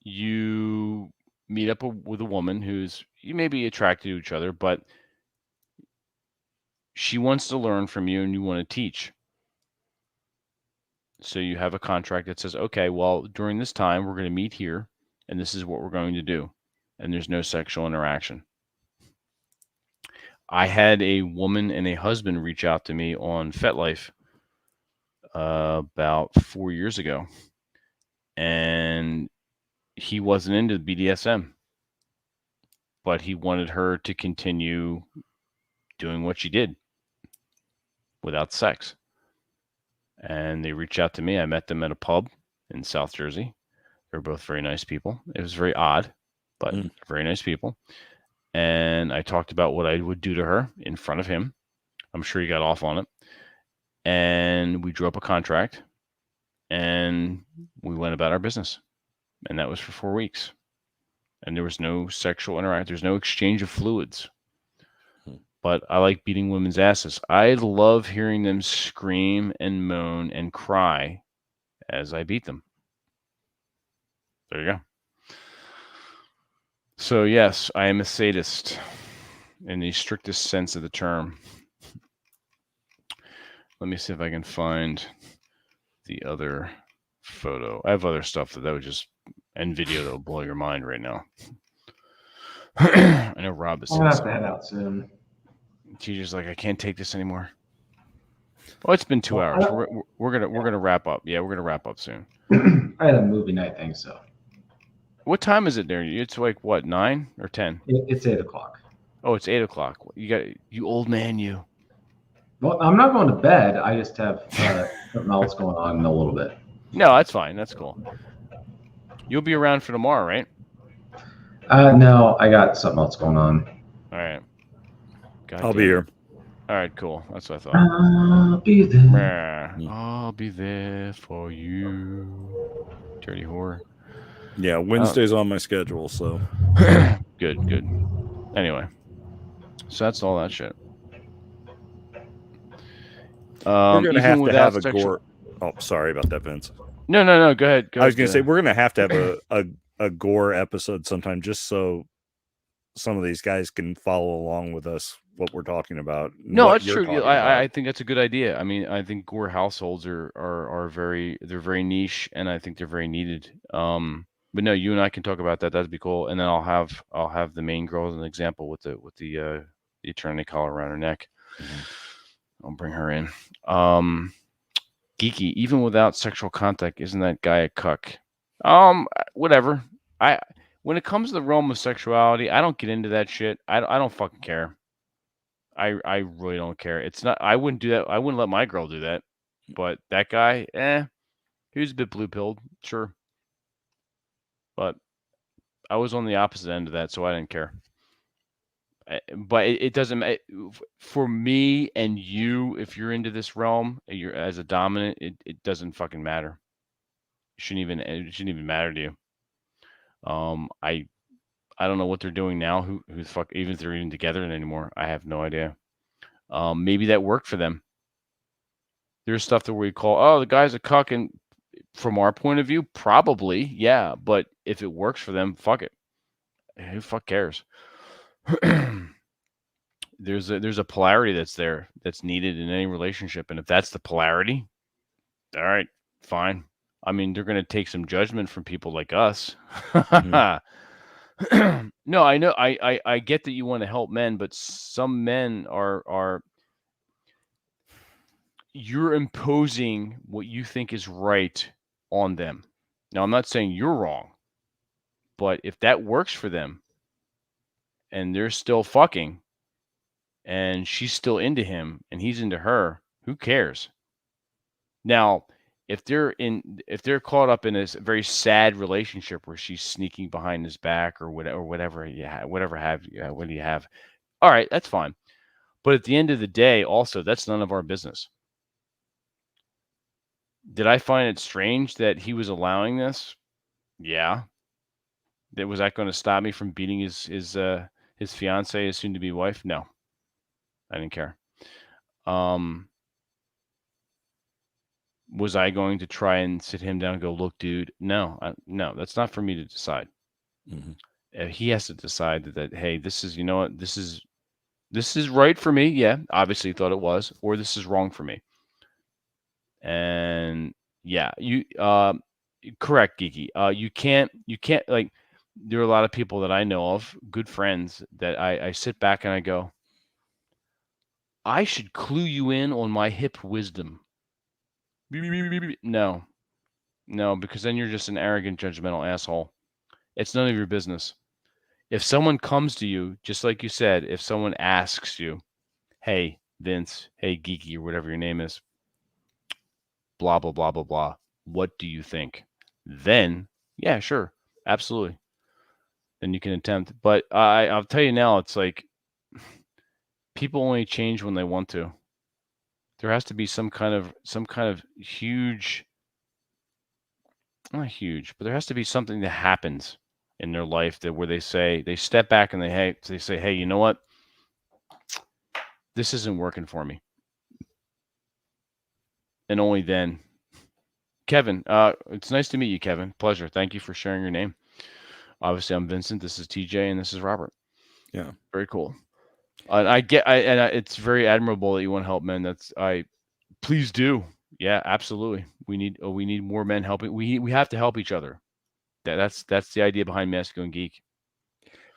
you meet up with a woman who's, you may be attracted to each other, but she wants to learn from you and you want to teach. So you have a contract that says, okay, well, during this time, we're going to meet here and this is what we're going to do. And there's no sexual interaction. I had a woman and a husband reach out to me on FetLife about 4 years ago. And he wasn't into BDSM, but he wanted her to continue doing what she did without sex. And they reached out to me. I met them at a pub in South Jersey. They're both very nice people. It was very odd, but very nice people. And I talked about what I would do to her in front of him. I'm sure he got off on it. And we drew up a contract and we went about our business. And that was for 4 weeks. And there was no sexual interaction. There's no exchange of fluids. But I like beating women's asses. I love hearing them scream and moan and cry as I beat them. There you go. So yes, I am a sadist in the strictest sense of the term. Let me see if I can find the other photo. I have other stuff that would just, and video that will blow your mind right now. I know Rob is. I'm gonna have to head out soon. TJ's like, I can't take this anymore. Well, it's been 2 hours. We're gonna wrap up. Yeah, we're gonna wrap up soon. I had a movie night thing, so. What time is it there? It's like what, 9 or 10? It's 8:00. Oh, it's 8:00. You old man, you. Well, I'm not going to bed. I just have something else going on in a little bit. No, that's fine. That's cool. You'll be around for tomorrow, right? No, I got something else going on. All right. I'll be here. All right, cool. That's what I thought. I'll be there. I'll be there for you. Dirty whore. Yeah, Wednesday's on my schedule, so. Good. Anyway, so that's all that shit. We're gonna have to have a gore. Oh, sorry about that, Vince. No. Go ahead. I was gonna say we're gonna have to have a gore episode sometime, just so some of these guys can follow along with us what we're talking about. No, that's true. I think that's a good idea. I mean, I think gore households are very niche, and I think they're very needed. But no, you and I can talk about that. That'd be cool. And then I'll have the main girl as an example with the eternity collar around her neck. I'll bring her in. Geeky, even without sexual contact, isn't that guy a cuck? Whatever. When it comes to the realm of sexuality, I don't get into that shit. I don't fucking care. I really don't care. It's not. I wouldn't do that. I wouldn't let my girl do that. But that guy, he was a bit blue-pilled, sure. But I was on the opposite end of that, so I didn't care. But it doesn't matter for me and you. If you're into this realm, you're as a dominant. It doesn't fucking matter. It shouldn't even matter to you. I don't know what they're doing now. Who the fuck, even if they're even together anymore, I have no idea. Maybe that worked for them. There's stuff that we call, oh, the guy's a cuck, and from our point of view, probably, yeah. But if it works for them, fuck it. Who fuck cares? There's a polarity that's needed in any relationship, and if that's the polarity, all right, fine. I mean, they're going to take some judgment from people like us. No, I know. I get that you want to help men, but some men are you're imposing what you think is right on them. Now, I'm not saying you're wrong, but if that works for them and they're still fucking and she's still into him and he's into her, who cares? Now, if they're caught up in this very sad relationship where she's sneaking behind his back or whatever what do you have? All right, that's fine. But at the end of the day, also, that's none of our business. Did I find it strange that he was allowing this? Yeah. Was that going to stop me from beating his fiance, his soon-to-be wife? No, I didn't care. Was I going to try and sit him down and go, look, dude? No, no, that's not for me to decide. He has to decide that, hey, this is, you know what, this is right for me. Yeah, obviously thought it was, or this is wrong for me. And yeah, you correct, Geeky. You can't like. There are a lot of people that I know of, good friends, that I sit back and I go, I should clue you in on my hip wisdom. No, because then you're just an arrogant, judgmental asshole. It's none of your business. If someone comes to you, just like you said, if someone asks you, hey, Vince, hey, Geeky, or whatever your name is, blah, blah, blah, blah, blah, what do you think? Then, yeah, sure, absolutely. Then you can attempt. But I'll tell you now, it's like people only change when they want to. There has to be some kind of huge, not huge, but there has to be something that happens in their life that where they step back and they say, hey, you know what? This isn't working for me. And only then. Kevin, it's nice to meet you, Kevin. Pleasure. Thank you for sharing your name. Obviously, I'm Vincent. This is TJ, and this is Robert. Yeah, very cool. And it's very admirable that you want to help men. Please do. Yeah, absolutely. We need more men helping. We have to help each other. That's the idea behind Masculine Geek.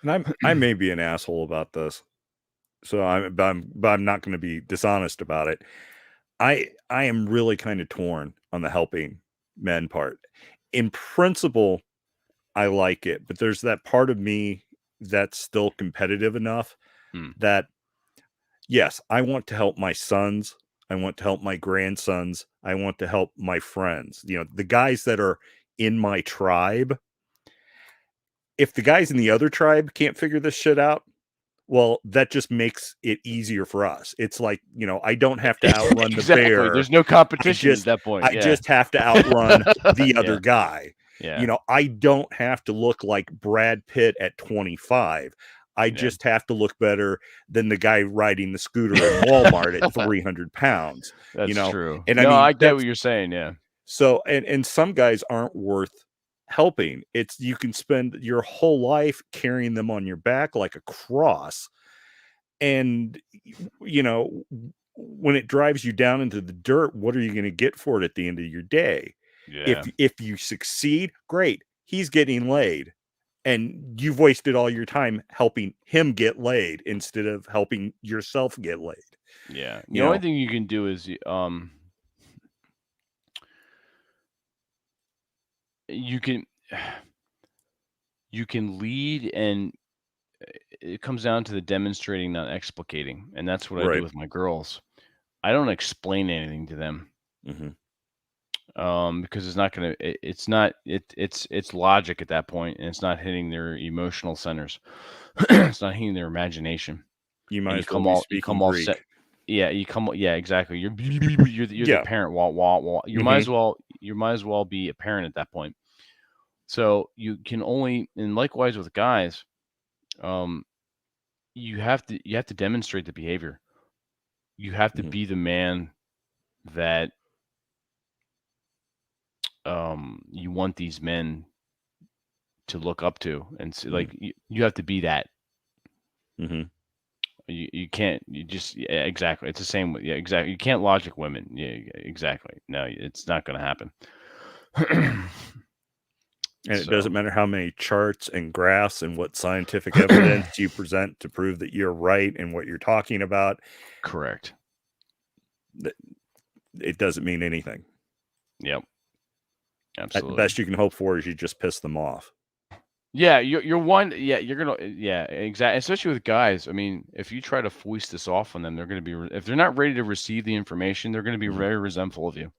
And I may be an asshole about this, so I'm not going to be dishonest about it. I am really kind of torn on the helping men part. In principle, I like it, but there's that part of me that's still competitive enough that, yes, I want to help my sons. I want to help my grandsons. I want to help my friends. You know, the guys that are in my tribe. If the guys in the other tribe can't figure this shit out, well, that just makes it easier for us. It's like, you know, I don't have to outrun the bear. There's no competition at that point. I just have to outrun the other guy. Yeah. You know, I don't have to look like Brad Pitt at 25. I just have to look better than the guy riding the scooter in Walmart at 300 pounds. That's true. And I get what you're saying. Yeah. So, and some guys aren't worth helping. You can spend your whole life carrying them on your back like a cross. And, you know, when it drives you down into the dirt, what are you going to get for it at the end of your day? Yeah. If you succeed, great. He's getting laid. And you've wasted all your time helping him get laid instead of helping yourself get laid. Yeah. The only thing you can do is you can lead, and it comes down to the demonstrating, not explicating. And that's what I do with my girls. I don't explain anything to them. Because it's not going to, it's logic at that point, and it's not hitting their emotional centers. It's not hitting their imagination. You might as well be speaking Greek. Yeah, exactly. You're the parent. You might as well be a parent at that point. So you can only, and likewise with guys, you have to demonstrate the behavior. You have to be the man that you want these men to look up to, and so, like you have to be that. You can't. You just exactly. It's the same. Exactly. You can't logic women. Yeah, exactly. No, it's not going to happen. And it doesn't matter how many charts and graphs and what scientific evidence you present to prove that you're right in what you're talking about. Correct. It doesn't mean anything. Yep. Absolutely. At the best you can hope for is you just piss them off. Yeah, you're one. Yeah, you're gonna. Yeah, exactly. Especially with guys. I mean, if you try to foist this off on them, they're gonna be. If they're not ready to receive the information, they're gonna be very resentful of you.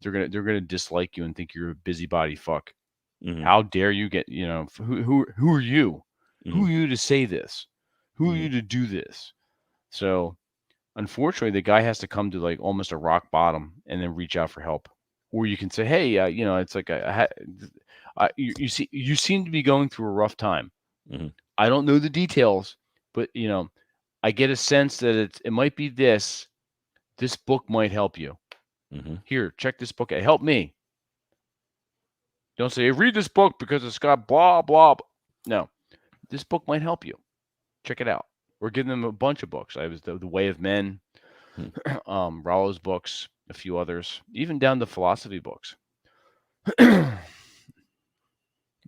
they're gonna dislike you and think you're a busybody fuck. Mhm. How dare you get, you know, who are you? Who Mhm. are you to say this? Who are Mhm. you to do this? So unfortunately, the guy has to come to like almost a rock bottom and then reach out for help. Or you can say, hey, you know, it's like you seem to be going through a rough time. Mhm. I don't know the details, but you know, I get a sense that it might be this. This book might help you. Mhm. Here, check this book out. Help me. Don't say read this book because it's got blah blah. No, this book might help you. Check it out. Or give them a bunch of books. I was the Way of Men, Mhm. Rollo's books, a few others, even down to philosophy books.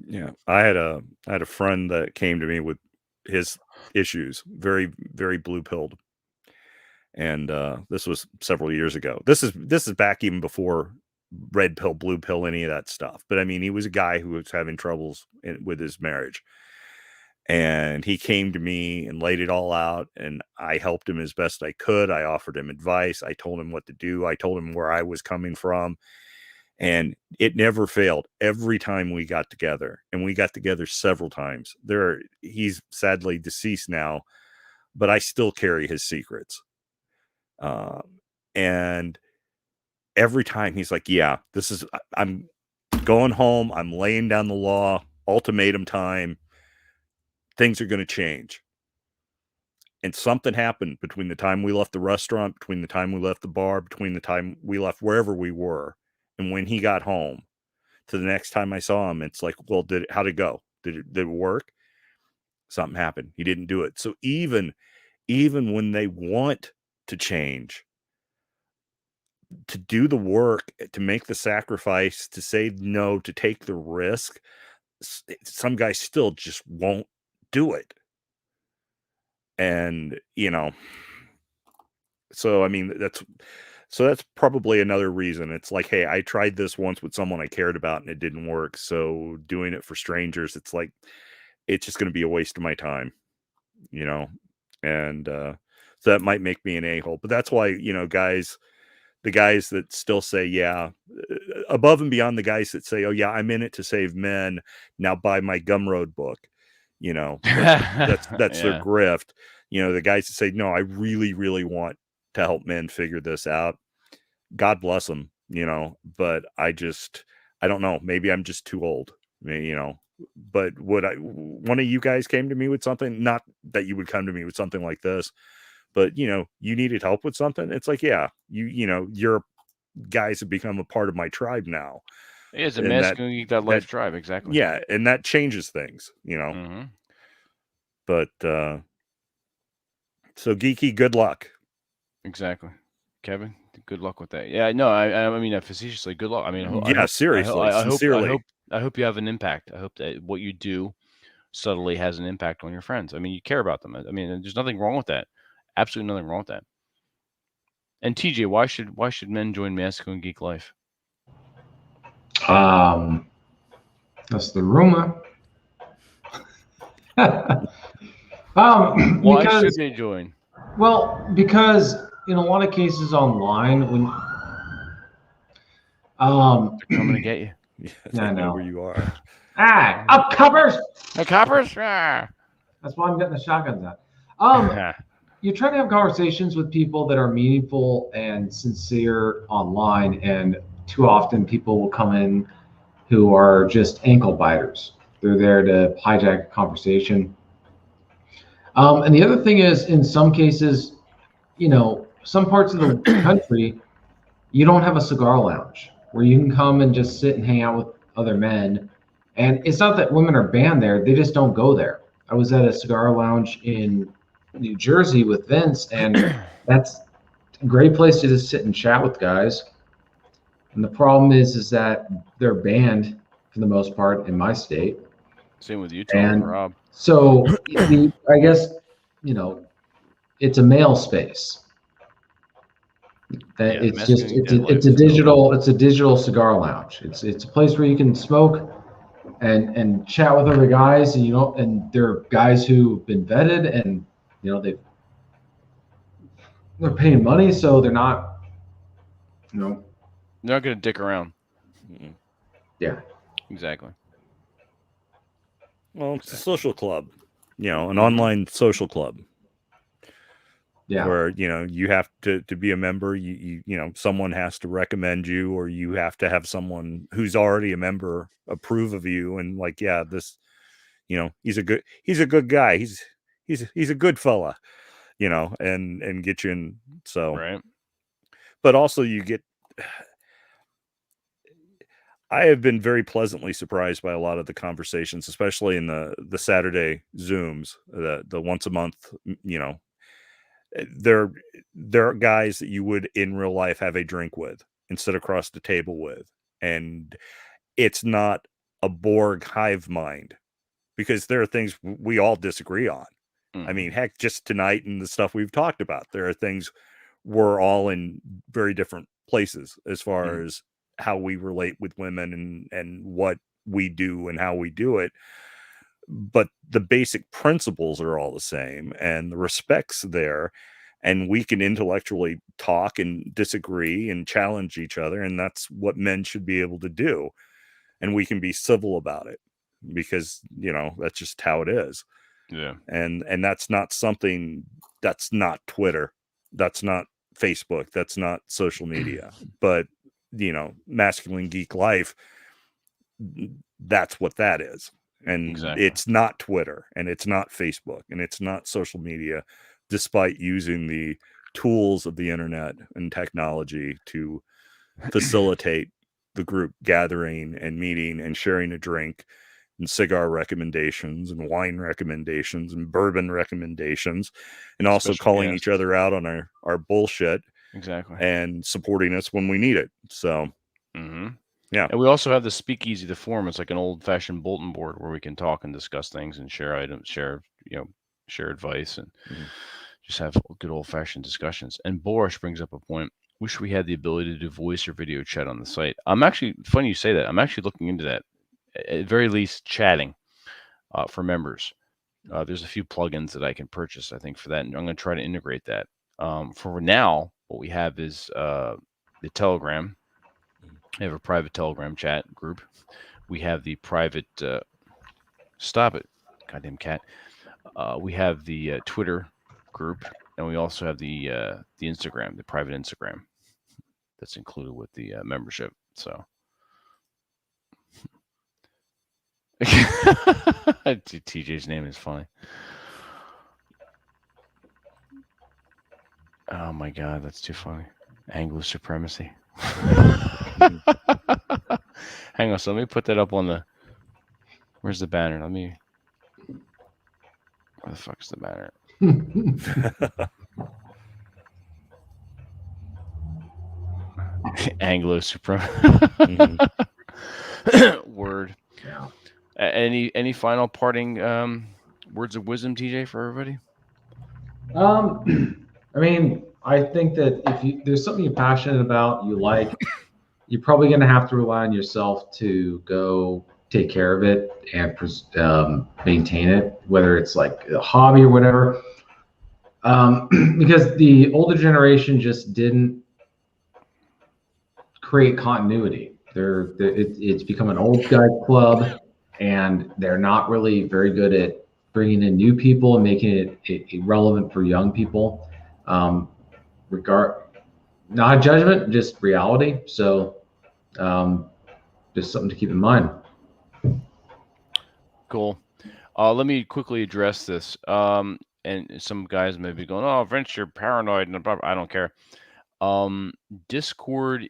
Yeah, I had a friend that came to me with his issues, very very blue pilled, and this was several years ago. This is back even before red pill, blue pill, any of that stuff. But I mean, he was a guy who was having troubles with his marriage, and he came to me and laid it all out, and I helped him as best I could. I offered him advice. I told him what to do. I told him where I was coming from. And it never failed every time we got together, and we got together several times. He's sadly deceased now, but I still carry his secrets. And every time he's like, yeah, I'm going home. I'm laying down the law, ultimatum time. Things are going to change. And something happened between the time we left the restaurant, between the time we left the bar, between the time we left wherever we were, and when he got home. To the next time I saw him, it's like, well, how'd it go? Did it work? Something happened. He didn't do it. So even when they want to change, to do the work, to make the sacrifice, to say no, to take the risk, some guys still just won't do it. And, you know, so I mean, that's probably another reason. It's like, hey, I tried this once with someone I cared about and it didn't work. So doing it for strangers, it's like, it's just going to be a waste of my time, you know? And so that might make me an a-hole. But that's why, you know, the guys that still say, yeah, above and beyond the guys that say, oh, yeah, I'm in it to save men. Now buy my Gumroad book. You know, that's their Yeah. grift. You know, the guys that say, no, I really, really want to help men figure this out. God bless them, you know, but I don't know. Maybe I'm just too old, you know. But one of you guys came to me with something, not that you would come to me with something like this, but you know, you needed help with something. It's like, yeah, you know, your guys have become a part of my tribe now. It's a And masculine geek that life tribe, exactly. yeah, and that changes things, you know. Mm-hmm. But so Geeky, good luck. Exactly. Kevin, good luck with that. Yeah, no, I mean facetiously, good luck. I mean, Yeah, seriously, sincerely. I hope you have an impact. I hope that what you do subtly has an impact on your friends. I mean, you care about them. I mean, there's nothing wrong with that. Absolutely nothing wrong with that. And TJ, why should men join Masculine Geek Life? That's the rumor. Why because, should they join? well, because in a lot of cases online, when They're coming to get you. Yeah, I they know know. where you are. Up covers. The coppers. Ah. That's why I'm getting the shotguns out. You're trying to have conversations with people that are meaningful and sincere online, and too often people will come in who are just ankle biters. They're there to hijack a conversation. And the other thing is, in some cases, you know, some parts of the country, you don't have a cigar lounge where you can come and just sit and hang out with other men. And it's not that women are banned there, they just don't go there. I was at a cigar lounge in New Jersey with Vince, and that's a great place to just sit and chat with guys. And the problem is that they're banned for the most part in my state. Same with Utah, And Rob. so I guess, you know, it's a male space. Yeah, It's a digital cigar lounge. It's a place where you can smoke and chat with other guys, and you know, and they're guys who've been vetted, and you know they're paying money, so they're not, you know, They're not going to dick around. Yeah. Exactly. Well, it's a social club, an online social club. Yeah. Where, you have to be a member, someone has to recommend you, or you have to have someone who's already a member approve of you and like, yeah, this, he's a good guy. He's a good fella, and get you in. So, right. But also you get, I have been very pleasantly surprised by a lot of the conversations, especially in the Saturday Zooms, the once a month, They're guys that you would in real life have a drink with and sit across the table with. And it's not a Borg hive mind, because there are things we all disagree on. I mean, heck, just tonight and the stuff we've talked about, there are things we're all in very different places as far as how we relate with women and what we do and how we do it. But the basic principles are all the same, and the respect's there, and we can intellectually talk and disagree and challenge each other, and that's what men should be able to do. And we can be civil about it, because that's just how it is. Yeah. And that's not something, that's not Twitter, that's not Facebook, that's not social media. But Masculine Geek Life, that's what that is. And Exactly. It's not Twitter, and it's not Facebook, and it's not social media, despite using the tools of the internet and technology to facilitate the group gathering and meeting and sharing a drink and cigar recommendations and wine recommendations and bourbon recommendations, and also Special calling guests. each other out on our bullshit. Exactly. And supporting us when we need it. So, yeah. And we also have the Speakeasy, the forum. It's like an old-fashioned bulletin board where we can talk and discuss things and share items, share advice, and just have good old-fashioned discussions. And Boris brings up a point. Wish we had the ability to do voice or video chat on the site. I'm actually, funny you say that, I'm actually looking into that. At very least, chatting for members. There's a few plugins that I can purchase, I think, for that, and I'm going to try to integrate that. For now, what we have is the Telegram. We have a private Telegram chat group. We have the private. Stop it, goddamn cat. We have the Twitter group, and we also have the Instagram, the private Instagram, that's included with the membership. So, TJ's name is funny. Oh my god, that's too funny. Anglo supremacy. Hang on, so let me put that up on the. Where's the banner? Where the fuck's the banner? Anglo supremacy. Word. Yeah. Any final parting words of wisdom, TJ, for everybody? I mean, I think that if there's something you're passionate about, you like, you're probably going to have to rely on yourself to go take care of it and maintain it, whether it's like a hobby or whatever. Because the older generation just didn't create continuity. It's become an old guy club, and they're not really very good at bringing in new people and making it relevant for young people. Not a judgment, just reality. So just something to keep in mind. Cool. Let me quickly address this. And some guys may be going, "Oh, Vince, you're paranoid," and blah, blah. I don't care. Discord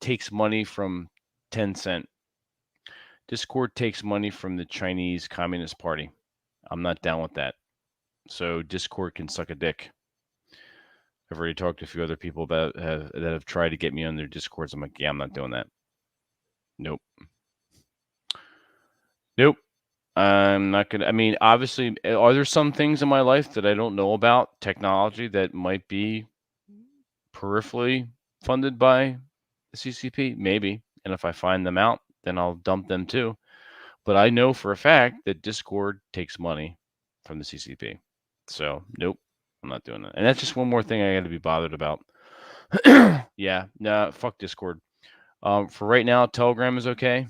takes money from Tencent. Discord takes money from the Chinese Communist Party. I'm not down with that. So Discord can suck a dick. I've already talked to a few other people that have tried to get me on their Discords. I'm like, yeah, I'm not doing that. Nope. I'm not gonna. I mean, obviously, are there some things in my life that I don't know about technology that might be peripherally funded by the CCP? Maybe. And if I find them out, then I'll dump them too. But I know for a fact that Discord takes money from the CCP. So, nope, I'm not doing that. And that's just one more thing I got to be bothered about. Yeah, no, fuck Discord. For right now, Telegram is okay.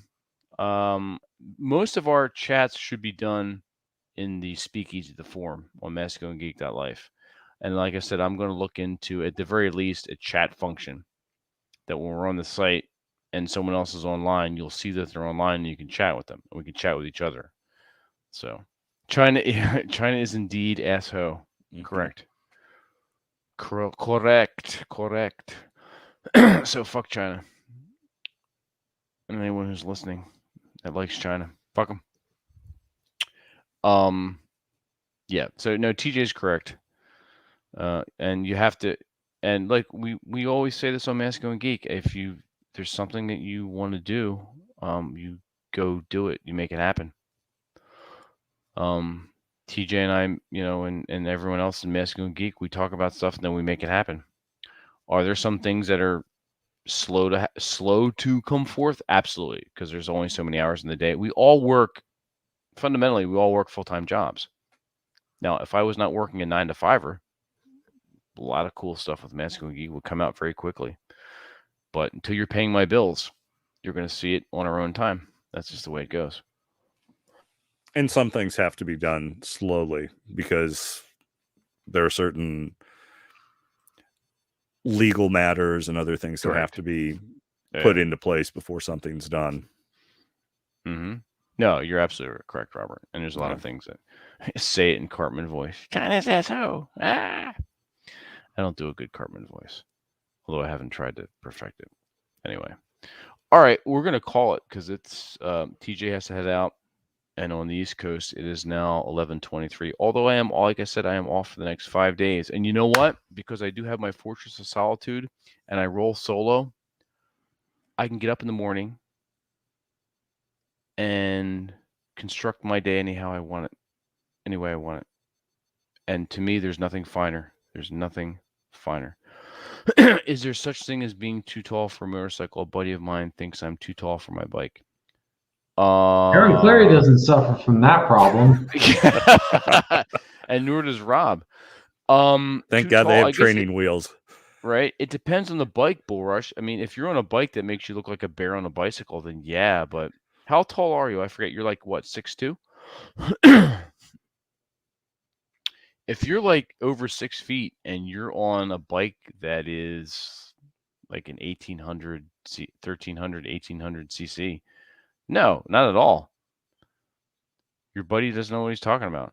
Most of our chats should be done in the speakeasy, the forum on masculinegeek.life. And like I said, I'm going to look into, at the very least, a chat function that when we're on the site and someone else is online, you'll see that they're online and you can chat with them and we can chat with each other. So China is indeed asshole. Mhm. Correct. Correct. So fuck China. And anyone who's listening that likes China, fuck them. Yeah. So no, TJ's correct. And you have to, and like we always say this on Masculine Geek, if there's something that you want to do, you go do it. You make it happen. TJ and I, and everyone else in Masculine Geek, we talk about stuff and then we make it happen. Are there some things that are slow to come forth? Absolutely, because there's only so many hours in the day. We all work full-time jobs. Now, if I was not working a 9-to-5er, a lot of cool stuff with Masculine Geek would come out very quickly. But until you're paying my bills, you're going to see it on our own time. That's just the way it goes. And some things have to be done slowly because there are certain legal matters and other things that have to be put into place before something's done. Mm-hmm. No, you're absolutely correct, Robert. And there's a lot of things that say it in Cartman voice. China's asshole. Ah! I don't do a good Cartman voice, although I haven't tried to perfect it. Anyway. All right, we're going to call it because it's TJ has to head out. And on the East Coast, it is now 11:23. Although like I said, I am off for the next 5 days. And you know what? Because I do have my Fortress of Solitude and I roll solo, I can get up in the morning and construct my day anyhow I want it, any way I want it. And to me, there's nothing finer. There's nothing finer. Is there such thing as being too tall for a motorcycle? A buddy of mine thinks I'm too tall for my bike. Aaron Clary doesn't suffer from that problem. And nor does Rob. Thank God they have training wheels. Right? It depends on the bike, Bull Rush. I mean, if you're on a bike that makes you look like a bear on a bicycle, then yeah, but how tall are you? I forget. You're like, what, 6'2"? If you're like over 6 feet and you're on a bike that is like an 1300, 1800 cc, no, not at all. Your buddy doesn't know what he's talking about.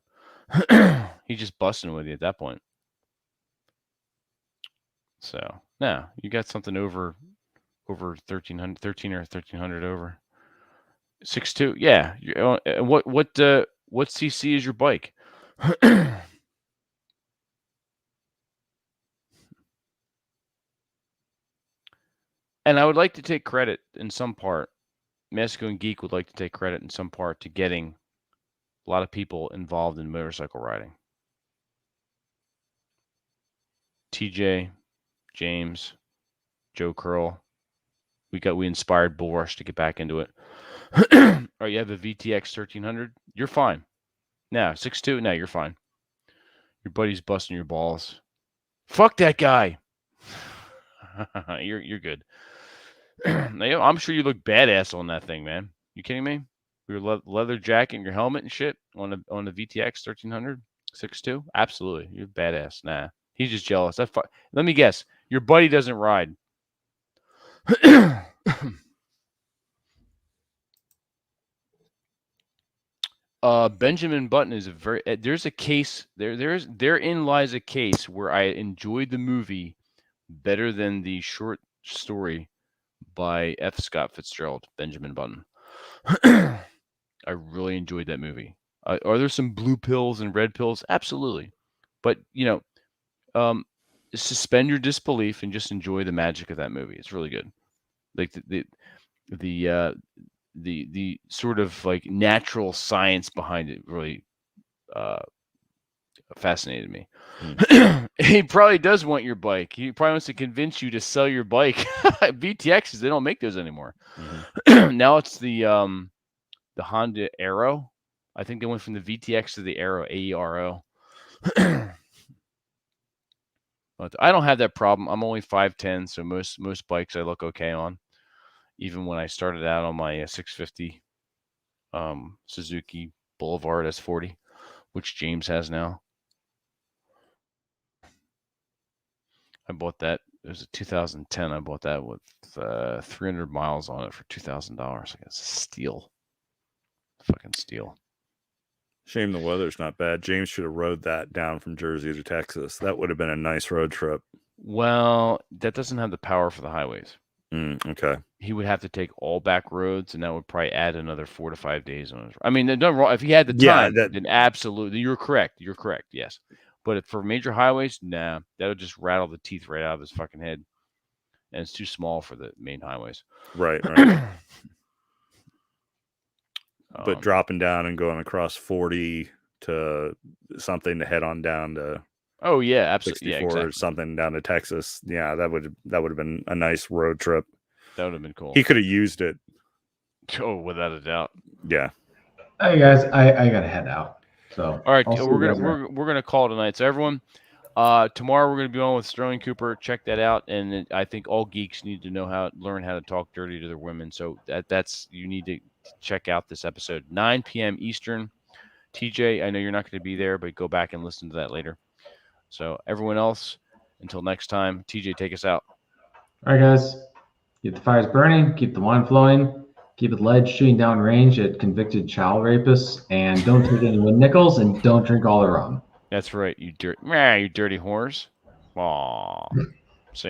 He's just busting with you at that point. So, no, you got something over 1300, 13 or 1300 over. 6'2", yeah. What cc is your bike? And I would like to take credit in some part. Masculine Geek would like to take credit in some part to getting a lot of people involved in motorcycle riding. TJ, James, Joe Curl. We inspired Bull Rush to get back into it. Or you have a VTX 1300. You're fine. No, 6'2". No, you're fine. Your buddy's busting your balls. Fuck that guy. You're good. I'm sure you look badass on that thing, man. You kidding me? Your leather jacket and your helmet and shit on the VTX 1300, 6'2". Absolutely, you're badass. Nah, he's just jealous. Let me guess. Your buddy doesn't ride. Benjamin Button is there's a case therein lies a case where I enjoyed the movie better than the short story by F. Scott Fitzgerald, Benjamin Button. I really enjoyed that movie. Are there some blue pills and red pills? Absolutely. But, suspend your disbelief and just enjoy the magic of that movie. It's really good. Like the sort of like natural science behind it really fascinated me. He probably does want your bike. He probably wants to convince you to sell your bike. VTXs, they don't make those anymore. Now it's the Honda Aero. I think they went from the VTX to the Aero, AERO. But I don't have that problem. I'm only 5'10", so most bikes I look okay on. Even when I started out on my 650 Suzuki Boulevard S40, which James has now. I bought that. It was a 2010. I bought that with 300 miles on it for $2,000. It's a steal. Fucking steal. Shame the weather's not bad. James should have rode that down from Jersey to Texas. That would have been a nice road trip. Well, that doesn't have the power for the highways. Okay. He would have to take all back roads, and that would probably add another 4 to 5 days on his. I mean, if he had the time, then absolutely, you're correct. You're correct. Yes, but for major highways, nah, that would just rattle the teeth right out of his fucking head, and it's too small for the main highways. Right. But dropping down and going across 40 to something to head on down to. Oh yeah, absolutely. 64 exactly. or something down to Texas. Yeah, that would have been a nice road trip. That would have been cool. He could have used it. Oh, without a doubt. Yeah. Hey guys, I gotta head out. So all right, we're gonna call it tonight. So everyone, tomorrow we're gonna be on with Sterling Cooper. Check that out, and I think all geeks need to learn how to talk dirty to their women. So that's you need to check out this episode 9 p.m. Eastern. TJ, I know you're not going to be there, but go back and listen to that later. So everyone else, until next time, TJ, take us out. All right, guys. Keep the fires burning. Keep the wine flowing. Keep it lead shooting down range at convicted child rapists. And don't take any nickels and don't drink all the rum. That's right, you dirty whores. Aw. See?